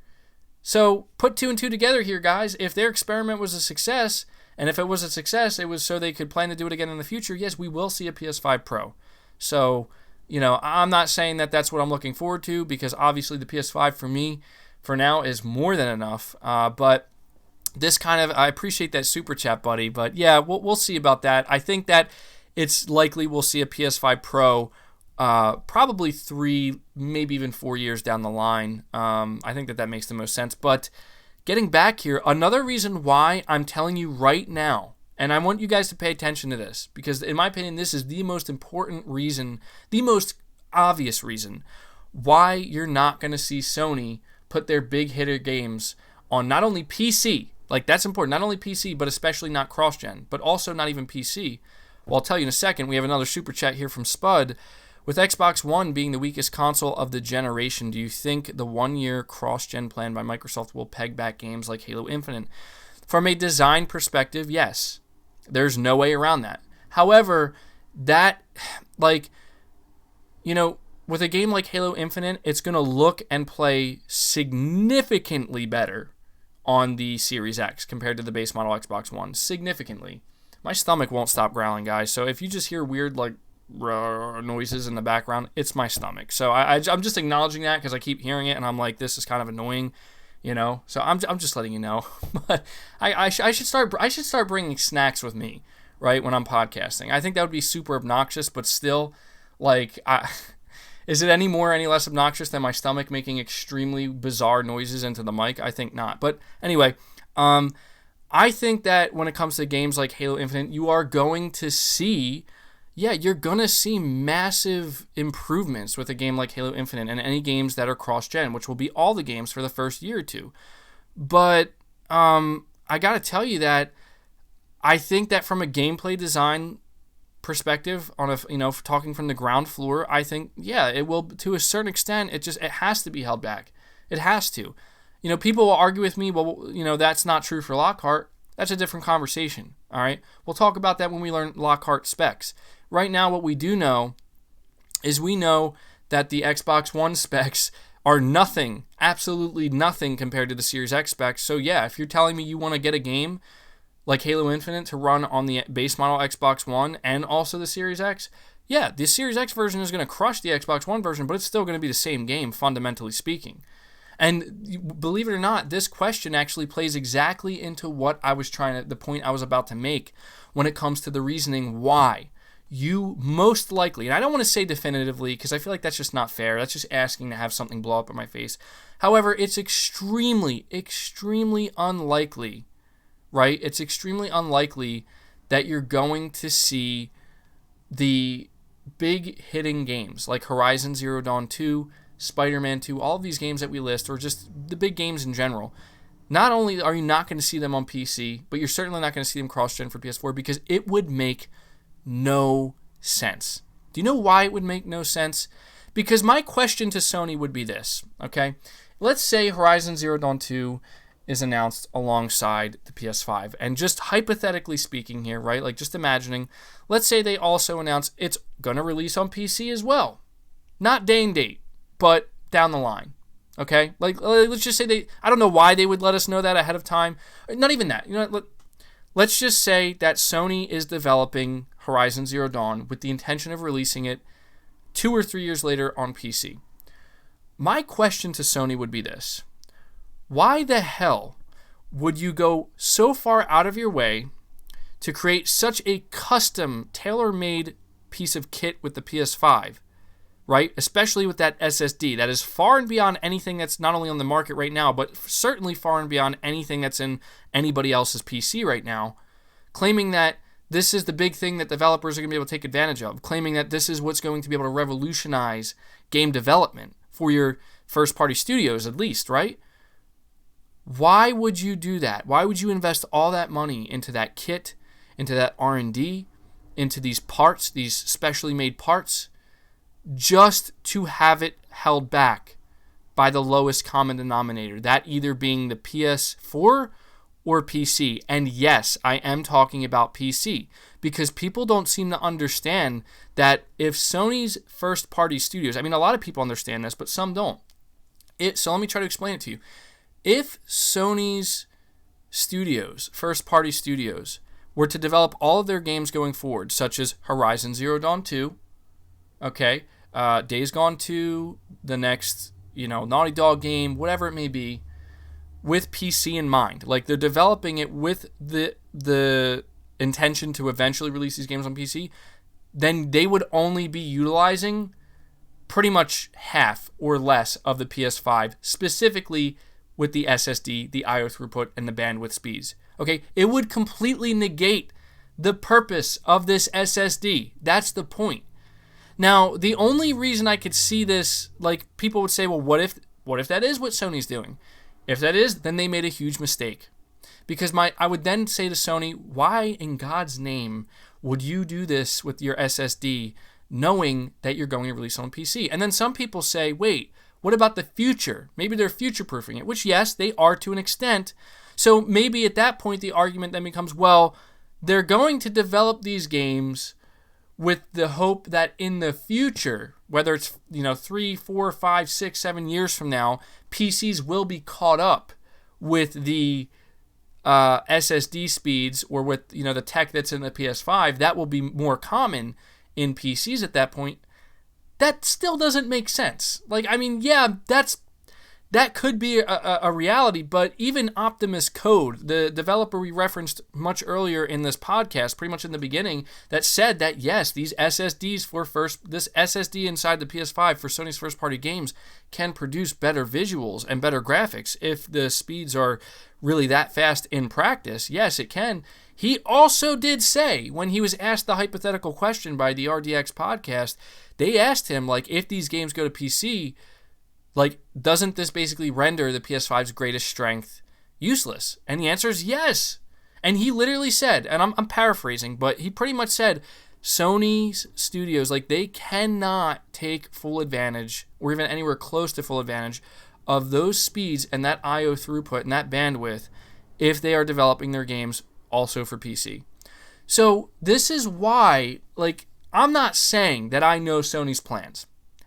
So put 2 and 2 together here, guys. If their experiment was a success, and if it was a success, it was so they could plan to do it again in the future, yes, we will see a PS5 Pro. So, I'm not saying that that's what I'm looking forward to, because obviously the PS5 for me, for now, is more than enough. But this I appreciate that super chat, buddy. But yeah, we'll see about that. I think that it's likely we'll see a PS5 Pro probably 3, maybe even 4 years down the line. I think that makes the most sense. But getting back here, another reason why I'm telling you right now, and I want you guys to pay attention to this, because in my opinion, this is the most important reason, the most obvious reason why you're not going to see Sony put their big hitter games on not only PC, like that's important, not only PC, but especially not cross-gen, but also not even PC. Well, I'll tell you in a second. We have another super chat here from Spud. With Xbox One being the weakest console of the generation, do you think the 1-year cross-gen plan by Microsoft will peg back games like Halo Infinite? From a design perspective, yes. There's no way around that. However, with a game like Halo Infinite, it's going to look and play significantly better on the Series X compared to the base model Xbox One. Significantly. My stomach won't stop growling, guys. So if you just hear weird, noises in the background, it's my stomach. So I'm just acknowledging that because I keep hearing it, and I'm like, this is kind of annoying, So I'm just letting you know. But I should start bringing snacks with me, right, when I'm podcasting. I think that would be super obnoxious, but still, is it any less obnoxious than my stomach making extremely bizarre noises into the mic? I think not. But anyway, I think that when it comes to games like Halo Infinite, you are going to see, you're going to see massive improvements with a game like Halo Infinite and any games that are cross-gen, which will be all the games for the first year or two. But I got to tell you that I think that from a gameplay design perspective, talking from the ground floor, I think, it will, to a certain extent, it has to be held back. It has to. People will argue with me, well, that's not true for Lockhart. That's a different conversation, all right? We'll talk about that when we learn Lockhart specs. Right now, what we do know is we know that the Xbox One specs are nothing, absolutely nothing compared to the Series X specs. So yeah, if you're telling me you want to get a game like Halo Infinite to run on the base model Xbox One and also the Series X, the Series X version is going to crush the Xbox One version, but it's still going to be the same game, fundamentally speaking. And believe it or not, this question actually plays exactly into the point I was about to make when it comes to the reasoning why you most likely, and I don't want to say definitively because I feel like that's just not fair. That's just asking to have something blow up in my face. However, it's extremely, extremely unlikely, right? It's extremely unlikely that you're going to see the big hitting games like Horizon Zero Dawn 2, Spider-Man 2, all of these games that we list, or just the big games in general. Not only are you not going to see them on PC, but you're certainly not going to see them cross-gen for PS4 because it would make no sense. Do you know why it would make no sense? Because my question to Sony would be this, okay? Let's say Horizon Zero Dawn 2 is announced alongside the PS5. And just hypothetically speaking here, right? Like just imagining, let's say they also announce it's going to release on PC as well. Not day and date, but down the line. Okay? Like let's just say I don't know why they would let us know that ahead of time. Not even that. Let's just say that Sony is developing Horizon Zero Dawn with the intention of releasing it 2 or 3 years later on PC. My question to Sony would be this. Why the hell would you go so far out of your way to create such a custom, tailor-made piece of kit with the PS5, right? Especially with that SSD. That is far and beyond anything that's not only on the market right now, but certainly far and beyond anything that's in anybody else's PC right now, claiming that this is the big thing that developers are going to be able to take advantage of, claiming that this is what's going to be able to revolutionize game development for your first-party studios at least, right? Why would you do that? Why would you invest all that money into that kit, into that R&D, into these parts, these specially made parts, just to have it held back by the lowest common denominator, that either being the PS4 or or PC? And yes, I am talking about PC, because people don't seem to understand that if Sony's first-party studios, I mean, a lot of people understand this, but some don't. So let me try to explain it to you. If Sony's studios, first-party studios, were to develop all of their games going forward, such as Horizon Zero Dawn 2, okay, Days Gone 2, the next, Naughty Dog game, whatever it may be, with PC in mind. Like, they're developing it with the intention to eventually release these games on PC, then they would only be utilizing pretty much half or less of the PS5, specifically with the SSD, the I/O throughput, and the bandwidth speeds. Okay, it would completely negate the purpose of this SSD. That's the point. Now, the only reason I could see this, like, people would say, well, what if that is what Sony's doing? If that is, then they made a huge mistake. Because I would then say to Sony, why in God's name would you do this with your SSD knowing that you're going to release it on PC? And then some people say, wait, what about the future? Maybe they're future-proofing it, which, yes, they are to an extent. So maybe at that point the argument then becomes, well, they're going to develop these games with the hope that in the future, whether it's 3, 4, 5, 6, 7 years from now, PCs will be caught up with the SSD speeds, or with the tech that's in the PS5. That will be more common in PCs at that point. That still doesn't make sense. Like, I mean, yeah, that could be a reality, but even Optimus Code, the developer we referenced much earlier in this podcast, pretty much in the beginning, that said that yes, these SSDs this SSD inside the PS5 for Sony's first-party games can produce better visuals and better graphics if the speeds are really that fast in practice. Yes, it can. He also did say, when he was asked the hypothetical question by the RDX podcast, they asked him, like, if these games go to PC, like, doesn't this basically render the PS5's greatest strength useless? And the answer is yes. And he literally said, and I'm paraphrasing, but he pretty much said, Sony's studios, like, they cannot take full advantage, or even anywhere close to full advantage, of those speeds and that I/O throughput and that bandwidth if they are developing their games also for PC. So this is why, like, I'm not saying that I know Sony's plans.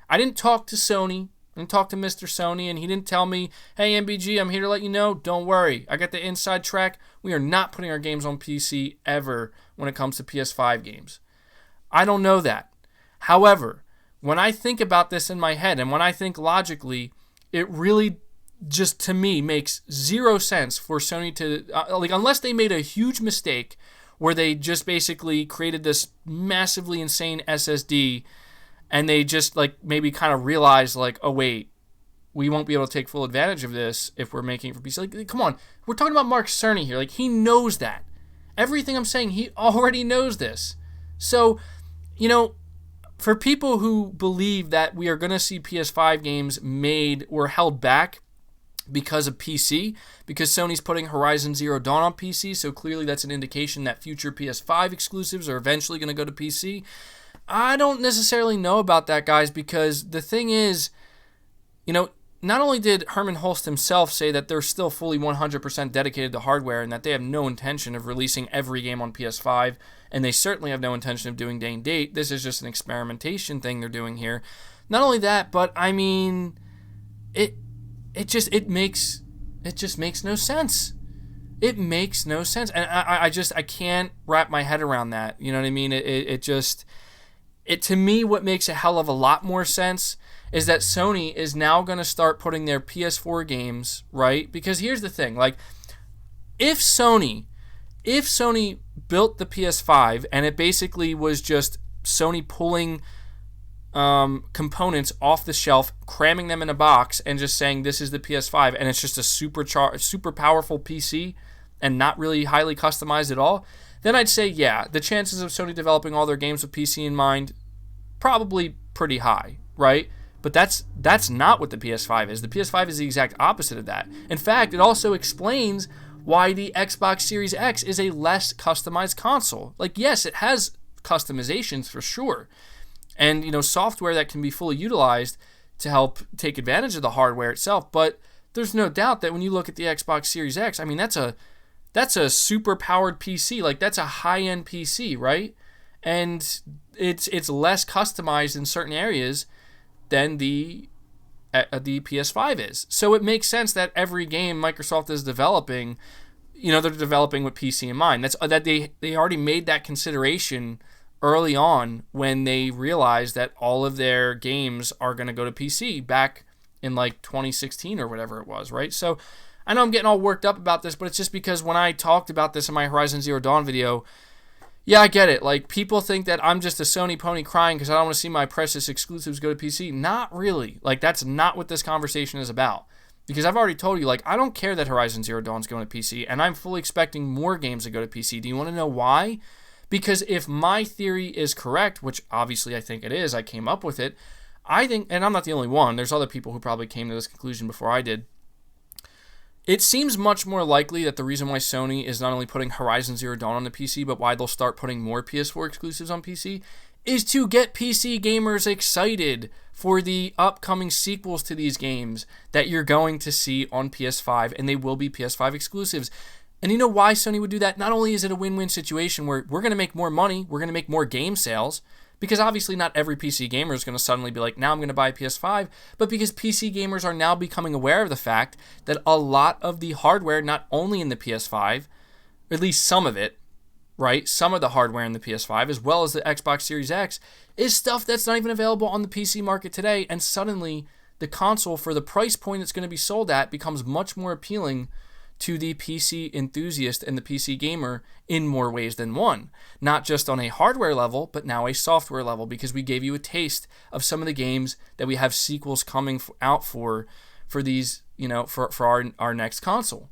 I didn't talk to Sony. I didn't talk to Mr. Sony, and he didn't tell me, hey, MBG, I'm here to let you know, don't worry. I got the inside track. We are not putting our games on PC ever when it comes to PS5 games. I don't know that. However, when I think about this in my head, and when I think logically, it really just, to me, makes zero sense for Sony to, unless they made a huge mistake where they just basically created this massively insane SSD, and they just, like, maybe kind of realized, like, oh, wait, we won't be able to take full advantage of this if we're making it for PC. Like, come on, we're talking about Mark Cerny here. Like, he knows that. Everything I'm saying, he already knows this. So, for people who believe that we are going to see PS5 games made or held back because of PC, because Sony's putting Horizon Zero Dawn on PC, so clearly that's an indication that future PS5 exclusives are eventually going to go to PC. I don't necessarily know about that, guys, because the thing is, not only did Herman Holst himself say that they're still fully 100% dedicated to hardware and that they have no intention of releasing every game on PS5, and they certainly have no intention of doing day and date. This is just an experimentation thing they're doing here. Not only that, but I mean, it just makes no sense. It makes no sense, and I can't wrap my head around that. You know what I mean? It to me, what makes a hell of a lot more sense is that Sony is now going to start putting their PS4 games, right? Because here's the thing, like, if Sony built the PS5 and it basically was just Sony pulling components off the shelf, cramming them in a box, and just saying this is the PS5, and it's just a super powerful PC and not really highly customized at all, then I'd say, yeah, the chances of Sony developing all their games with PC in mind, probably pretty high, right? But that's not what the PS5 is. The PS5 is the exact opposite of that. In fact, it also explains why the Xbox Series X is a less customized console. Like, yes, it has customizations for sure, and software that can be fully utilized to help take advantage of the hardware itself. But there's no doubt that when you look at the Xbox Series X, I mean, that's a that's a super powered PC. Like, that's a high-end PC, right? And it's less customized in certain areas than the PS5 is. So it makes sense that every game Microsoft is developing, they're developing with PC in mind. That's that they already made that consideration early on when they realized that all of their games are going to go to PC back in like 2016 or whatever it was, right? So I know I'm getting all worked up about this, but it's just because when I talked about this in my Horizon Zero Dawn video, yeah, I get it. Like, people think that I'm just a Sony pony crying because I don't want to see my precious exclusives go to PC. Not really. Like, that's not what this conversation is about. Because I've already told you, like, I don't care that Horizon Zero Dawn is going to PC, and I'm fully expecting more games to go to PC. Do you want to know why? Because if my theory is correct, which obviously I think it is, I came up with it, I think, and I'm not the only one, there's other people who probably came to this conclusion before I did. It seems much more likely that the reason why Sony is not only putting Horizon Zero Dawn on the PC, but why they'll start putting more PS4 exclusives on PC, is to get PC gamers excited for the upcoming sequels to these games that you're going to see on PS5, and they will be PS5 exclusives. And you know why Sony would do that? Not only is it a win-win situation where we're going to make more money, we're going to make more game sales, because obviously not every PC gamer is going to suddenly be like, now I'm going to buy a PS5, but because PC gamers are now becoming aware of the fact that a lot of the hardware, not only in the PS5, at least some of it, right, some of the hardware in the PS5, as well as the Xbox Series X, is stuff that's not even available on the PC market today, and suddenly the console, for the price point it's going to be sold at, becomes much more appealing to the PC enthusiast and the PC gamer in more ways than one. Not just on a hardware level, but now a software level, because we gave you a taste of some of the games that we have sequels coming out for these, for our next console.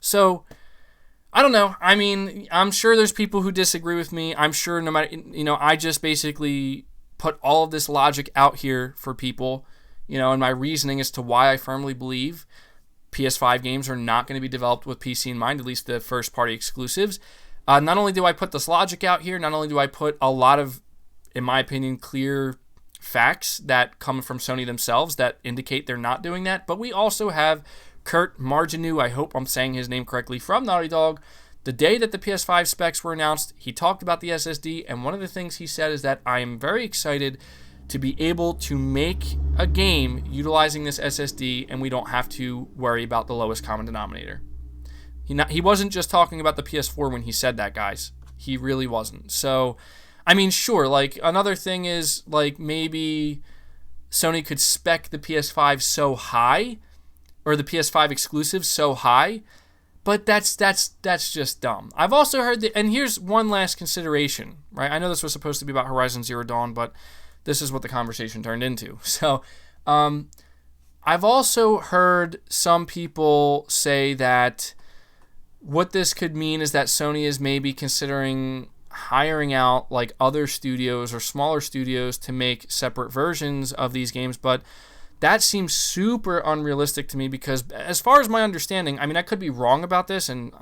So, I don't know. I mean, I'm sure there's people who disagree with me. I'm sure no matter, I just basically put all of this logic out here for people, and my reasoning as to why I firmly believe PS5 games are not going to be developed with PC in mind, at least the first-party exclusives. Not only do I put this logic out here, not only do I put a lot of, in my opinion, clear facts that come from Sony themselves that indicate they're not doing that, but we also have Kurt Marginu, I hope I'm saying his name correctly, from Naughty Dog. The day that the PS5 specs were announced, he talked about the SSD, and one of the things he said is that I am very excited to be able to make a game utilizing this SSD, and we don't have to worry about the lowest common denominator. He wasn't just talking about the PS4 when he said that, guys. He really wasn't. So, I mean, sure, like, another thing is, like, maybe Sony could spec the PS5 so high, or the PS5 exclusive so high, but that's just dumb. I've also heard that, and here's one last consideration, right? I know this was supposed to be about Horizon Zero Dawn, but this is what the conversation turned into. So, I've also heard some people say that what this could mean is that Sony is maybe considering hiring out like other studios or smaller studios to make separate versions of these games, but that seems super unrealistic to me because as far as my understanding, I mean, I could be wrong about this, and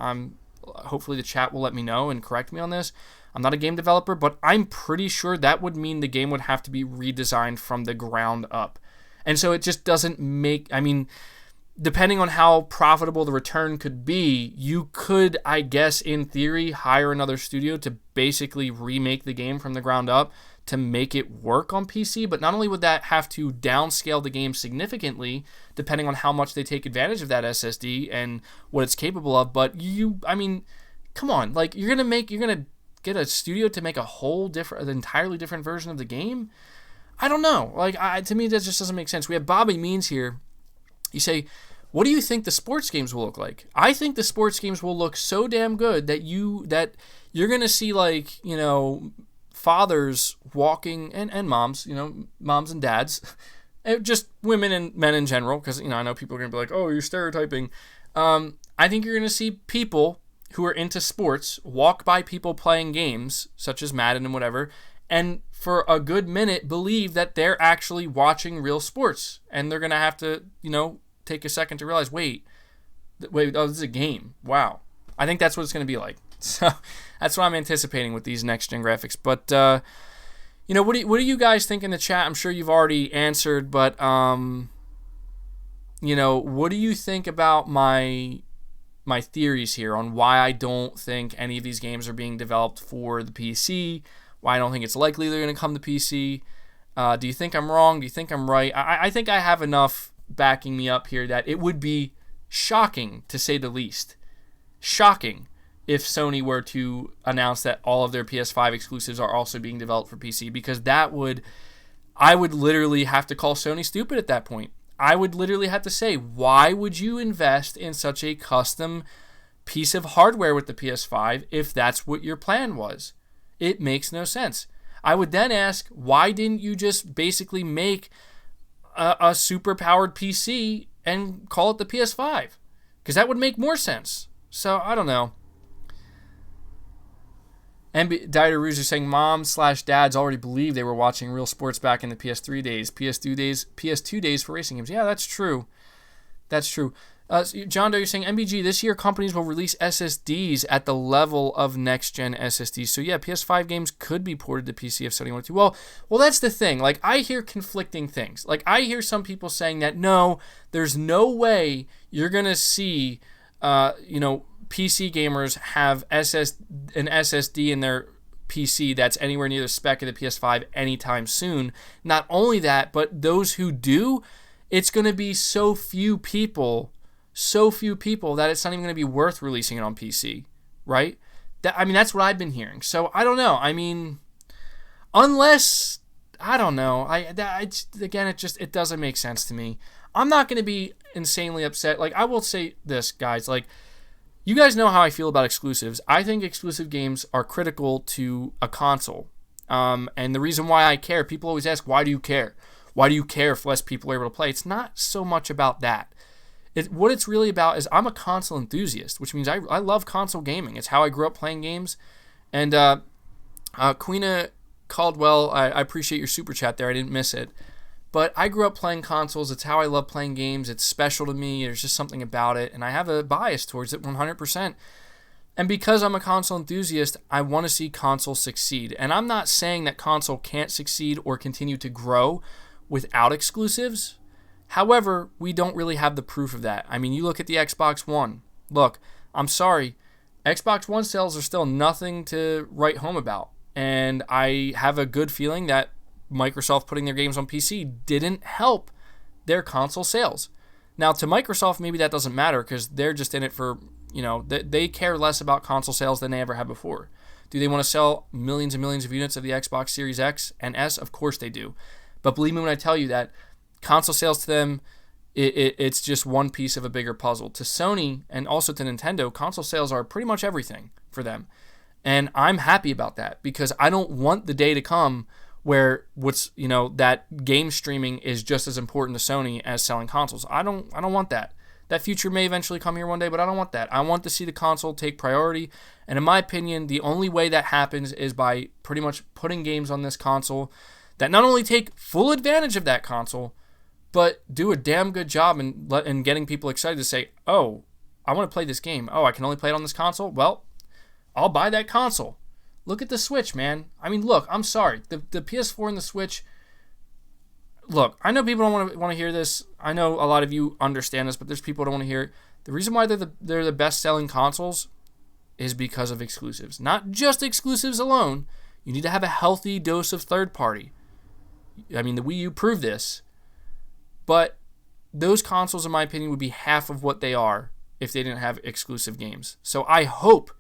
hopefully the chat will let me know and correct me on this. I'm not a game developer, but I'm pretty sure that would mean the game would have to be redesigned from the ground up. And so it just doesn't make, I mean, depending on how profitable the return could be, you could, I guess, in theory, hire another studio to basically remake the game from the ground up to make it work on PC. But not only would that have to downscale the game significantly, depending on how much they take advantage of that SSD and what it's capable of, but I mean, come on, like, you're going to get a studio to make an entirely different version of the game? I don't know. Like, to me, that just doesn't make sense. We have Bobby Means here. You say, what do you think the sports games will look like? I think the sports games will look so damn good that you're going to see, like, fathers walking, and moms, moms and dads, just women and men in general, because, I know people are going to be like, oh, you're stereotyping. I think you're going to see people who are into sports walk by people playing games, such as Madden and whatever, and for a good minute believe that they're actually watching real sports. And they're going to have to, take a second to realize, wait, oh, this is a game. Wow. I think that's what it's going to be like. So that's what I'm anticipating with these next-gen graphics. But, what do you guys think in the chat? I'm sure you've already answered, but, what do you think about my my theories here on why I don't think any of these games are being developed for the PC, why I don't think it's likely they're going to come to PC. Do you think I'm wrong? Do you think I'm right? I think I have enough backing me up here that it would be shocking, to say the least. Shocking if Sony were to announce that all of their PS5 exclusives are also being developed for PC, because I would literally have to call Sony stupid at that point. I would literally have to say, why would you invest in such a custom piece of hardware with the PS5 if that's what your plan was? It makes no sense. I would then ask, why didn't you just basically make a super powered PC and call it the PS5? Because that would make more sense. So, I don't know. And Dieter Ruse is saying moms/dads already believed they were watching real sports back in the PS3 days, PS2 days for racing games. Yeah, that's true. That's true. John Doe, you're saying MBG, this year companies will release SSDs at the level of next-gen SSDs. So yeah, PS5 games could be ported to PC if Sony wanted to. Well, that's the thing. Like, I hear conflicting things. Like, I hear some people saying that, no, there's no way you're going to see, PC gamers have an SSD in their PC that's anywhere near the spec of the PS5 anytime soon. Not only that, but those who do, it's going to be so few people that it's not even going to be worth releasing it on PC, right? That's what I've been hearing. So I don't know. I mean, unless, I don't know. It doesn't make sense to me. I'm not going to be insanely upset. Like, I will say this, guys. Like, you guys know how I feel about exclusives. I think exclusive games are critical to a console. And the reason why I care, people always ask, why do you care? Why do you care if less people are able to play? It's not so much about that. What it's really about is I'm a console enthusiast, which means I love console gaming. It's how I grew up playing games. And Queena Caldwell, I appreciate your super chat there. I didn't miss it. But I grew up playing consoles. It's how I love playing games. It's special to me. There's just something about it. And I have a bias towards it 100%. And because I'm a console enthusiast, I want to see console succeed. And I'm not saying that console can't succeed or continue to grow without exclusives. However, we don't really have the proof of that. I mean, you look at the Xbox One. Look, I'm sorry. Xbox One sales are still nothing to write home about. And I have a good feeling that Microsoft putting their games on PC didn't help their console sales. Now, to Microsoft, maybe that doesn't matter because they're just in it for, they care less about console sales than they ever have before. Do they want to sell millions and millions of units of the Xbox Series X and S? Of course they do. But believe me when I tell you that console sales to them, it's just one piece of a bigger puzzle. To Sony and also to Nintendo, console sales are pretty much everything for them. And I'm happy about that because I don't want the day to come where that game streaming is just as important to Sony as selling consoles. I don't want that. That future may eventually come here one day, but I don't want that. I want to see the console take priority. And in my opinion, the only way that happens is by pretty much putting games on this console that not only take full advantage of that console, but do a damn good job in getting people excited to say, oh, I want to play this game. Oh, I can only play it on this console? Well, I'll buy that console. Look at the Switch, man. I mean, look, I'm sorry. The PS4 and the Switch, look, I know people don't want to hear this. I know a lot of you understand this, but there's people who don't want to hear it. The reason why they're the best-selling consoles is because of exclusives. Not just exclusives alone. You need to have a healthy dose of third-party. I mean, the Wii U proved this. But those consoles, in my opinion, would be half of what they are if they didn't have exclusive games. So I hope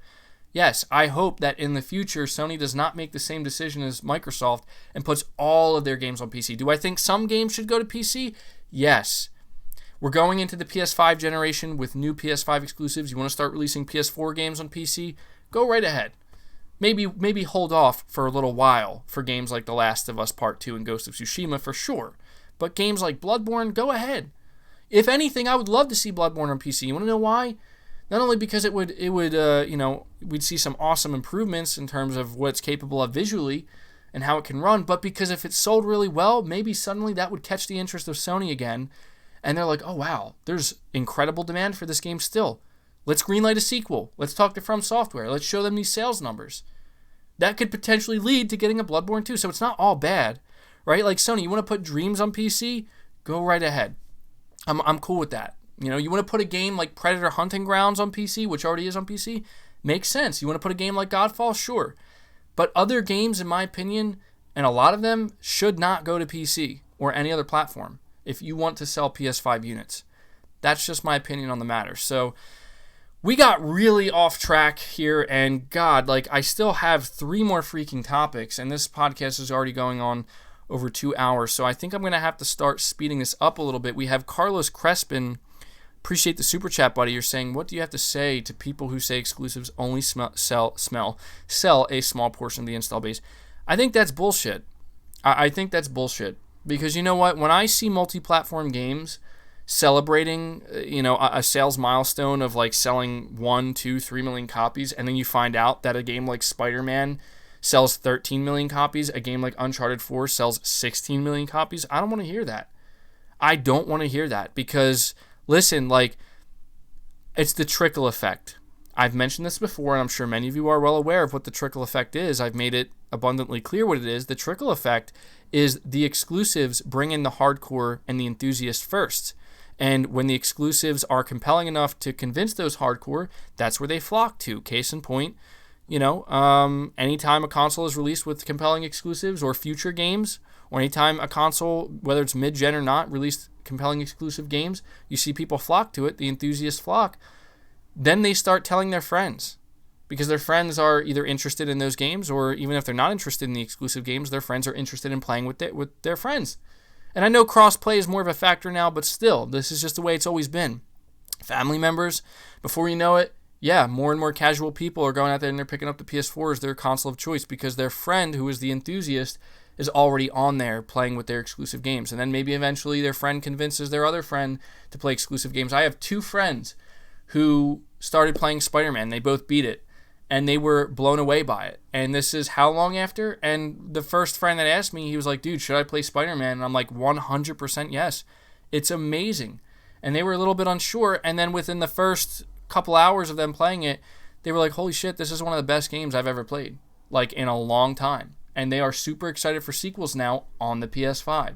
that in the future, Sony does not make the same decision as Microsoft and puts all of their games on PC. Do I think some games should go to PC? Yes. We're going into the PS5 generation with new PS5 exclusives. You want to start releasing PS4 games on PC? Go right ahead. Maybe hold off for a little while for games like The Last of Us Part 2 and Ghost of Tsushima for sure. But games like Bloodborne, go ahead. If anything, I would love to see Bloodborne on PC. You want to know why? Not only because it would we'd see some awesome improvements in terms of what it's capable of visually and how it can run, but because if it's sold really well, maybe suddenly that would catch the interest of Sony again, and they're like, oh wow, there's incredible demand for this game still. Let's greenlight a sequel. Let's talk to From Software. Let's show them these sales numbers. That could potentially lead to getting a Bloodborne 2, so it's not all bad, right? Like Sony, you want to put Dreams on PC? Go right ahead. I'm cool with that. You know, you want to put a game like Predator Hunting Grounds on PC, which already is on PC, makes sense. You want to put a game like Godfall, sure. But other games, in my opinion, and a lot of them, should not go to PC or any other platform if you want to sell PS5 units. That's just my opinion on the matter. So we got really off track here, and God, like, I still have 3 more freaking topics, and this podcast is already going on over 2 hours, so I think I'm going to have to start speeding this up a little bit. We have Carlos Crespin. Appreciate the super chat, buddy. You're saying, what do you have to say to people who say exclusives only sell a small portion of the install base? I think that's bullshit. I think that's bullshit, because you know what? When I see multi-platform games celebrating, a sales milestone of like selling 1, 2, 3 million copies, and then you find out that a game like Spider-Man sells 13 million copies, a game like Uncharted 4 sells 16 million copies, I don't want to hear that. I don't want to hear that, because listen, like, it's the trickle effect. I've mentioned this before, and I'm sure many of you are well aware of what the trickle effect is. I've made it abundantly clear what it is. The trickle effect is the exclusives bring in the hardcore and the enthusiast first. And when the exclusives are compelling enough to convince those hardcore, that's where they flock to. Case in point, anytime a console is released with compelling exclusives or future games, or anytime a console, whether it's mid-gen or not, released compelling exclusive games, you see people flock to it, the enthusiasts flock. Then they start telling their friends, because their friends are either interested in those games, or even if they're not interested in the exclusive games, their friends are interested in playing with their friends. And I know cross-play is more of a factor now, but still, this is just the way it's always been. Family members, before you know it, more and more casual people are going out there and they're picking up the PS4 as their console of choice, because their friend, who is the enthusiast, is already on there playing with their exclusive games. And then maybe eventually their friend convinces their other friend to play exclusive games. I have 2 friends who started playing Spider-Man. They both beat it, and they were blown away by it. And this is how long after? And the first friend that asked me, he was like, dude, should I play Spider-Man? And I'm like, 100% yes. It's amazing. And they were a little bit unsure, and then within the first couple hours of them playing it, they were like, holy shit, this is one of the best games I've ever played, like, in a long time. And they are super excited for sequels now on the PS5.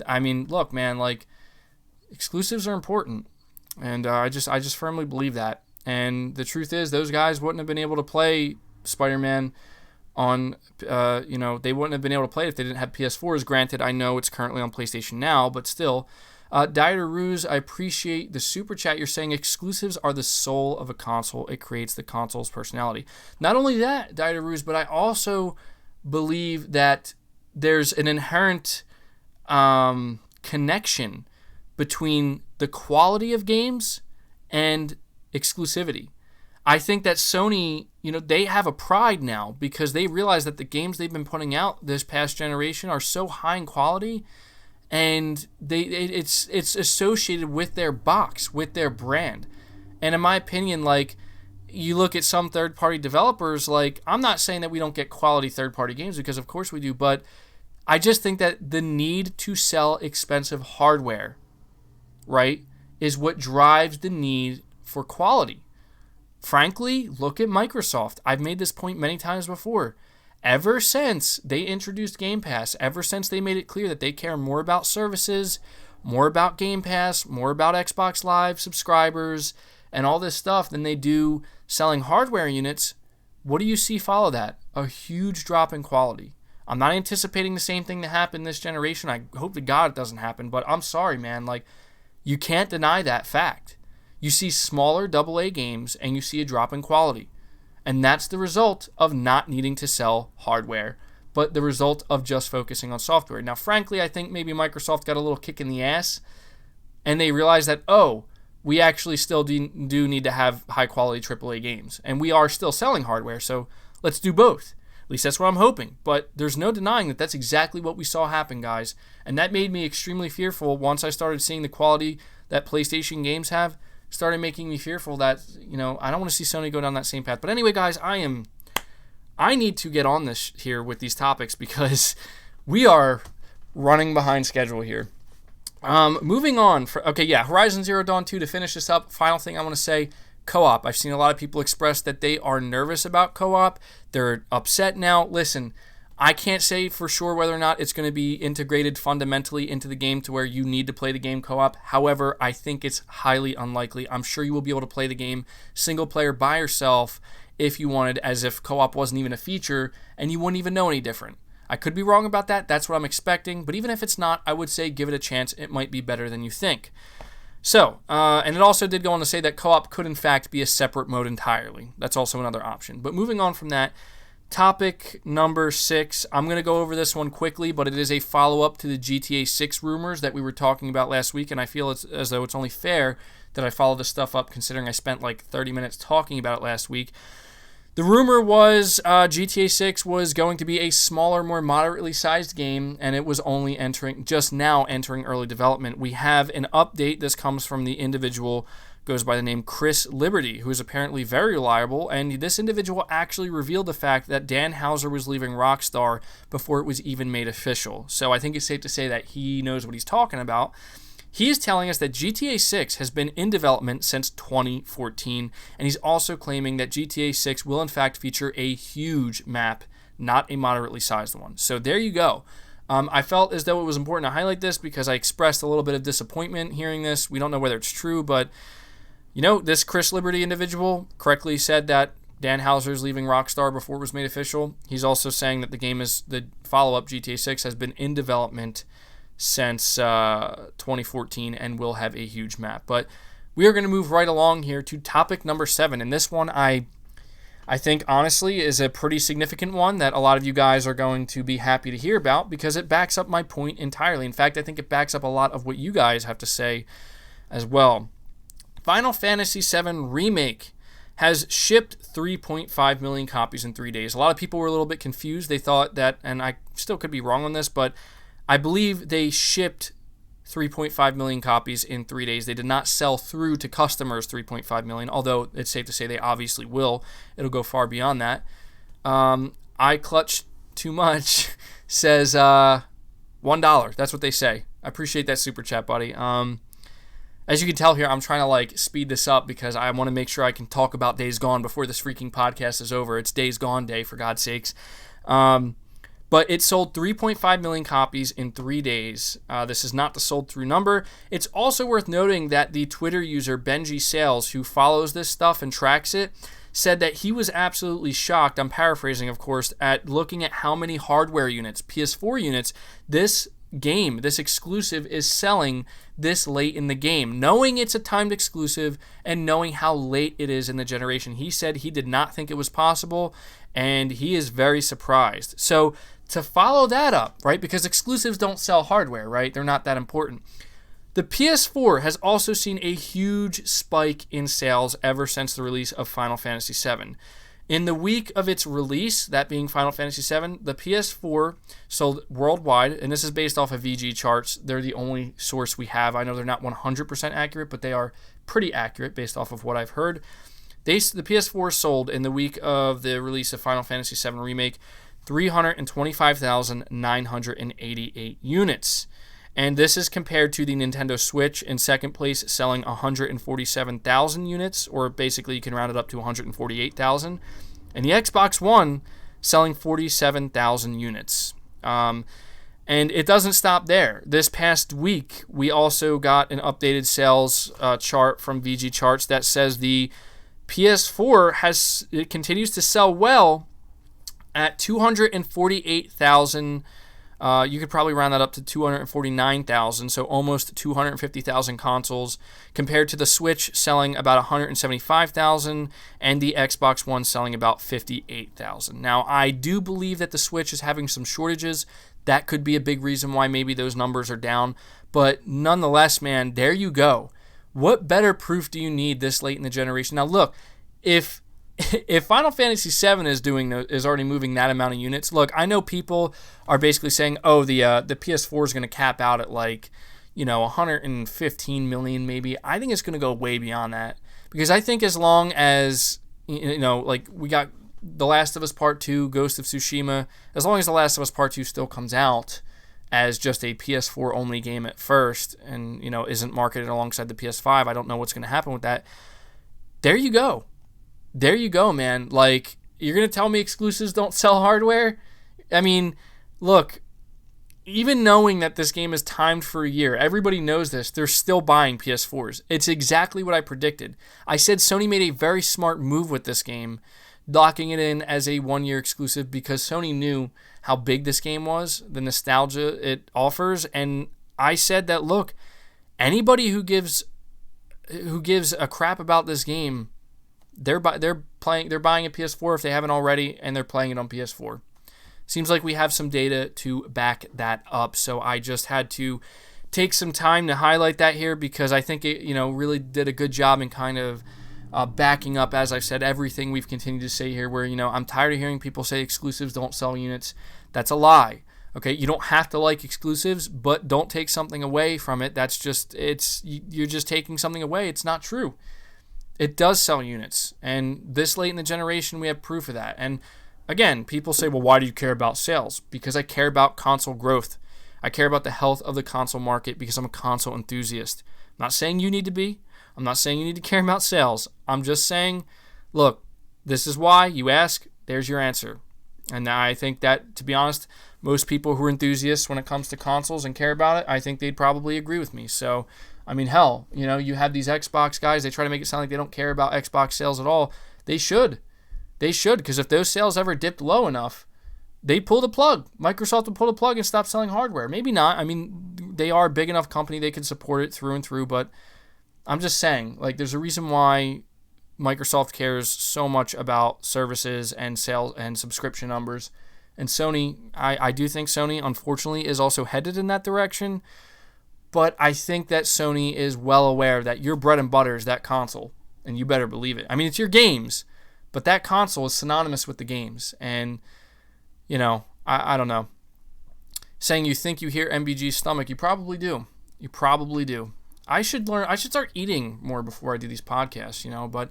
I mean, look, man, like, exclusives are important. And I just firmly believe that. And the truth is, those guys wouldn't have been able to play Spider-Man on, they wouldn't have been able to play it if they didn't have PS4s. Granted, I know it's currently on PlayStation now, but still. Dieter Ruse, I appreciate the super chat. You're saying exclusives are the soul of a console. It creates the console's personality. Not only that, Dieter Ruse, but I also believe that there's an inherent connection between the quality of games and exclusivity. I think that Sony, they have a pride now, because they realize that the games they've been putting out this past generation are so high in quality, and it's associated with their box, with their brand. And in my opinion, like, you look at some third-party developers, like, I'm not saying that we don't get quality third-party games, because of course we do, but I just think that the need to sell expensive hardware, right, is what drives the need for quality. Frankly, look at Microsoft. I've made this point many times before. Ever since they introduced Game Pass, ever since they made it clear that they care more about services, more about Game Pass, more about Xbox Live subscribers, and all this stuff than they do selling hardware units, what do you see follow that? A huge drop in quality. I'm not anticipating the same thing to happen this generation. I hope to God it doesn't happen, but I'm sorry, man. Like, you can't deny that fact. You see smaller AA games, and you see a drop in quality. And that's the result of not needing to sell hardware, but the result of just focusing on software. Now, frankly, I think maybe Microsoft got a little kick in the ass, and they realized that, we actually still do need to have high-quality AAA games. And we are still selling hardware, so let's do both. At least that's what I'm hoping. But there's no denying that that's exactly what we saw happen, guys. And that made me extremely fearful once I started seeing the quality that PlayStation games have. Started making me fearful that, I don't want to see Sony go down that same path. But anyway, guys, I need to get on this here with these topics, because we are running behind schedule here. Moving on. Horizon Zero Dawn 2, to finish this up. Final thing I want to say, co-op. I've seen a lot of people express that they are nervous about co-op. They're upset now. Listen, I can't say for sure whether or not it's going to be integrated fundamentally into the game to where you need to play the game co-op. However, I think it's highly unlikely. I'm sure you will be able to play the game single player by yourself if you wanted, as if co-op wasn't even a feature, and you wouldn't even know any different. I could be wrong about that. That's what I'm expecting. But even if it's not, I would say give it a chance. It might be better than you think. So, and it also did go on to say that co-op could in fact be a separate mode entirely. That's also another option. But moving on from that, topic number 6. I'm going to go over this one quickly, but it is a follow-up to the GTA 6 rumors that we were talking about last week, and I feel as though it's only fair that I follow this stuff up considering I spent like 30 minutes talking about it last week. The rumor was GTA 6 was going to be a smaller, more moderately sized game, and it was only just now entering early development. We have an update. This comes from the individual goes by the name Chris Liberty, who is apparently very reliable, and this individual actually revealed the fact that Dan Houser was leaving Rockstar before it was even made official. So I think it's safe to say that he knows what he's talking about. He is telling us that GTA 6 has been in development since 2014, and he's also claiming that GTA 6 will in fact feature a huge map, not a moderately sized one. So there you go. I felt as though it was important to highlight this because I expressed a little bit of disappointment hearing this. We don't know whether it's true, but this Chris Liberty individual correctly said that Dan Houser is leaving Rockstar before it was made official. He's also saying that the follow-up GTA 6 has been in development since 2014 and will have a huge map. But we are going to move right along here to topic number 7, and this one I think honestly is a pretty significant one that a lot of you guys are going to be happy to hear about because it backs up my point entirely. In fact, I think it backs up a lot of what you guys have to say as well. Final Fantasy VII Remake has shipped 3.5 million copies in 3 days. A lot of people were a little bit confused. They thought that, and I still could be wrong on this, but I believe they shipped 3.5 million copies in 3 days. They did not sell through to customers 3.5 million, although it's safe to say they obviously will. It'll go far beyond that. I clutched too much says $1. That's what they say. I appreciate that super chat, buddy. As you can tell here, I'm trying to speed this up because I want to make sure I can talk about Days Gone before this freaking podcast is over. It's Days Gone Day, for God's sakes. But it sold 3.5 million copies in 3 days. This is not the sold through number. It's also worth noting that the Twitter user Benji Sales, who follows this stuff and tracks it, said that he was absolutely shocked, I'm paraphrasing of course, at looking at how many hardware units, PS4 units, this game, this exclusive is selling this late in the game, knowing it's a timed exclusive and knowing how late it is in the generation. He said he did not think it was possible, and he is very surprised. So to follow that up, right, because exclusives don't sell hardware, right? They're not that important. The PS4 has also seen a huge spike in sales ever since the release of Final Fantasy VII. In the week of its release, that being Final Fantasy VII, the PS4 sold worldwide, and this is based off of VG charts. They're the only source we have. I know they're not 100% accurate, but they are pretty accurate based off of what I've heard. The PS4 sold in the week of the release of Final Fantasy VII Remake 325,988 units. And this is compared to the Nintendo Switch in second place, selling 147,000 units, or basically you can round it up to 148,000. And the Xbox One selling 47,000 units. And it doesn't stop there. This past week, we also got an updated sales chart from VG Charts that says the PS4 it continues to sell well at 248,000. You could probably round that up to 249,000, so almost 250,000 consoles, compared to the Switch selling about 175,000 and the Xbox One selling about 58,000. Now, I do believe that the Switch is having some shortages. That could be a big reason why maybe those numbers are down, but nonetheless, man, there you go. What better proof do you need this late in the generation? Now, look, if Final Fantasy VII is already moving that amount of units, look, I know people are basically saying, oh, the PS4 is going to cap out at 115 million maybe. I think it's going to go way beyond that, because I think as long as we got The Last of Us Part 2, Ghost of Tsushima, as long as The Last of Us Part 2 still comes out as just a PS4 only game at first and isn't marketed alongside the PS5, I don't know what's going to happen with that. There you go. There you go, man. You're going to tell me exclusives don't sell hardware? I mean, look, even knowing that this game is timed for a year, everybody knows this, they're still buying PS4s. It's exactly what I predicted. I said Sony made a very smart move with this game, locking it in as a one-year exclusive, because Sony knew how big this game was, the nostalgia it offers, and I said that, look, anybody who gives a crap about this game, they're buying a PS4 if they haven't already, and they're playing it on PS4. Seems like we have some data to back that up, so I just had to take some time to highlight that here, because I think it, really did a good job in kind of backing up, as I've said, everything we've continued to say here, where, I'm tired of hearing people say exclusives don't sell units. That's a lie. Okay, you don't have to like exclusives, but don't take something away from it. That's just, you're just taking something away. It's not true. It does sell units, and this late in the generation, we have proof of that. And again, people say, well, why do you care about sales? Because I care about console growth. I care about the health of the console market because I'm a console enthusiast. I'm not saying you need to be. I'm not saying you need to care about sales. I'm just saying, look, this is why. You ask, there's your answer. And I think that, to be honest, most people who are enthusiasts when it comes to consoles and care about it, I think they'd probably agree with me. So, I mean, hell, you have these Xbox guys, they try to make it sound like they don't care about Xbox sales at all. They should. They should, because if those sales ever dipped low enough, they'd pull the plug. Microsoft would pull the plug and stop selling hardware. Maybe not. I mean, they are a big enough company, they can support it through and through, but I'm just saying, there's a reason why Microsoft cares so much about services and sales and subscription numbers. And Sony, I do think Sony, unfortunately, is also headed in that direction, but I think that Sony is well aware that your bread and butter is that console, and you better believe it. I mean, it's your games, but that console is synonymous with the games. And, I don't know. Saying you think you hear MBG's stomach, you probably do. You probably do. I should start eating more before I do these podcasts, but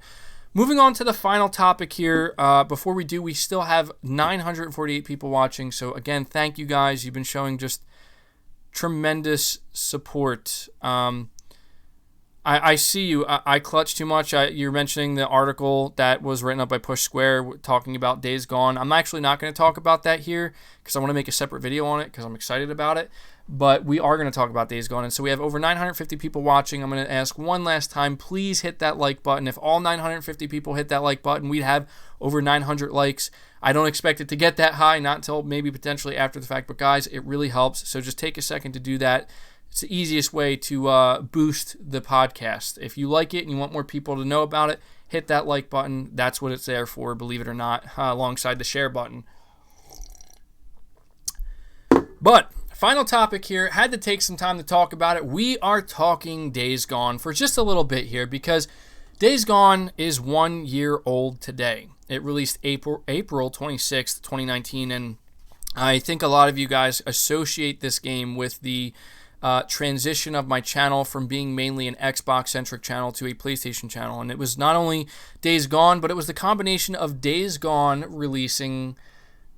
moving on to the final topic here. Before we do, we still have 948 people watching. So again, thank you guys. You've been showing just tremendous support. I see you. I clutch too much. You're mentioning the article that was written up by Push Square talking about Days Gone. I'm actually not going to talk about that here because I want to make a separate video on it because I'm excited about it. But we are going to talk about Days Gone. And so we have over 950 people watching. I'm going to ask one last time, please hit that like button. If all 950 people hit that like button, we'd have over 900 likes. I don't expect it to get that high, not until maybe potentially after the fact. But guys, it really helps. So just take a second to do that. It's the easiest way to boost the podcast. If you like it and you want more people to know about it, hit that like button. That's what it's there for, believe it or not, alongside the share button. But final topic here, had to take some time to talk about it. We are talking Days Gone for just a little bit here because Days Gone is 1 year old today. It released April 26th, 2019, and I think a lot of you guys associate this game with the transition of my channel from being mainly an Xbox-centric channel to a PlayStation channel. And it was not only Days Gone, but it was the combination of Days Gone releasing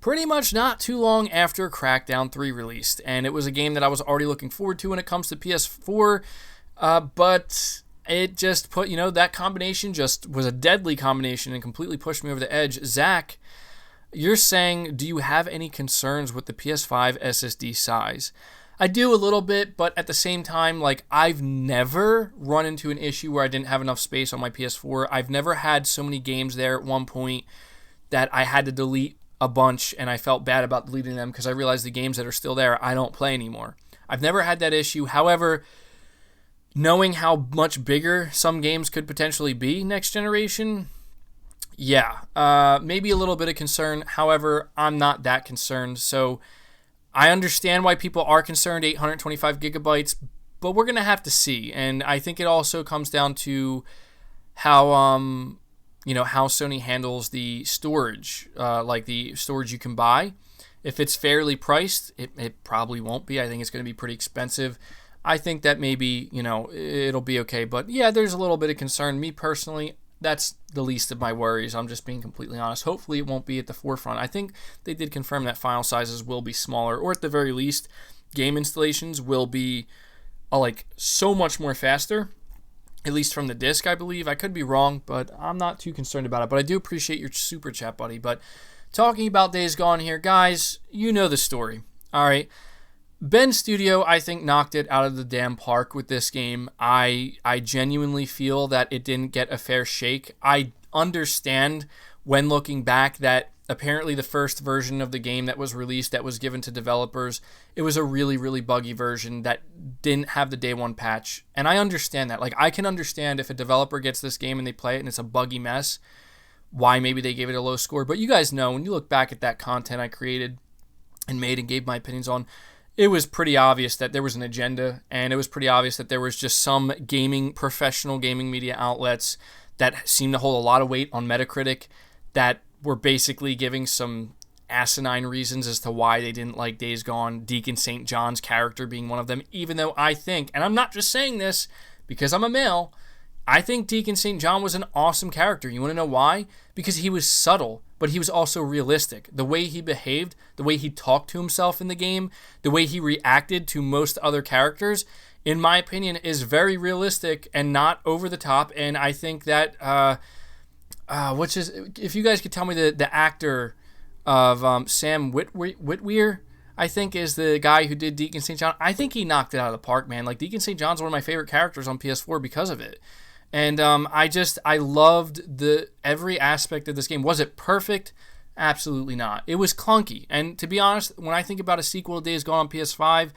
pretty much not too long after Crackdown 3 released. And it was a game that I was already looking forward to when it comes to PS4, but it just put, that combination just was a deadly combination and completely pushed me over the edge. Zach, you're saying, do you have any concerns with the PS5 SSD size? I do a little bit, but at the same time, I've never run into an issue where I didn't have enough space on my PS4. I've never had so many games there at one point that I had to delete a bunch, and I felt bad about deleting them because I realized the games that are still there, I don't play anymore. I've never had that issue. However, knowing how much bigger some games could potentially be next generation, yeah, maybe a little bit of concern. However, I'm not that concerned, so I understand why people are concerned, 825 gigabytes, but we're going to have to see. And I think it also comes down to how, how Sony handles the storage, the storage you can buy. If it's fairly priced, it probably won't be. I think it's going to be pretty expensive. I think that maybe, it'll be okay. But yeah, there's a little bit of concern. Me personally, that's the least of my worries. I'm just being completely honest. Hopefully it won't be at the forefront. I think they did confirm that file sizes will be smaller, or at the very least, game installations will be so much more faster, at least from the disc, I believe. I could be wrong, but I'm not too concerned about it. But I do appreciate your super chat, buddy. But talking about Days Gone here, guys, you know the story. All right. Bend Studio, I think, knocked it out of the damn park with this game. I genuinely feel that it didn't get a fair shake. I understand when looking back that apparently the first version of the game that was released, that was given to developers, it was a really, really buggy version that didn't have the day one patch. And I understand that. Like, I can understand if a developer gets this game and they play it and it's a buggy mess, why maybe they gave it a low score. But you guys know, when you look back at that content I created and made and gave my opinions on, it was pretty obvious that there was an agenda, and it was pretty obvious that there was just some professional gaming media outlets that seemed to hold a lot of weight on Metacritic that were basically giving some asinine reasons as to why they didn't like Days Gone, Deacon St. John's character being one of them, even though I think, and I'm not just saying this because I'm a male, I think Deacon St. John was an awesome character. You want to know why? Because he was subtle, but he was also realistic. The way he behaved, the way he talked to himself in the game, the way he reacted to most other characters, in my opinion, is very realistic and not over the top. And I think that, if you guys could tell me the actor of Sam Witwer, I think is the guy who did Deacon St. John, I think he knocked it out of the park, man. Like, Deacon St. John's one of my favorite characters on PS4 because of it. And I loved every aspect of this game. Was it perfect? Absolutely not. It was clunky. And to be honest, when I think about a sequel to Days Gone on PS5,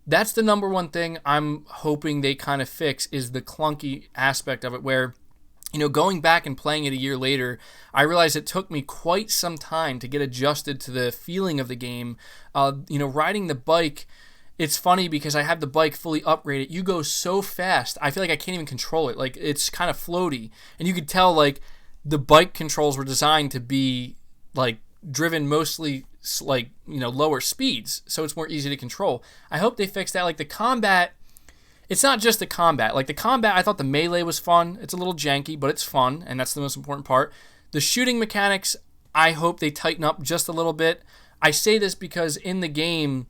that's the number one thing I'm hoping they kind of fix, is the clunky aspect of it, where, you know, going back and playing it a year later, I realized it took me quite some time to get adjusted to the feeling of the game. Riding the bike, it's funny because I have the bike fully upgraded. You go so fast, I feel like I can't even control it. Like, it's kind of floaty. And you could tell, like, the bike controls were designed to be, like, driven mostly, like, you know, lower speeds, so it's more easy to control. I hope they fix that. Like, the combat, it's not just the combat. Like, the combat, I thought the melee was fun. It's a little janky, but it's fun, and that's the most important part. The shooting mechanics, I hope they tighten up just a little bit. I say this because in the game,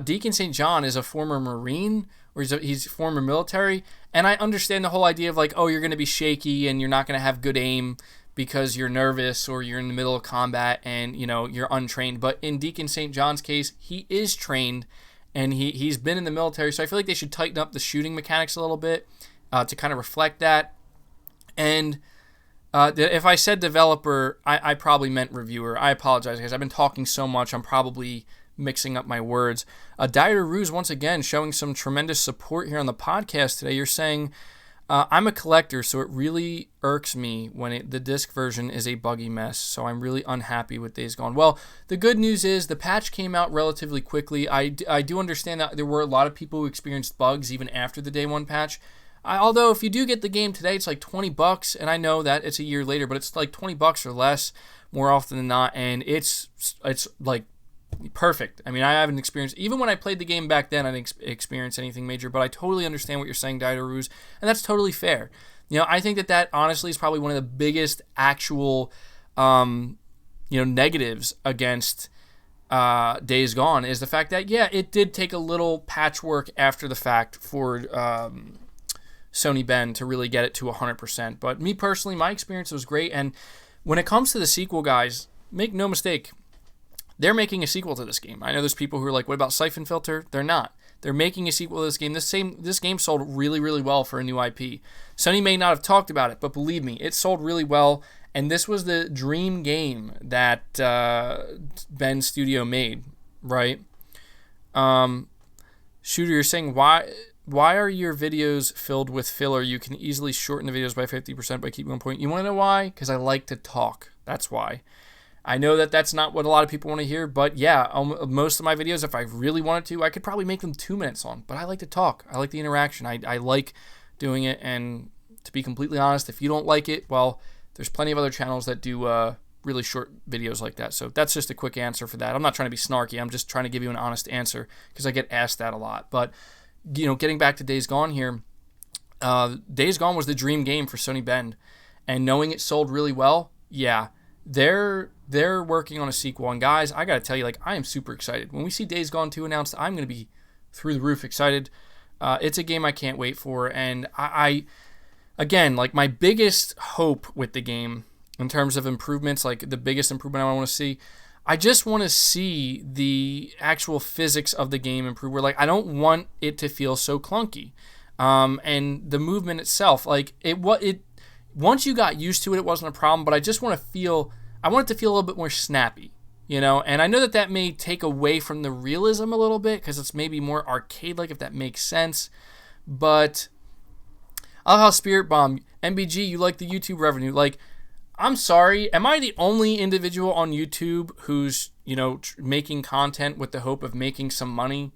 Deacon St. John is a former Marine, or he's former military, and I understand the whole idea of, like, oh, you're going to be shaky and you're not going to have good aim because you're nervous or you're in the middle of combat and, you know, you're untrained. But in Deacon St. John's case, he is trained and he's been in the military, so I feel like they should tighten up the shooting mechanics a little bit to kind of reflect that. And if I said developer, I probably meant reviewer. I apologize, guys. I've been talking so much, I'm probably mixing up my words. Dieter Ruse, once again, showing some tremendous support here on the podcast today. You're saying, I'm a collector, so it really irks me when the disc version is a buggy mess, so I'm really unhappy with Days Gone. Well, the good news is the patch came out relatively quickly. I do understand that there were a lot of people who experienced bugs even after the day one patch. Although, if you do get the game today, it's like $20, and I know that it's a year later, but it's like $20 or less more often than not, and it's like perfect. I mean, I haven't experienced, even when I played the game back then, I didn't experience anything major, but I totally understand what you're saying, Dieter Ruse, and that's totally fair. You know, I think that honestly is probably one of the biggest actual, negatives against Days Gone, is the fact that, yeah, it did take a little patchwork after the fact for Sony Bend to really get it to 100%. But me personally, my experience was great, and when it comes to the sequel, guys, make no mistake, they're making a sequel to this game. I know there's people who are like, what about Siphon Filter? They're not. They're making a sequel to this game. This game sold really, really well for a new IP. Sony may not have talked about it, but believe me, it sold really well, and this was the dream game that Bend Studio made, right? Shooter, you're saying, why are your videos filled with filler? You can easily shorten the videos by 50% by keeping on point. You want to know why? Because I like to talk. That's why. I know that that's not what a lot of people want to hear, but yeah, most of my videos, if I really wanted to, I could probably make them 2 minutes long, but I like to talk. I like the interaction. I like doing it, and to be completely honest, if you don't like it, well, there's plenty of other channels that do really short videos like that, so that's just a quick answer for that. I'm not trying to be snarky. I'm just trying to give you an honest answer because I get asked that a lot. But, you know, getting back to Days Gone here, Days Gone was the dream game for Sony Bend, and knowing it sold really well, yeah, they're working on a sequel, and guys, I gotta tell you, like, I am super excited. When we see Days Gone 2 announced, I'm gonna be through the roof excited. It's a game I can't wait for, and I again, like, my biggest hope with the game in terms of improvements, like the biggest improvement I want to see, I just want to see the actual physics of the game improve. Where like I don't want it to feel so clunky, and the movement itself, like it once you got used to it, it wasn't a problem. But I just want I want it to feel a little bit more snappy, you know. And I know that may take away from the realism a little bit because it's maybe more arcade-like, if that makes sense. But I love how Spirit Bomb MBG, you like the YouTube revenue, like. I'm sorry, am I the only individual on YouTube who's, you know, making content with the hope of making some money?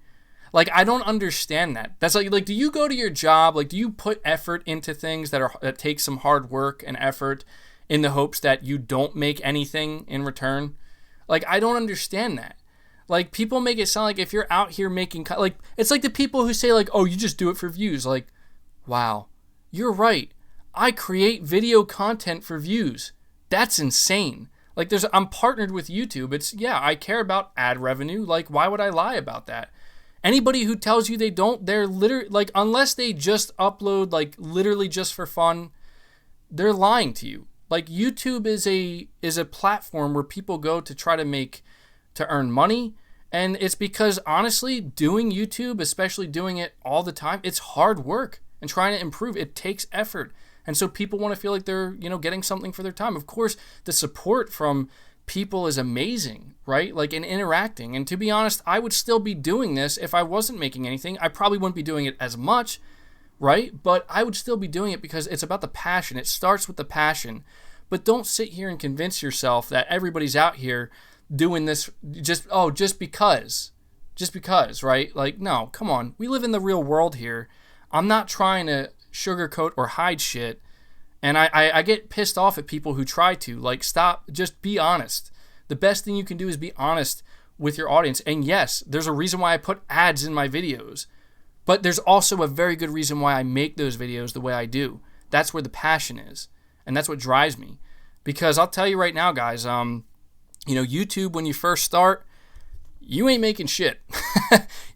Like, I don't understand that. That's like, do you go to your job, like, do you put effort into things that take some hard work and effort in the hopes that you don't make anything in return? Like, I don't understand that. Like, people make it sound like if you're out here making, like, it's like the people who say, like, oh, you just do it for views. Like, wow, you're right. I create video content for views. That's insane. Like I'm partnered with YouTube. I care about ad revenue. Like, why would I lie about that? Anybody who tells you they don't, they're literally, like, unless they just upload, like, literally just for fun, they're lying to you. Like, YouTube is a platform where people go to try to earn money. And it's because, honestly, doing YouTube, especially doing it all the time, it's hard work. And trying to improve, it takes effort. And so people want to feel like they're, you know, getting something for their time. Of course, the support from people is amazing, right? Like, in interacting. And to be honest, I would still be doing this if I wasn't making anything. I probably wouldn't be doing it as much, right? But I would still be doing it because it's about the passion. It starts with the passion. But don't sit here and convince yourself that everybody's out here doing this just because. Just because, right? Like, no, come on. We live in the real world here. I'm not trying to sugarcoat or hide shit, and I get pissed off at people who try to. Like, stop, just be honest. The best thing you can do is be honest with your audience. And yes, there's a reason why I put ads in my videos, but there's also a very good reason why I make those videos the way I do. That's where the passion is, and that's what drives me. Because I'll tell you right now, guys, you know, YouTube, when you first start, you ain't making shit.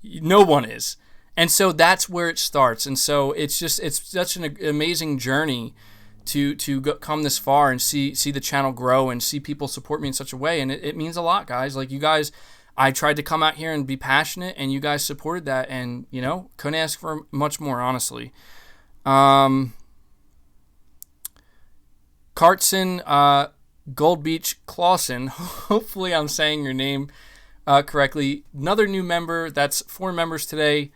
No one is. And so that's where it starts. And so it's such an amazing journey to come this far and see the channel grow and see people support me in such a way. And it means a lot, guys. Like, you guys, I tried to come out here and be passionate, and you guys supported that. And, you know, couldn't ask for much more, honestly. Cartson, Gold Beach Clausen, hopefully I'm saying your name correctly. Another new member. That's 4 members today.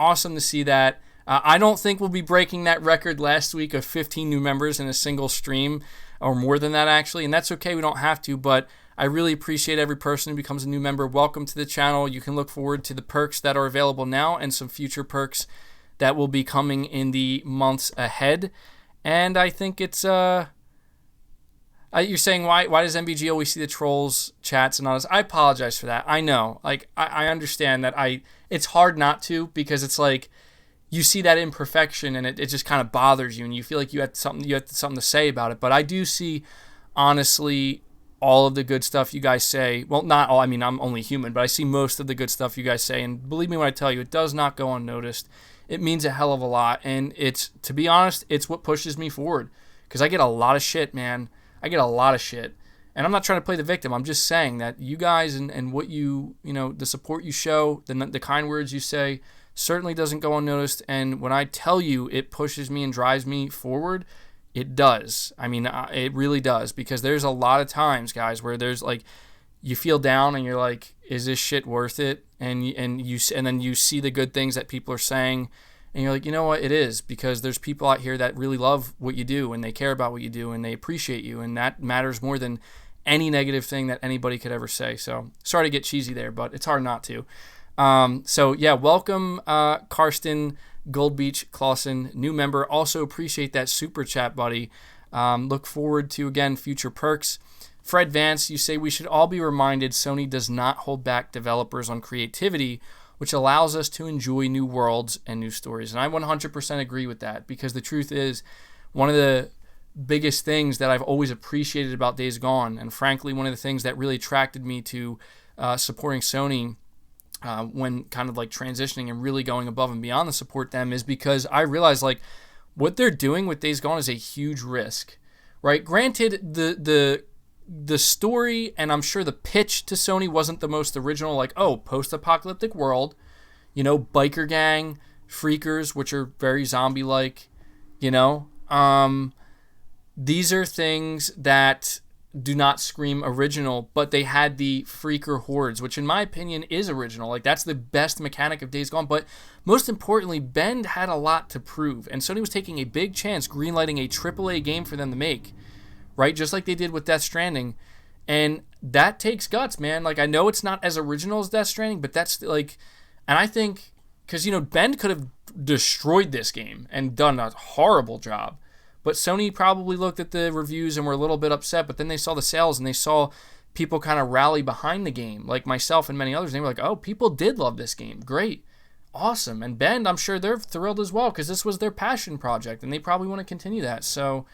Awesome to see that. I don't think we'll be breaking that record last week of 15 new members in a single stream, or more than that, actually, and that's okay. We don't have to, but I really appreciate every person who becomes a new member. Welcome to the channel. You can look forward to the perks that are available now and some future perks that will be coming in the months ahead. And I think it's... you're saying, why does MBG always see the trolls, chats, and all this? I apologize for that. I know. Like, I understand that it's hard not to, because it's like you see that imperfection and it just kind of bothers you, and you feel like you have something to say about it. But I do see, honestly, all of the good stuff you guys say. Well, not all. I mean, I'm only human, but I see most of the good stuff you guys say. And believe me when I tell you, it does not go unnoticed. It means a hell of a lot. And to be honest, it's what pushes me forward, because I get a lot of shit, man. I get a lot of shit. And I'm not trying to play the victim. I'm just saying that you guys and what you know, the support you show, the kind words you say, certainly doesn't go unnoticed. And when I tell you it pushes me and drives me forward, it does. I mean, it really does. Because there's a lot of times, guys, where there's like, you feel down and you're like, is this shit worth it? And then you see the good things that people are saying, and you're like, you know what, it is, because there's people out here that really love what you do, and they care about what you do, and they appreciate you, and that matters more than any negative thing that anybody could ever say. So sorry to get cheesy there, but it's hard not to. So yeah, welcome, Karsten Goldbeach Clausen, new member. Also appreciate that super chat, buddy. Look forward to, again, future perks. Fred Vance, you say we should all be reminded Sony does not hold back developers on creativity, which allows us to enjoy new worlds and new stories. And I 100% agree with that, because the truth is, one of the biggest things that I've always appreciated about Days Gone, and frankly, one of the things that really attracted me to supporting Sony when kind of like transitioning and really going above and beyond to support them, is because I realized, like, what they're doing with Days Gone is a huge risk, right? Granted, the story and I'm sure the pitch to Sony wasn't the most original, like, oh, post-apocalyptic world, biker gang, freakers, which are very zombie-like, these are things that do not scream original, but they had the freaker hordes, which in my opinion is original. Like, that's the best mechanic of Days Gone. But most importantly, Bend had a lot to prove, and Sony was taking a big chance greenlighting a AAA game for them to make, right? Just like they did with Death Stranding. And that takes guts, man. Like, I know it's not as original as Death Stranding, but that's like, and I think, because, Bend could have destroyed this game and done a horrible job. But Sony probably looked at the reviews and were a little bit upset, but then they saw the sales and they saw people kind of rally behind the game, like myself and many others. And they were like, oh, people did love this game. Great. Awesome. And Bend, I'm sure they're thrilled as well because this was their passion project and they probably want to continue that. So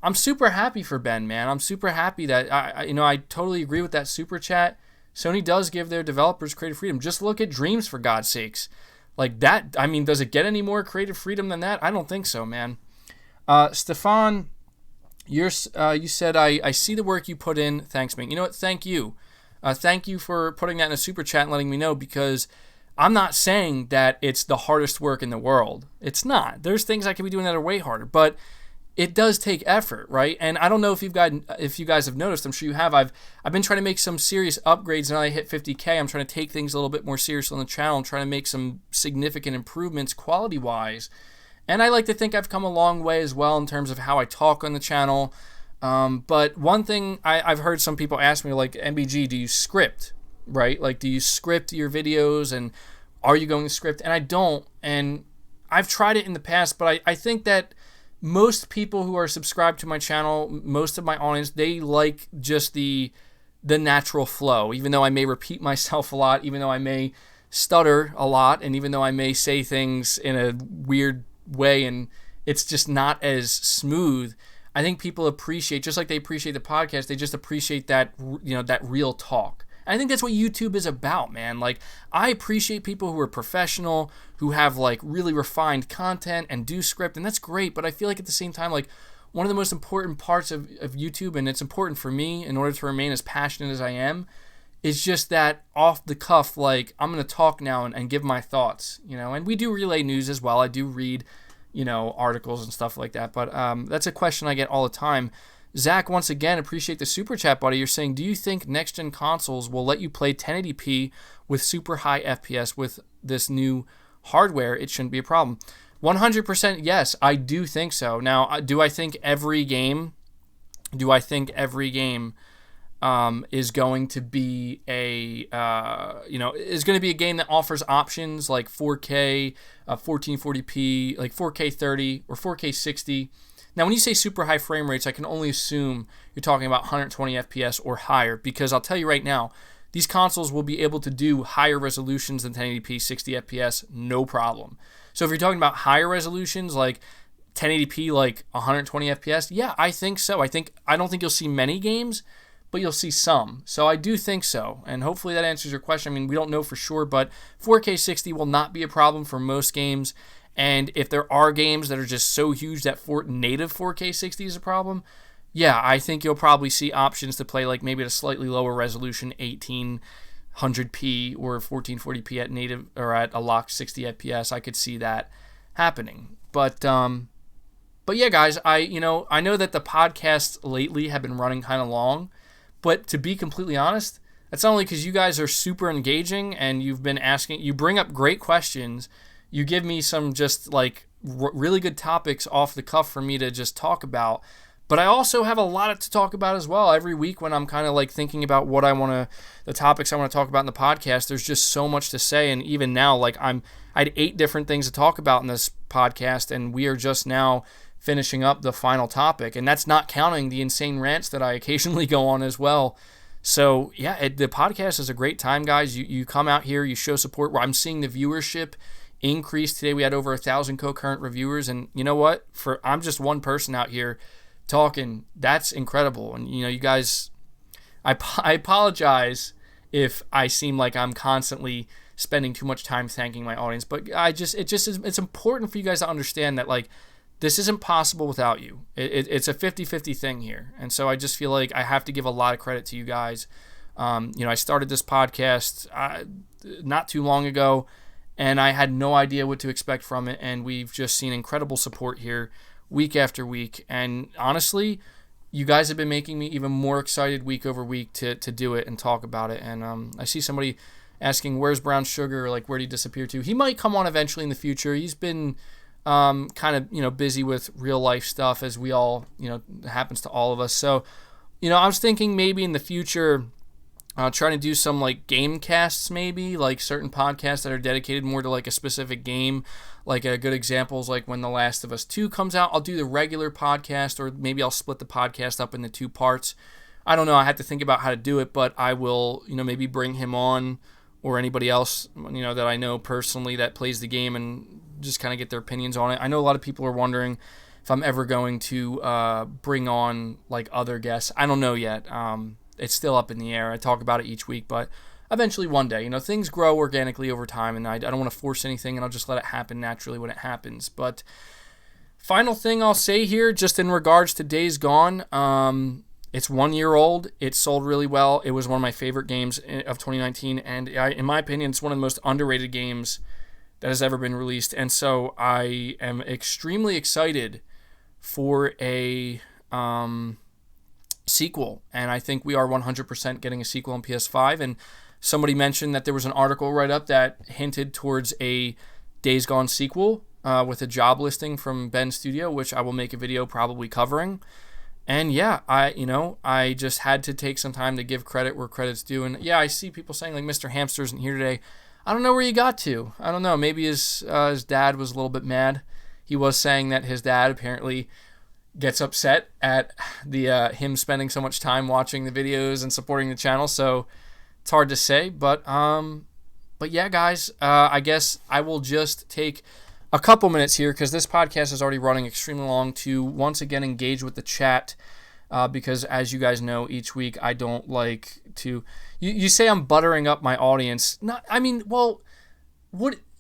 I'm super happy for Bend, man. I'm super happy that, I totally agree with that super chat. Sony does give their developers creative freedom. Just look at Dreams, for God's sakes. Like that, does it get any more creative freedom than that? I don't think so, man. Stefan, you said, I see the work you put in. Thanks, man. You know what? Thank you. Thank you for putting that in a super chat and letting me know, because I'm not saying that it's the hardest work in the world. It's not. There's things I could be doing that are way harder, but it does take effort, right? And I don't know if you guys have noticed. I'm sure you have. I've been trying to make some serious upgrades. Now I hit 50K. I'm trying to take things a little bit more seriously on the channel. I'm trying to make some significant improvements quality-wise. And I like to think I've come a long way as well in terms of how I talk on the channel. But one thing I've heard some people ask me, like, MBG, do you script, right? Like, do you script your videos, and are you going to script? And I don't. And I've tried it in the past, but I think that most people who are subscribed to my channel, most of my audience, they like just the natural flow, even though I may repeat myself a lot, even though I may stutter a lot, and even though I may say things in a weird way and it's just not as smooth. I think people appreciate, just like they appreciate the podcast, they just appreciate that, that real talk. And I think that's what YouTube is about, man. Like, I appreciate people who are professional, who have like really refined content and do script, and that's great. But I feel like at the same time, like, one of the most important parts of YouTube, and it's important for me in order to remain as passionate as I am, is just that off the cuff, like, I'm going to talk now and give my thoughts, and we do relay news as well. I do read, articles and stuff like that, but that's a question I get all the time. Zach, once again, appreciate the super chat, buddy. You're saying, do you think next-gen consoles will let you play 1080p with super high FPS with this new hardware? It shouldn't be a problem. 100% yes, I do think so. Now, do I think every game is going to be is going to be a game that offers options like 4K, 1440p, like 4K 30 or 4K 60. Now, when you say super high frame rates, I can only assume you're talking about 120 FPS or higher, because I'll tell you right now, these consoles will be able to do higher resolutions than 1080p, 60 FPS, no problem. So if you're talking about higher resolutions, like 1080p, like 120 FPS, yeah, I think so. I don't think you'll see many games, but you'll see some. So I do think so, and hopefully that answers your question. We don't know for sure, but 4K 60 will not be a problem for most games. And if there are games that are just so huge that native 4K 60 is a problem, yeah, I think you'll probably see options to play like maybe at a slightly lower resolution, 1800p or 1440p at native or at a locked 60 FPS. I could see that happening. But yeah, guys, I know that the podcasts lately have been running kind of long, but to be completely honest, that's only because you guys are super engaging and you've been asking. You bring up great questions. You give me some just like really good topics off the cuff for me to just talk about. But I also have a lot to talk about as well. Every week when I'm kind of like thinking about the topics I want to talk about in the podcast, there's just so much to say. And even now, like I had 8 different things to talk about in this podcast, and we are just now finishing up the final topic. And that's not counting the insane rants that I occasionally go on as well. So yeah, the podcast is a great time, guys. You come out here, you show support. Where I'm seeing the viewership increase today. We had over 1,000 concurrent reviewers, and you know what? I'm just one person out here talking. That's incredible. And you guys, I apologize if I seem like I'm constantly spending too much time thanking my audience, but it's important for you guys to understand that like this isn't possible without you. It's a 50-50 thing here. And so I just feel like I have to give a lot of credit to you guys. I started this podcast not too long ago, and I had no idea what to expect from it. And we've just seen incredible support here week after week. And honestly, you guys have been making me even more excited week over week to do it and talk about it. And I see somebody asking, where's Brown Sugar? Like, where did he disappear to? He might come on eventually in the future. He's been kind of, busy with real life stuff, as we all, happens to all of us. So, I was thinking maybe in the future, trying to do some like game casts, maybe like certain podcasts that are dedicated more to like a specific game. Like a good example is like when The Last of Us 2 comes out, I'll do the regular podcast, or maybe I'll split the podcast up into 2 parts. I don't know. I have to think about how to do it, but I will, maybe bring him on, or anybody else, that I know personally that plays the game, and just kind of get their opinions on it. I know a lot of people are wondering if I'm ever going to bring on like other guests. I don't know yet. It's still up in the air. I talk about it each week, but eventually one day, things grow organically over time, and I don't want to force anything, and I'll just let it happen naturally when it happens. But final thing I'll say here, just in regards to Days Gone, it's 1 year old. It sold really well. It was one of my favorite games of 2019, and in my opinion, it's one of the most underrated games that has ever been released. And so I am extremely excited for a sequel, and I think we are 100% getting a sequel on PS5. And somebody mentioned that there was an article write-up that hinted towards a Days Gone sequel with a job listing from Ben's studio, which I will make a video probably covering. And yeah, I just had to take some time to give credit where credit's due. And yeah, I see people saying like Mr. Hamster isn't here today. I don't know where you got to. I don't know. Maybe his dad was a little bit mad. He was saying that his dad apparently gets upset at the him spending so much time watching the videos and supporting the channel. So it's hard to say. But yeah, guys, I guess I will just take a couple minutes here, because this podcast is already running extremely long, to once again engage with the chat, because as you guys know, each week I don't like to... You say I'm buttering up my audience.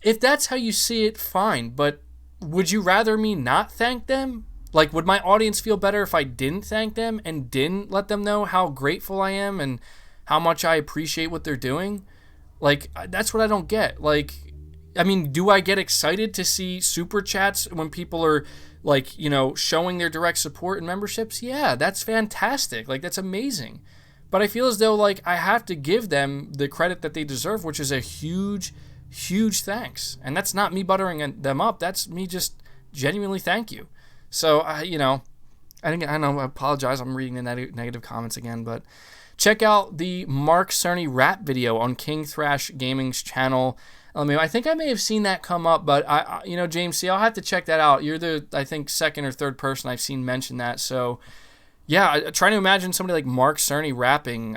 If that's how you see it, fine, but would you rather me not thank them? Like, would my audience feel better if I didn't thank them and didn't let them know how grateful I am and how much I appreciate what they're doing? Like, that's what I don't get. Like, do I get excited to see super chats when people are, like, showing their direct support and memberships? Yeah, that's fantastic. Like, that's amazing. But I feel as though, like, I have to give them the credit that they deserve, which is a huge, huge thanks. And that's not me buttering them up. That's me just genuinely thank you. So, I apologize. I'm reading the negative comments again, but check out the Mark Cerny rap video on King Thrash Gaming's channel. I think I may have seen that come up, but James C, I'll have to check that out. You're the, I think, second or third person I've seen mention that. So, yeah, trying to imagine somebody like Mark Cerny rapping.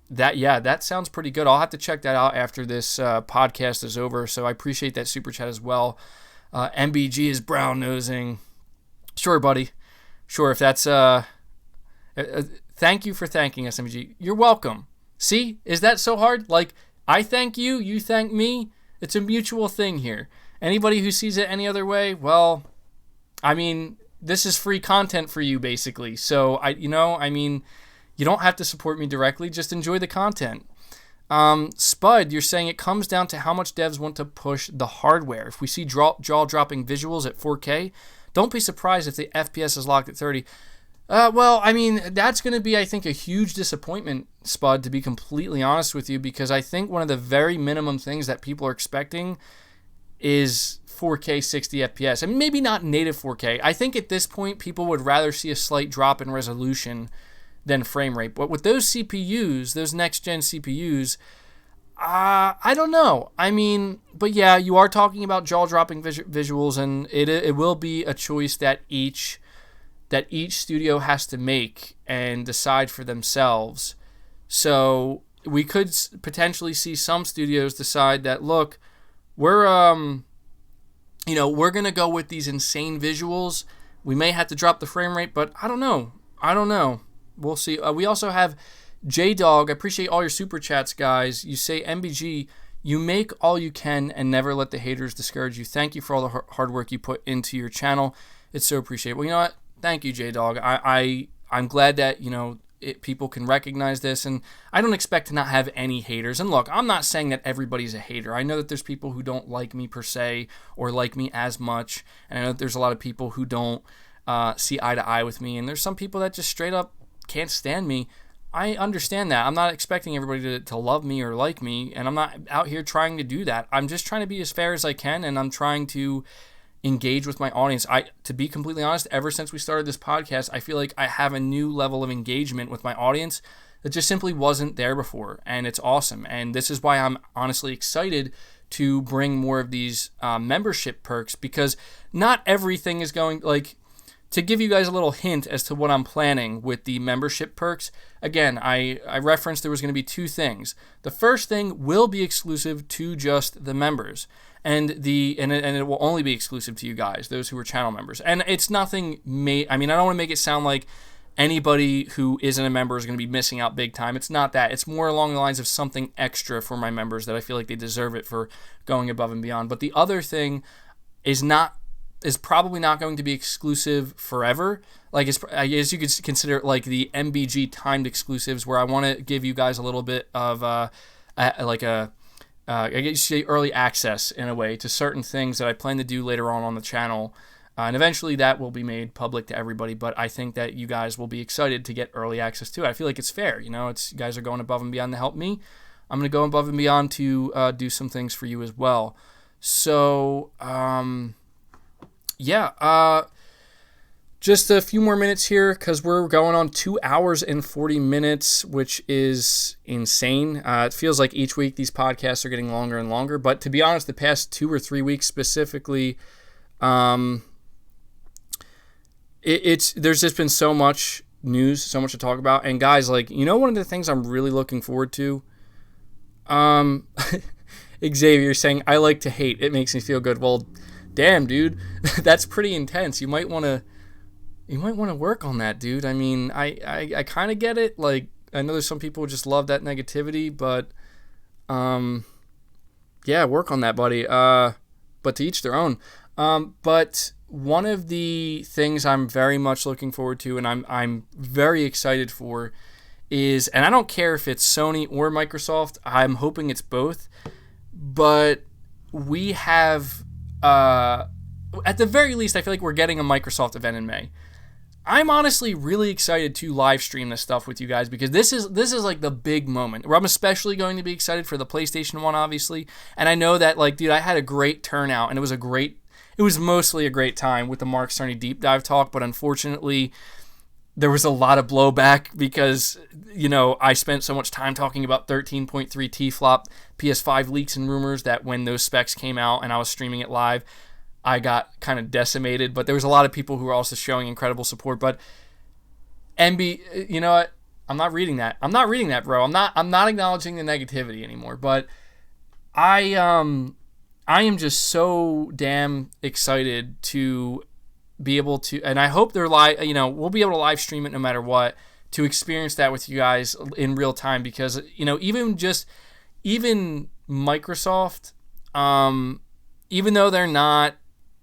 That sounds pretty good. I'll have to check that out after this podcast is over. So I appreciate that super chat as well. MBG is brown nosing. Sure, buddy. Sure, if that's thank you for thanking us, MBG. You're welcome. See, is that so hard? Like, I thank you, you thank me. It's a mutual thing here. Anybody who sees it any other way, well, this is free content for you, basically. So, you don't have to support me directly. Just enjoy the content. Spud, you're saying it comes down to how much devs want to push the hardware. If we see jaw-dropping visuals at 4K, don't be surprised if the FPS is locked at 30. That's going to be, I think, a huge disappointment, Spud, to be completely honest with you, because I think one of the very minimum things that people are expecting is 4K 60 FPS. Maybe not native 4K. I think at this point, people would rather see a slight drop in resolution than frame rate. But with those CPUs, those next-gen CPUs, I don't know. But yeah, you are talking about jaw-dropping visuals, and it will be a choice that each studio has to make and decide for themselves. So we could potentially see some studios decide that, look, we're going to go with these insane visuals. We may have to drop the frame rate, but I don't know. We'll see. We also have J-Dog. I appreciate all your super chats, guys. You say, MBG, You make all you can and never let the haters discourage you. Thank you for all the hard work you put into your channel. It's so appreciated. Well, you know what? Thank you, J-Dog. I'm glad that, people can recognize this, and I don't expect to not have any haters. And look, I'm not saying that everybody's a hater. I know that there's people who don't like me per se or like me as much, and I know that there's a lot of people who don't see eye to eye with me, and there's some people that just straight up can't stand me. I understand that. I'm not expecting everybody to love me or like me, and I'm not out here trying to do that. I'm just trying to be as fair as I can, and I'm trying to engage with my audience. To be completely honest, ever since we started this podcast, I feel like I have a new level of engagement with my audience that just simply wasn't there before, and it's awesome. And this is why I'm honestly excited to bring more of these membership perks, because not everything is going, like, to give you guys a little hint as to what I'm planning with the membership perks. Again, I referenced there was going to be two things. The first thing will be exclusive to just the members, and it will only be exclusive to you guys, those who are channel members. And it's nothing I don't want to make it sound like anybody who isn't a member is going to be missing out big time. It's not that. It's more along the lines of something extra for my members that I feel like they deserve it for going above and beyond. But the other thing is probably not going to be exclusive forever. Like, I guess you could consider it like the MBG timed exclusives, where I want to give you guys a little bit of I guess you say early access in a way to certain things that I plan to do later on the channel. And eventually that will be made public to everybody, but I think that you guys will be excited to get early access to it. I feel like it's fair. You guys are going above and beyond to help me. I'm going to go above and beyond to do some things for you as well. So, just a few more minutes here, because we're going on 2 hours and 40 minutes, which is insane. It feels like each week these podcasts are getting longer and longer, but to be honest, the past 2 or 3 weeks specifically, there's just been so much news, so much to talk about. And guys, one of the things I'm really looking forward to, Xavier saying, I like to hate, it makes me feel good. Well, damn, dude, that's pretty intense. You might want to work on that, dude. I mean, I kind of get it. Like, I know there's some people who just love that negativity, but work on that, buddy. But to each their own. But one of the things I'm very much looking forward to, and I'm very excited for, is, and I don't care if it's Sony or Microsoft, I'm hoping it's both, but we have, at the very least, I feel like we're getting a Microsoft event in May. I'm honestly really excited to live stream this stuff with you guys, because this is like the big moment where I'm especially going to be excited for the PlayStation 1, obviously. And I know that, dude, I had a great turnout, and it was mostly a great time with the Mark Cerny deep dive talk, but unfortunately there was a lot of blowback because, I spent so much time talking about 13.3 T-flop PS5 leaks and rumors that when those specs came out and I was streaming it live, I got kind of decimated. But there was a lot of people who were also showing incredible support. But you know what? I'm not reading that, bro. I'm not acknowledging the negativity anymore. But I am just so damn excited to be able to, and I hope they're live, we'll be able to live stream it no matter what, to experience that with you guys in real time, because, even Microsoft, even though they're not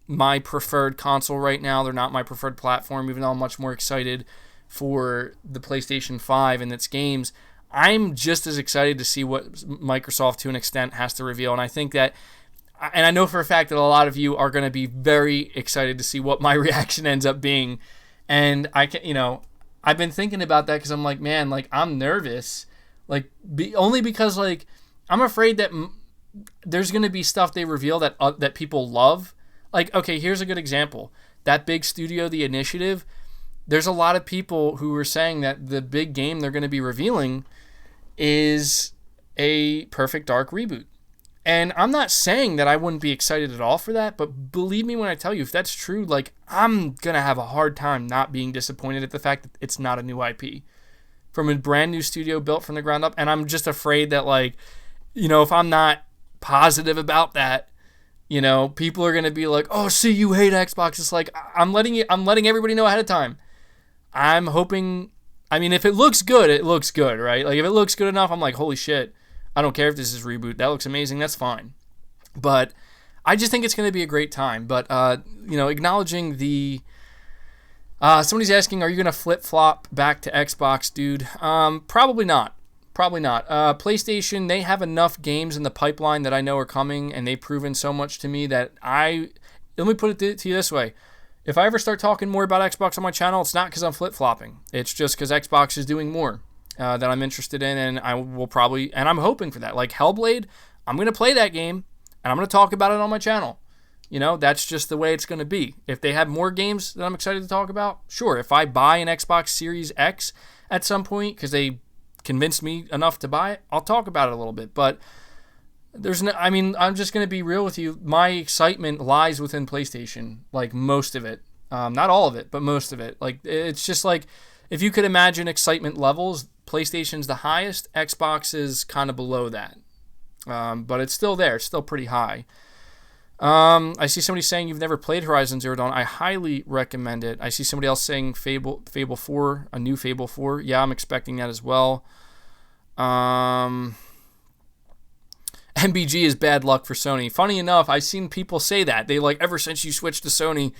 my preferred console right now, they're not my preferred platform, even though I'm much more excited for the PlayStation 5 and its games, I'm just as excited to see what Microsoft, to an extent, has to reveal. And I think that, and I know for a fact that a lot of you are going to be very excited to see what my reaction ends up being. And I've been thinking about that, because I'm like, man, I'm nervous, only because, I'm afraid that there's going to be stuff they reveal that people love. Okay, here's a good example. That big studio, The Initiative, there's a lot of people who are saying that the big game they're going to be revealing is a Perfect Dark reboot. And I'm not saying that I wouldn't be excited at all for that, but believe me when I tell you, if that's true, I'm going to have a hard time not being disappointed at the fact that it's not a new IP from a brand new studio built from the ground up. And I'm just afraid that, if I'm not positive about that, people are going to be like, oh, see, you hate Xbox. It's I'm letting everybody know ahead of time. I'm hoping, if it looks good, it looks good, right? If it looks good enough, I'm like, holy shit, I don't care if this is reboot. That looks amazing. That's fine. But I just think it's going to be a great time. But, acknowledging the... somebody's asking, are you going to flip-flop back to Xbox, dude? Probably not. Probably not. PlayStation, they have enough games in the pipeline that I know are coming, and they've proven so much to me that let me put it to you this way. If I ever start talking more about Xbox on my channel, it's not because I'm flip-flopping. It's just because Xbox is doing more that I'm interested in, and I will probably, and I'm hoping for that. Like Hellblade, I'm going to play that game, and I'm going to talk about it on my channel. That's just the way it's going to be. If they have more games that I'm excited to talk about, sure. If I buy an Xbox Series X at some point because they convinced me enough to buy it, I'll talk about it a little bit. But I'm just going to be real with you. My excitement lies within PlayStation, like most of it. Not all of it, but most of it. Like, it's just like, if you could imagine excitement levels, PlayStation's the highest, Xbox is kind of below that. But it's still there. It's still pretty high. I see somebody saying you've never played Horizon Zero Dawn. I highly recommend it. I see somebody else saying Fable 4, a new Fable 4. Yeah, I'm expecting that as well. MBG is bad luck for Sony. Funny enough, I've seen people say that. They ever since you switched to Sony,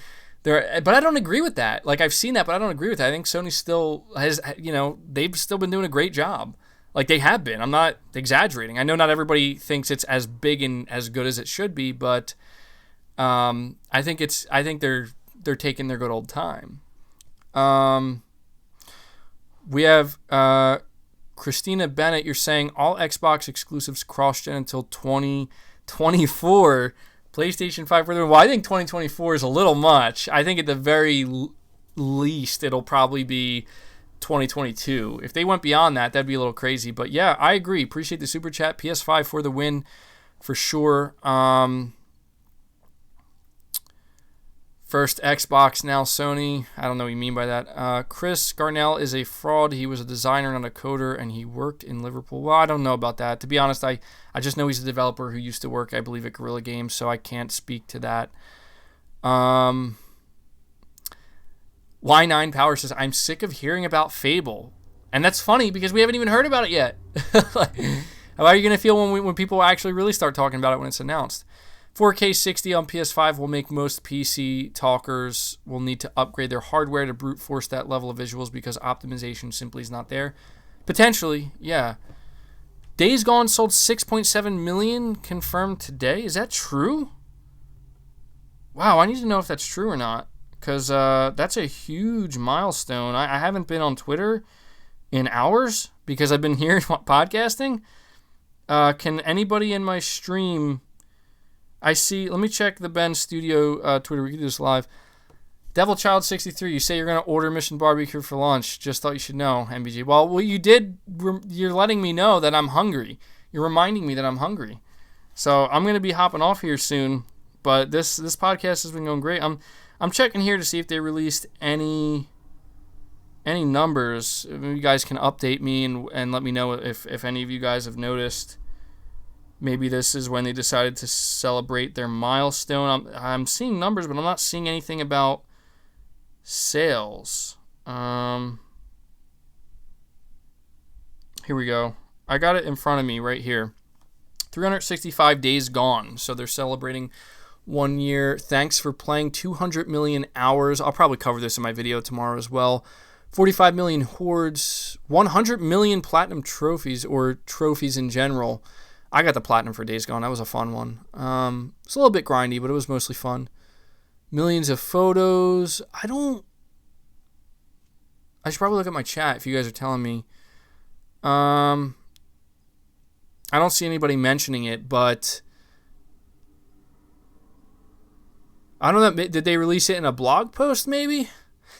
but I don't agree with that. I've seen that, but I don't agree with that. I think Sony still has, they've still been doing a great job. They have been. I'm not exaggerating. I know not everybody thinks it's as big and as good as it should be, but I think they're taking their good old time. We have Christina Bennett. You're saying all Xbox exclusives cross-gen until 2024. PlayStation 5 further. Well, I think 2024 is a little much. I think at the very least it'll probably be 2022. If they went beyond that, that'd be a little crazy. But yeah, I agree. Appreciate the super chat. PS5 for the win, for sure. First Xbox, now Sony. I don't know what you mean by that. Chris Garnell is a fraud. He was a designer, not a coder, and he worked in Liverpool. Well, I don't know about that. To be honest, I just know he's a developer who used to work, I believe, at Guerrilla Games, so I can't speak to that. Y9 Power says, I'm sick of hearing about Fable. And that's funny because we haven't even heard about it yet. How are you going to feel when people actually really start talking about it when it's announced? 4K 60 on PS5 will make most PC talkers will need to upgrade their hardware to brute force that level of visuals because optimization simply is not there. Potentially, yeah. Days Gone sold 6.7 million confirmed today. Is that true? Wow, I need to know if that's true or not. Because that's a huge milestone. I haven't been on Twitter in hours because I've been here podcasting. Can anybody in my stream... let me check the Ben Studio Twitter. We can do this live. DevilChild63, you say you're going to order Mission Barbecue for lunch. Just thought you should know, MBG. Well, you did. You're letting me know that I'm hungry. You're reminding me that I'm hungry. So I'm going to be hopping off here soon. But this podcast has been going great. I'm checking here to see if they released any numbers. Maybe you guys can update me and let me know if any of you guys have noticed. Maybe this is when they decided to celebrate their milestone. I'm seeing numbers, but I'm not seeing anything about sales. Here we go. I got it in front of me right here. 365 days gone. So they're celebrating 1 year. Thanks for playing. 200 million hours. I'll probably cover this in my video tomorrow as well. 45 million hordes. 100 million platinum trophies, or trophies in general. I got the platinum for Days Gone. That was a fun one. It's a little bit grindy, but it was mostly fun. Millions of photos. I should probably look at my chat if you guys are telling me. I don't see anybody mentioning it, but I don't know. Did they release it in a blog post maybe?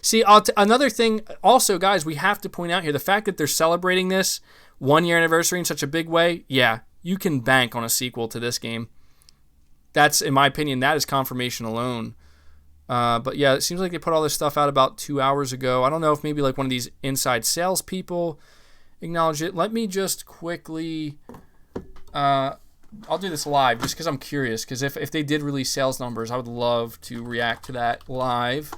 See, another thing also, guys, we have to point out here, the fact that they're celebrating this 1 year anniversary in such a big way, yeah, you can bank on a sequel to this game. That's, in my opinion, that is confirmation alone. But yeah, it seems like they put all this stuff out about 2 hours ago. I don't know if maybe like one of these inside sales people acknowledged it. Let me just quickly... I'll do this live just because I'm curious. Because if they did release sales numbers, I would love to react to that live.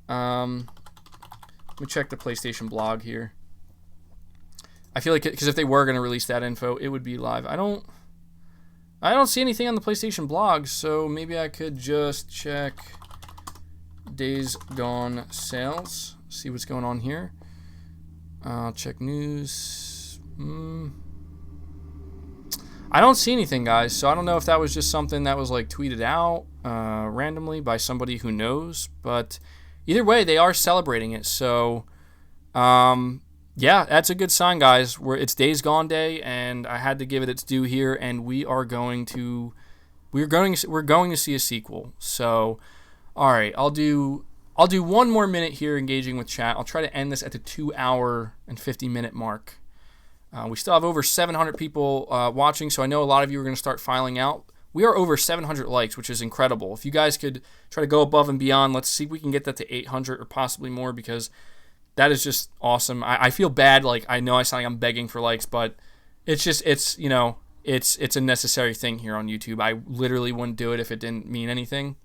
Let me check the PlayStation blog here. I feel like because if they were going to release that info, it would be live. I don't see anything on the PlayStation blog, so maybe I could just check Days Gone sales, see what's going on here. I'll check news. I don't see anything, guys, so I don't know if that was just something that was like tweeted out randomly by somebody who knows, but either way, they are celebrating it, so yeah, that's a good sign, guys. It's Days Gone Day, and I had to give it its due here, and we're going to see a sequel. So, all right, I'll do 1 more minute here engaging with chat. I'll try to end this at the 2 hour and 50-minute mark. We still have over 700 people watching, so I know a lot of you are going to start filing out. We are over 700 likes, which is incredible. If you guys could try to go above and beyond, let's see if we can get that to 800 or possibly more, because that is just awesome. I feel bad. Like, I know I sound like I'm begging for likes, but it's a necessary thing here on YouTube. I literally wouldn't do it if it didn't mean anything,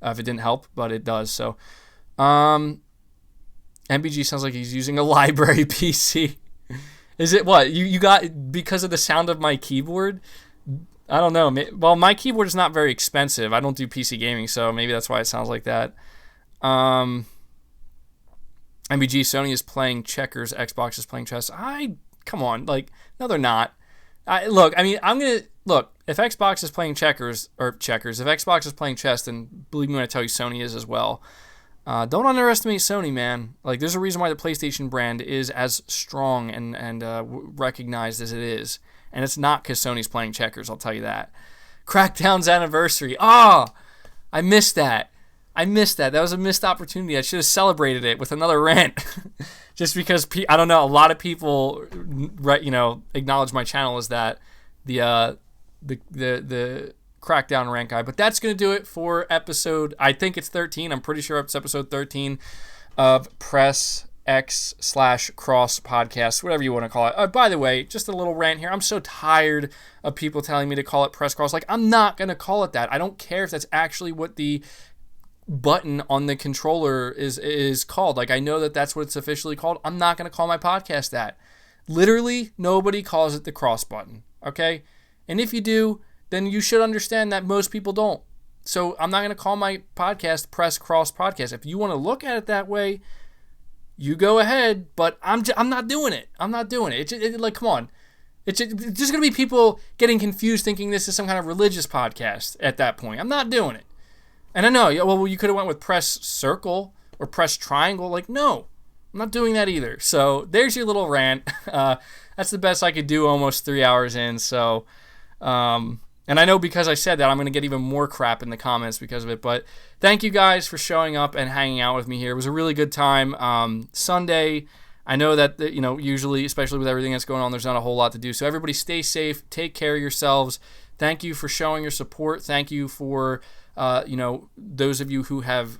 if it didn't help, but it does. So, MBG sounds like he's using a library PC. Is it what? You got because of the sound of my keyboard? I don't know. Well, my keyboard is not very expensive. I don't do PC gaming, so maybe that's why it sounds like that. MBG, Sony is playing checkers, Xbox is playing chess. Come on, like, no, they're not. If Xbox is playing if Xbox is playing chess, then believe me when I tell you Sony is as well. Don't underestimate Sony, man. Like, there's a reason why the PlayStation brand is as strong and recognized as it is. And it's not because Sony's playing checkers, I'll tell you that. Crackdown's anniversary. I missed that. That was a missed opportunity. I should have celebrated it with another rant. Just because, I don't know, a lot of people, acknowledge my channel as that, the Crackdown rant guy. But that's going to do it for episode, I think it's 13. I'm pretty sure it's episode 13 of Press X/Cross Podcast, whatever you want to call it. By the way, just a little rant here. I'm so tired of people telling me to call it Press Cross. Like, I'm not going to call it that. I don't care if that's actually what the button on the controller is called. Like, I know that that's what it's officially called. I'm not going to call my podcast that. Literally, nobody calls it the cross button, okay? And if you do, then you should understand that most people don't. So I'm not going to call my podcast Press Cross Podcast. If you want to look at it that way, you go ahead, but I'm not doing it. I'm not doing it. Like, come on. It's just going to be people getting confused thinking this is some kind of religious podcast at that point. I'm not doing it. And I know, well, you could have went with Press Circle or Press Triangle. Like, no, I'm not doing that either. So there's your little rant. That's the best I could do almost 3 hours in. So, and I know because I said that, I'm going to get even more crap in the comments because of it. But thank you guys for showing up and hanging out with me here. It was a really good time. Sunday, I know that, usually, especially with everything that's going on, there's not a whole lot to do. So everybody stay safe. Take care of yourselves. Thank you for showing your support. Thank you for, those of you who have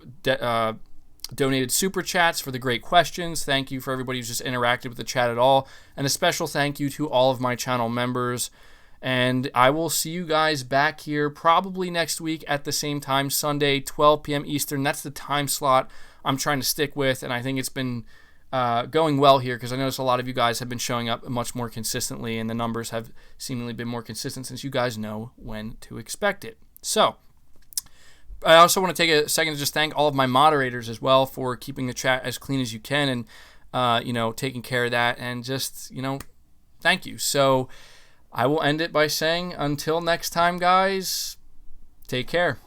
donated super chats for the great questions. Thank you for everybody who's just interacted with the chat at all. And a special thank you to all of my channel members. And I will see you guys back here probably next week at the same time, Sunday, 12 p.m. Eastern. That's the time slot I'm trying to stick with, and I think it's been going well here because I notice a lot of you guys have been showing up much more consistently, and the numbers have seemingly been more consistent since you guys know when to expect it. So, I also want to take a second to just thank all of my moderators as well for keeping the chat as clean as you can and, taking care of that, and just, thank you. So, I will end it by saying, until next time, guys, take care.